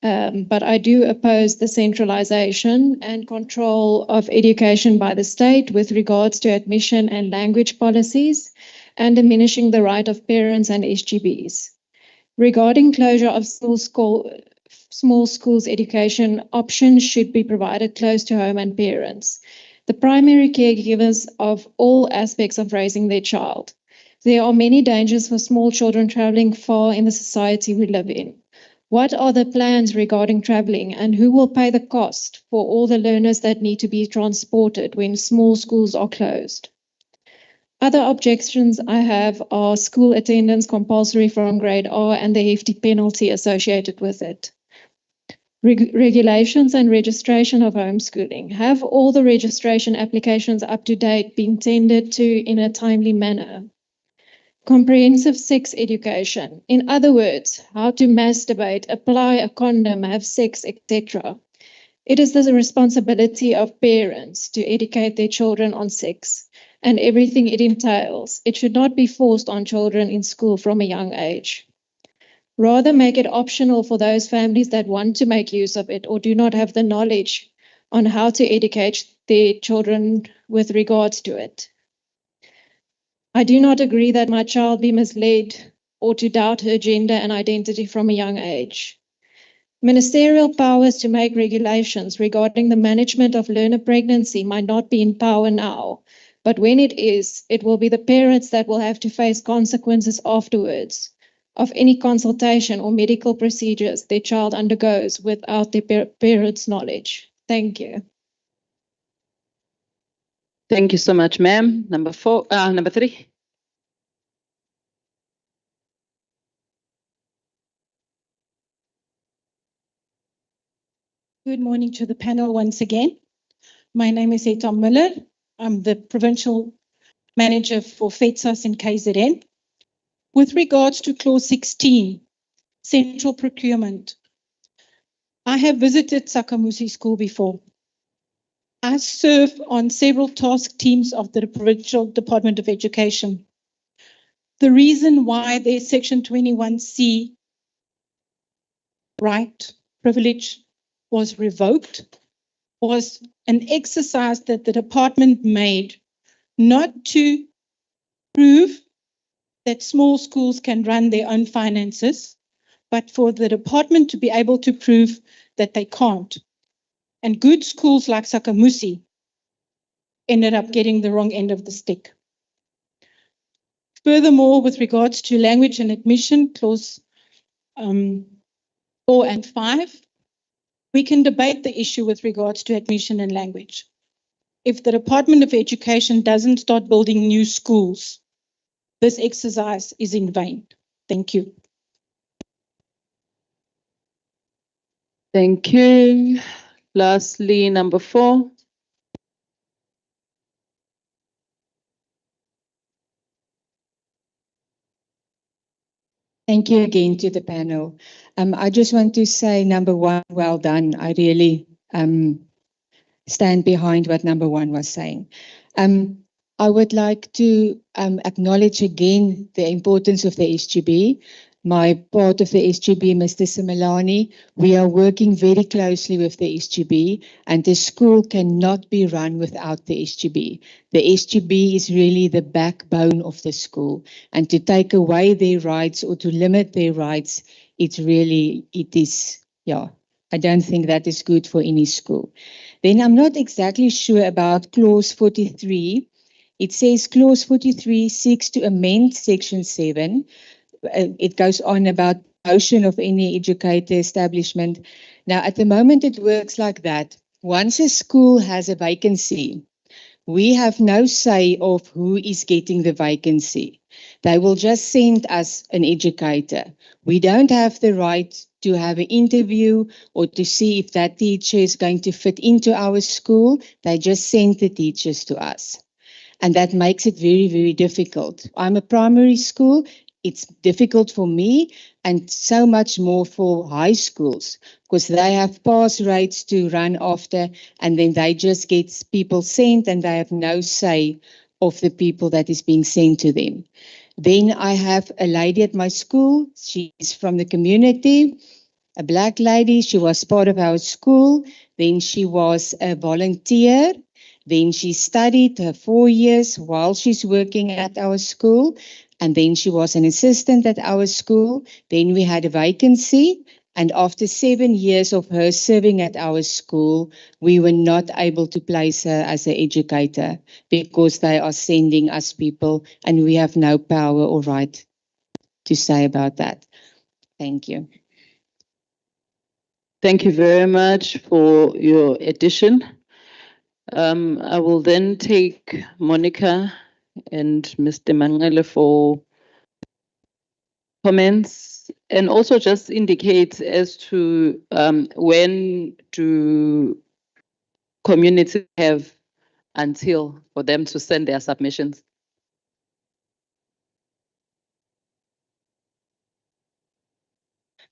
But I do oppose the centralization and control of education by the state with regards to admission and language policies and diminishing the right of parents and SGBs. Regarding closure of small schools, education options should be provided close to home and parents, the primary caregivers of all aspects of raising their child. There are many dangers for small children traveling far in the society we live in. What are the plans regarding traveling, and who will pay the cost for all the learners that need to be transported when small schools are closed? Other objections I have are school attendance compulsory from grade R and the hefty penalty associated with it. Regulations and registration of homeschooling. Have all the registration applications up to date been tended to in a timely manner? Comprehensive sex education. In other words, how to masturbate, apply a condom, have sex, etc. It is the responsibility of parents to educate their children on sex and everything it entails. It should not be forced on children in school from a young age. Rather make it optional for those families that want to make use of it or do not have the knowledge on how to educate their children with regards to it. I do not agree that my child be misled or to doubt her gender and identity from a young age. Ministerial powers to make regulations regarding the management of learner pregnancy might not be in power now, but when it is, it will be the parents that will have to face consequences afterwards of any consultation or medical procedures their child undergoes without their parents' knowledge. Thank you. Thank you so much, ma'am. Number 3. Good morning to the panel once again. My name is Eta Miller. I'm the Provincial Manager for FETSAS in KZN. With regards to Clause 16, Central Procurement, I have visited Sakamusi School before. I serve on several task teams of the Provincial Department of Education. The reason why there's Section 21C right, privilege was revoked was an exercise that the department made not to prove that small schools can run their own finances, but for the department to be able to prove that they can't. And good schools like Sakamusi ended up getting the wrong end of the stick. Furthermore, with regards to language and admission, clause 4 and 5, we can debate the issue with regards to admission and language. If the Department of Education doesn't start building new schools, this exercise is in vain. Thank you. Thank you. Lastly, number 4. Thank you again to the panel. I just want to say, number 1, well done. I really stand behind what number one was saying. I would like to acknowledge again the importance of the SGB. My part of the SGB, Mr. Similani, we are working very closely with the SGB, and the school cannot be run without the SGB. The SGB is really the backbone of the school, and to take away their rights or to limit their rights, I don't think that is good for any school. Then I'm not exactly sure about clause 43. It says clause 43 seeks to amend section 7. It goes on about promotion of any educator establishment. Now, at the moment, it works like that. Once a school has a vacancy, we have no say of who is getting the vacancy. They will just send us an educator. We don't have the right to have an interview or to see if that teacher is going to fit into our school. They just send the teachers to us. And that makes it very, very difficult. I'm a primary school. It's difficult for me and so much more for high schools because they have pass rates to run after and then they just get people sent and they have no say of the people that is being sent to them. Then I have a lady at my school. She's from the community, a black lady. She was part of our school. Then she was a volunteer. Then she studied 4 years while she's working at our school. And then she was an assistant at our school. Then we had a vacancy. And after 7 years of her serving at our school, we were not able to place her as an educator because they are sending us people and we have no power or right to say about that. Thank you. Thank you very much for your addition. I will then take Monica and Mr. Mangele for comments and also just indicate as to when do communities have until for them to send their submissions.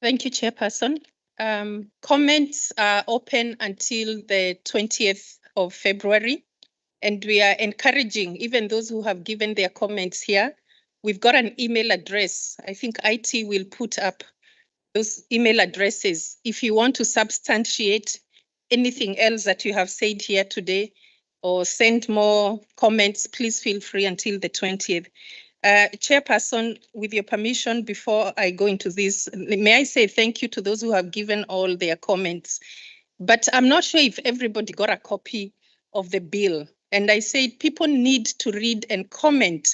Thank you, Chairperson. Comments are open until the 20th of February, and we are encouraging even those who have given their comments here. We've got an email address. I think IT will put up those email addresses. If you want to substantiate anything else that you have said here today or send more comments, please feel free until the 20th. Chairperson, with your permission, before I go into this, may I say thank you to those who have given all their comments. But I'm not sure if everybody got a copy of the bill. And I said people need to read and comment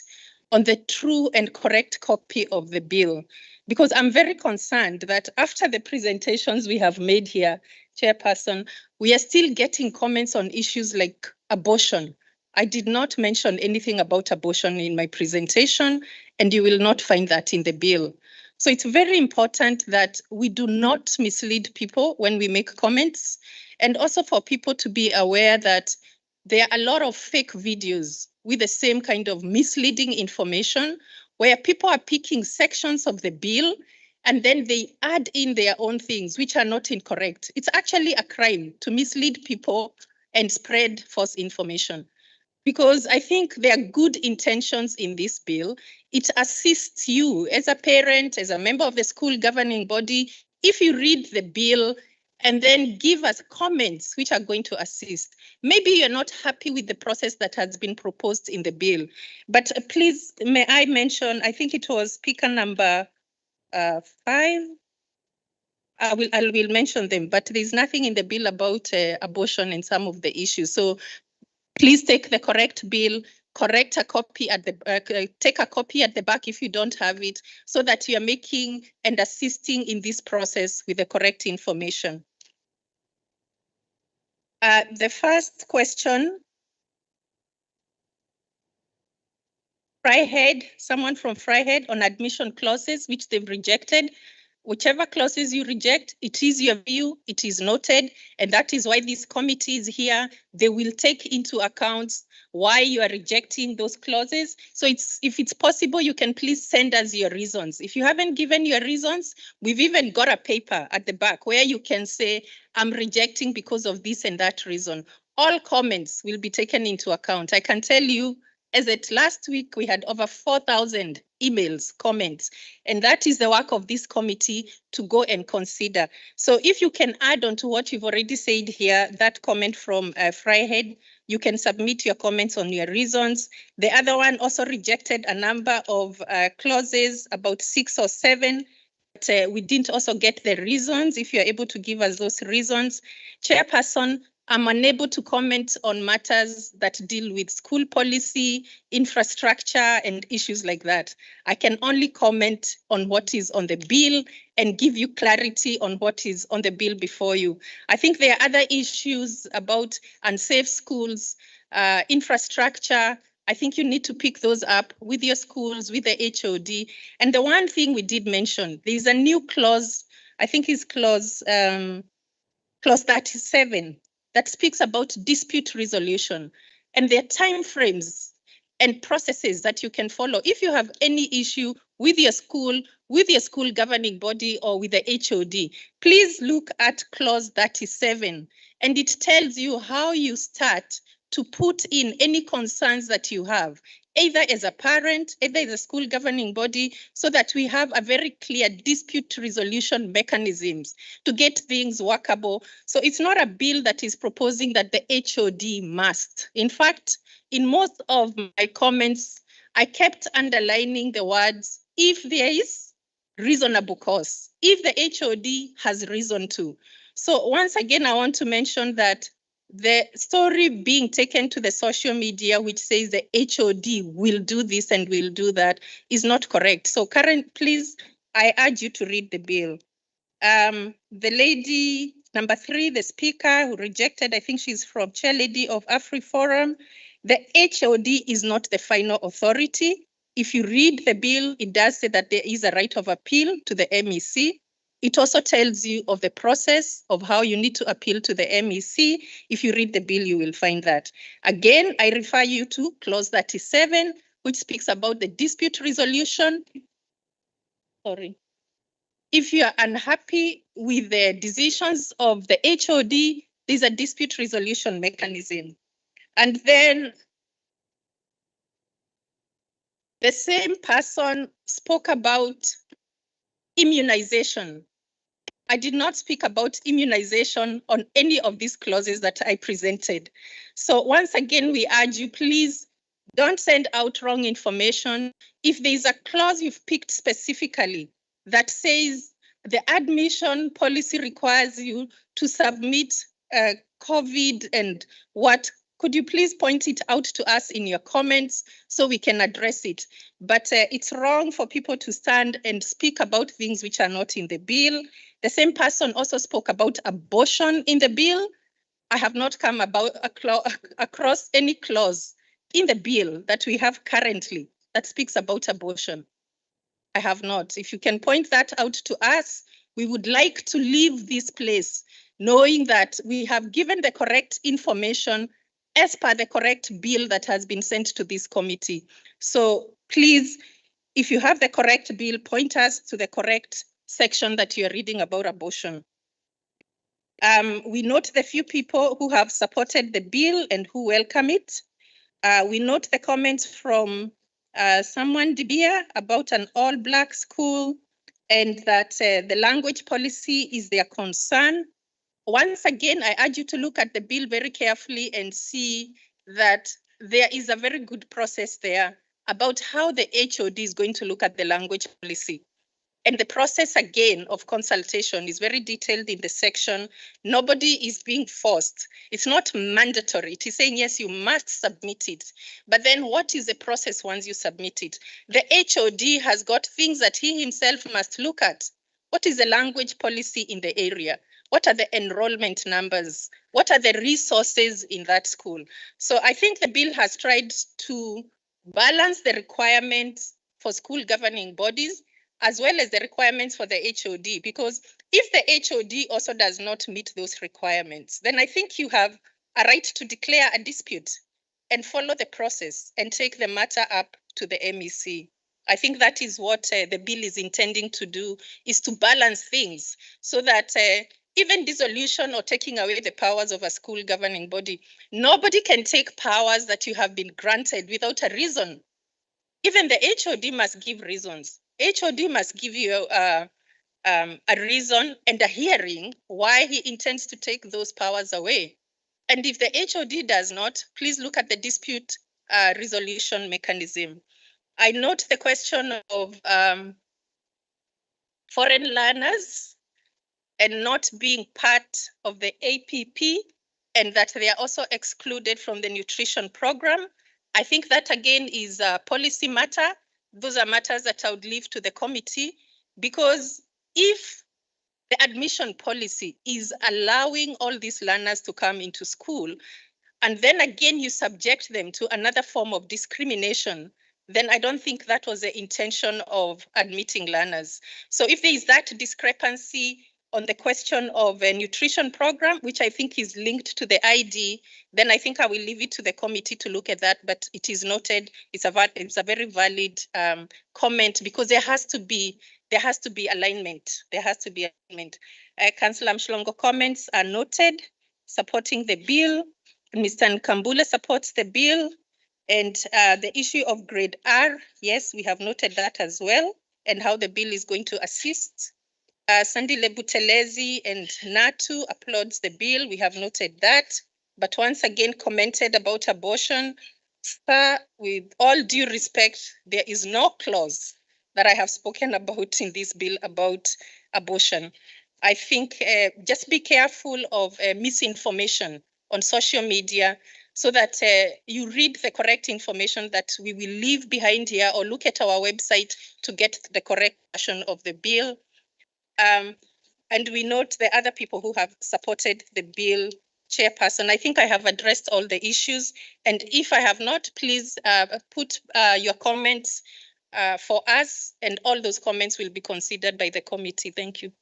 on the true and correct copy of the bill. Because I'm very concerned that after the presentations we have made here, Chairperson, we are still getting comments on issues like abortion. I did not mention anything about abortion in my presentation, and you will not find that in the bill. So it's very important that we do not mislead people when we make comments, and also for people to be aware that there are a lot of fake videos with the same kind of misleading information where people are picking sections of the bill and then they add in their own things which are not incorrect. It's actually a crime to mislead people and spread false information. Because I think there are good intentions in this bill. It assists you as a parent, as a member of the school governing body, if you read the bill and then give us comments which are going to assist. Maybe you're not happy with the process that has been proposed in the bill, but please, may I mention, I think it was speaker number 5. I will mention them, but there's nothing in the bill about abortion and some of the issues. So please take the correct bill, correct a copy at the take a copy at the back if you don't have it, so that you are making and assisting in this process with the correct information. The first question, Fryhead, someone from Fryhead on admission clauses, which they've rejected. Whichever clauses you reject, it is your view, it is noted, and that is why this committee is here. They will take into account why you are rejecting those clauses. So if it's possible, you can please send us your reasons. If you haven't given your reasons, we've even got a paper at the back where you can say, I'm rejecting because of this and that reason. all comments will be taken into account. I can tell you, as at last week, we had over 4,000 emails, comments, and that is the work of this committee to go and consider. So if you can add on to what you've already said here, that comment from Fryhead, you can submit your comments on your reasons. The other one also rejected a number of clauses, about 6 or 7, but we didn't also get the reasons. If you're able to give us those reasons. Chairperson, I'm unable to comment on matters that deal with school policy, infrastructure, and issues like that. I can only comment on what is on the bill and give you clarity on what is on the bill before you. I think there are other issues about unsafe schools, infrastructure. I think you need to pick those up with your schools, with the HOD. And the one thing we did mention, there's a new clause, I think it's clause 37, that speaks about dispute resolution. And there are timeframes and processes that you can follow. If you have any issue with your school governing body, or with the HOD, please look at clause 37, and it tells you how you start to put in any concerns that you have, either as a parent, either as a school governing body, so that we have a very clear dispute resolution mechanisms to get things workable. So it's not a bill that is proposing that the HOD must. In fact, in most of my comments, I kept underlining the words, if there is reasonable cause, if the HOD has reason to. So once again, I want to mention that the story being taken to the social media, which says the HOD will do this and will do that, is not correct. So Karen, please, I urge you to read the bill. The lady, number 3, the speaker who rejected, I think she's from Chair Lady of AfriForum. The HOD is not the final authority. If you read the bill, it does say that there is a right of appeal to the MEC. It also tells you of the process of how you need to appeal to the MEC. If you read the bill, you will find that. Again, I refer you to clause 37, which speaks about the dispute resolution. Sorry. If you are unhappy with the decisions of the HOD, there's a dispute resolution mechanism. And then the same person spoke about immunization. I did not speak about immunization on any of these clauses that I presented. So once again, we urge you, please don't send out wrong information. If there's a clause you've picked specifically that says the admission policy requires you to submit COVID and what, could you please point it out to us in your comments so we can address it? But it's wrong for people to stand and speak about things which are not in the bill. The same person also spoke about abortion in the bill. I have not come across any clause in the bill that we have currently that speaks about abortion. I have not. If you can point that out to us, we would like to leave this place knowing that we have given the correct information as per the correct bill that has been sent to this committee. So please, if you have the correct bill, point us to the correct section that you're reading about abortion. We note the few people who have supported the bill and who welcome it. We note the comments from someone, Dibia, about an all-Black school and that the language policy is their concern. Once again, I urge you to look at the bill very carefully and see that there is a very good process there about how the HOD is going to look at the language policy. And the process, again, of consultation is very detailed in the section. Nobody is being forced. It's not mandatory. It is saying, yes, you must submit it. But then what is the process once you submit it? The HOD has got things that he himself must look at. What is the language policy in the area? What are the enrollment numbers? What are the resources in that school? So I think the bill has tried to balance the requirements for school governing bodies as well as the requirements for the HOD, because if the HOD also does not meet those requirements, then I think you have a right to declare a dispute and follow the process and take the matter up to the MEC. I think that is what the bill is intending to do, is to balance things so that even dissolution or taking away the powers of a school governing body. Nobody can take powers that you have been granted without a reason. Even the HOD must give reasons. HOD must give you a reason and a hearing why he intends to take those powers away. And if the HOD does not, please look at the dispute resolution mechanism. I note the question of foreign learners and not being part of the APP, and that they are also excluded from the nutrition program. I think that again is a policy matter. Those are matters that I would leave to the committee, because if the admission policy is allowing all these learners to come into school, and then again you subject them to another form of discrimination, then I don't think that was the intention of admitting learners. So if there is that discrepancy on the question of a nutrition program, which I think is linked to the ID, then I think I will leave it to the committee to look at that. But it is noted, it's a very valid comment, because there has to be alignment. There has to be alignment. Councillor Mshlongo comments are noted, supporting the bill. Mr. Nkambule supports the bill. And the issue of grade R, yes, we have noted that as well, and how the bill is going to assist. Sandile Butelezi and Natu applauds the bill. We have noted that, but once again commented about abortion. Sir, with all due respect, there is no clause that I have spoken about in this bill about abortion. I think just be careful of misinformation on social media, so that you read the correct information that we will leave behind here, or look at our website to get the correct version of the bill. And we note the other people who have supported the bill. Chairperson, I think I have addressed all the issues. And if I have not, please put your comments for us, and all those comments will be considered by the committee. Thank you.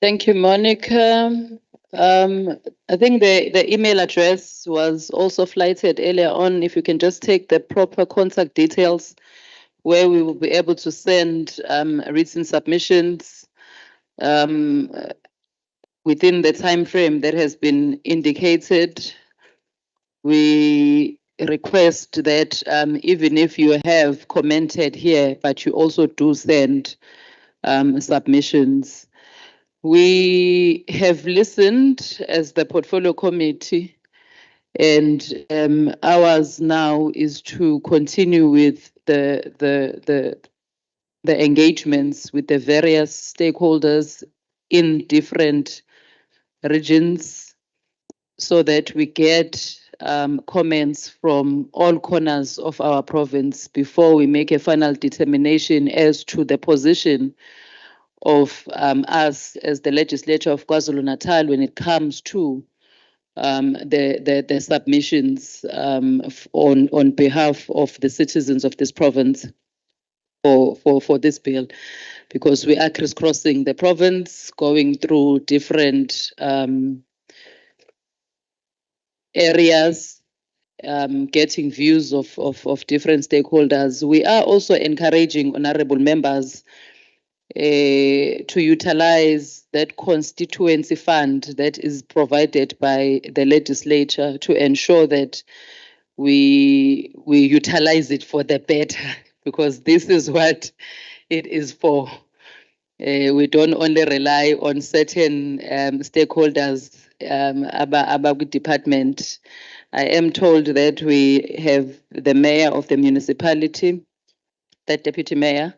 Thank you, Monica. I think the email address was also flighted earlier on. If you can just take the proper contact details where we will be able to send written submissions within the time frame that has been indicated. We request that even if you have commented here, but you also do send submissions. We have listened as the portfolio committee, and ours now is to continue with the engagements with the various stakeholders in different regions, so that we get comments from all corners of our province before we make a final determination as to the position of us as the legislature of KwaZulu-Natal when it comes to the submissions on behalf of the citizens of this province for this bill, because we are crisscrossing the province, going through different areas, getting views of different stakeholders. We are also encouraging honorable members to utilize that constituency fund that is provided by the legislature to ensure that we utilize it for the better, because this is what it is for. We don't only rely on certain stakeholders about department. I am told that we have the mayor of the municipality, the deputy mayor.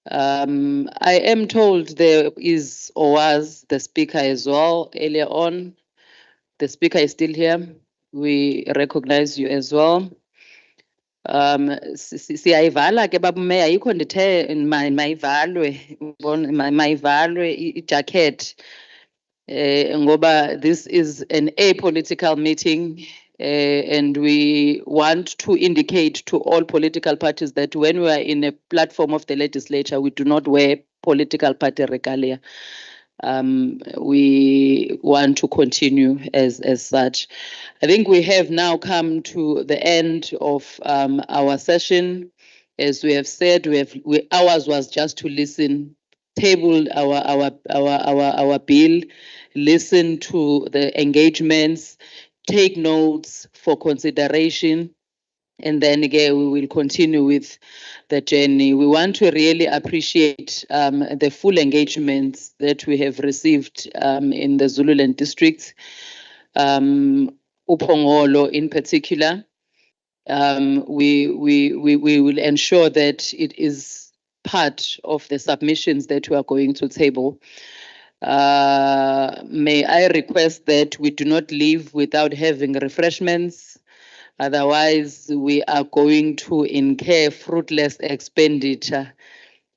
I am told there is or was the speaker as well earlier on. The speaker is still here. We recognize you as well. Siyayivala ke baba mayor, yikho ndithe mayivalwe ijacket ngoba this is an apolitical meeting. And we want to indicate to all political parties that when we are in a platform of the legislature, we do not wear political party regalia. We want to continue as such. I think we have now come to the end of our session. As we have said, ours was just to listen table our bill, listen to the engagements, take notes for consideration, and then again we will continue with the journey. We want to really appreciate the full engagements that we have received in the Zululand districts, Phongola in particular. We will ensure that it is part of the submissions that we are going to table. May I request that we do not leave without having refreshments. Otherwise, we are going to incur fruitless expenditure,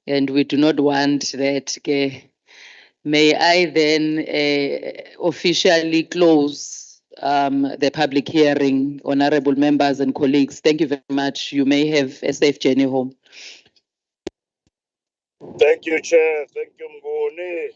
and we do not want that. Okay. May I then officially close the public hearing, honorable members and colleagues. Thank you very much. You may have a safe journey home. Thank you, Chair. Thank you, Mnguni.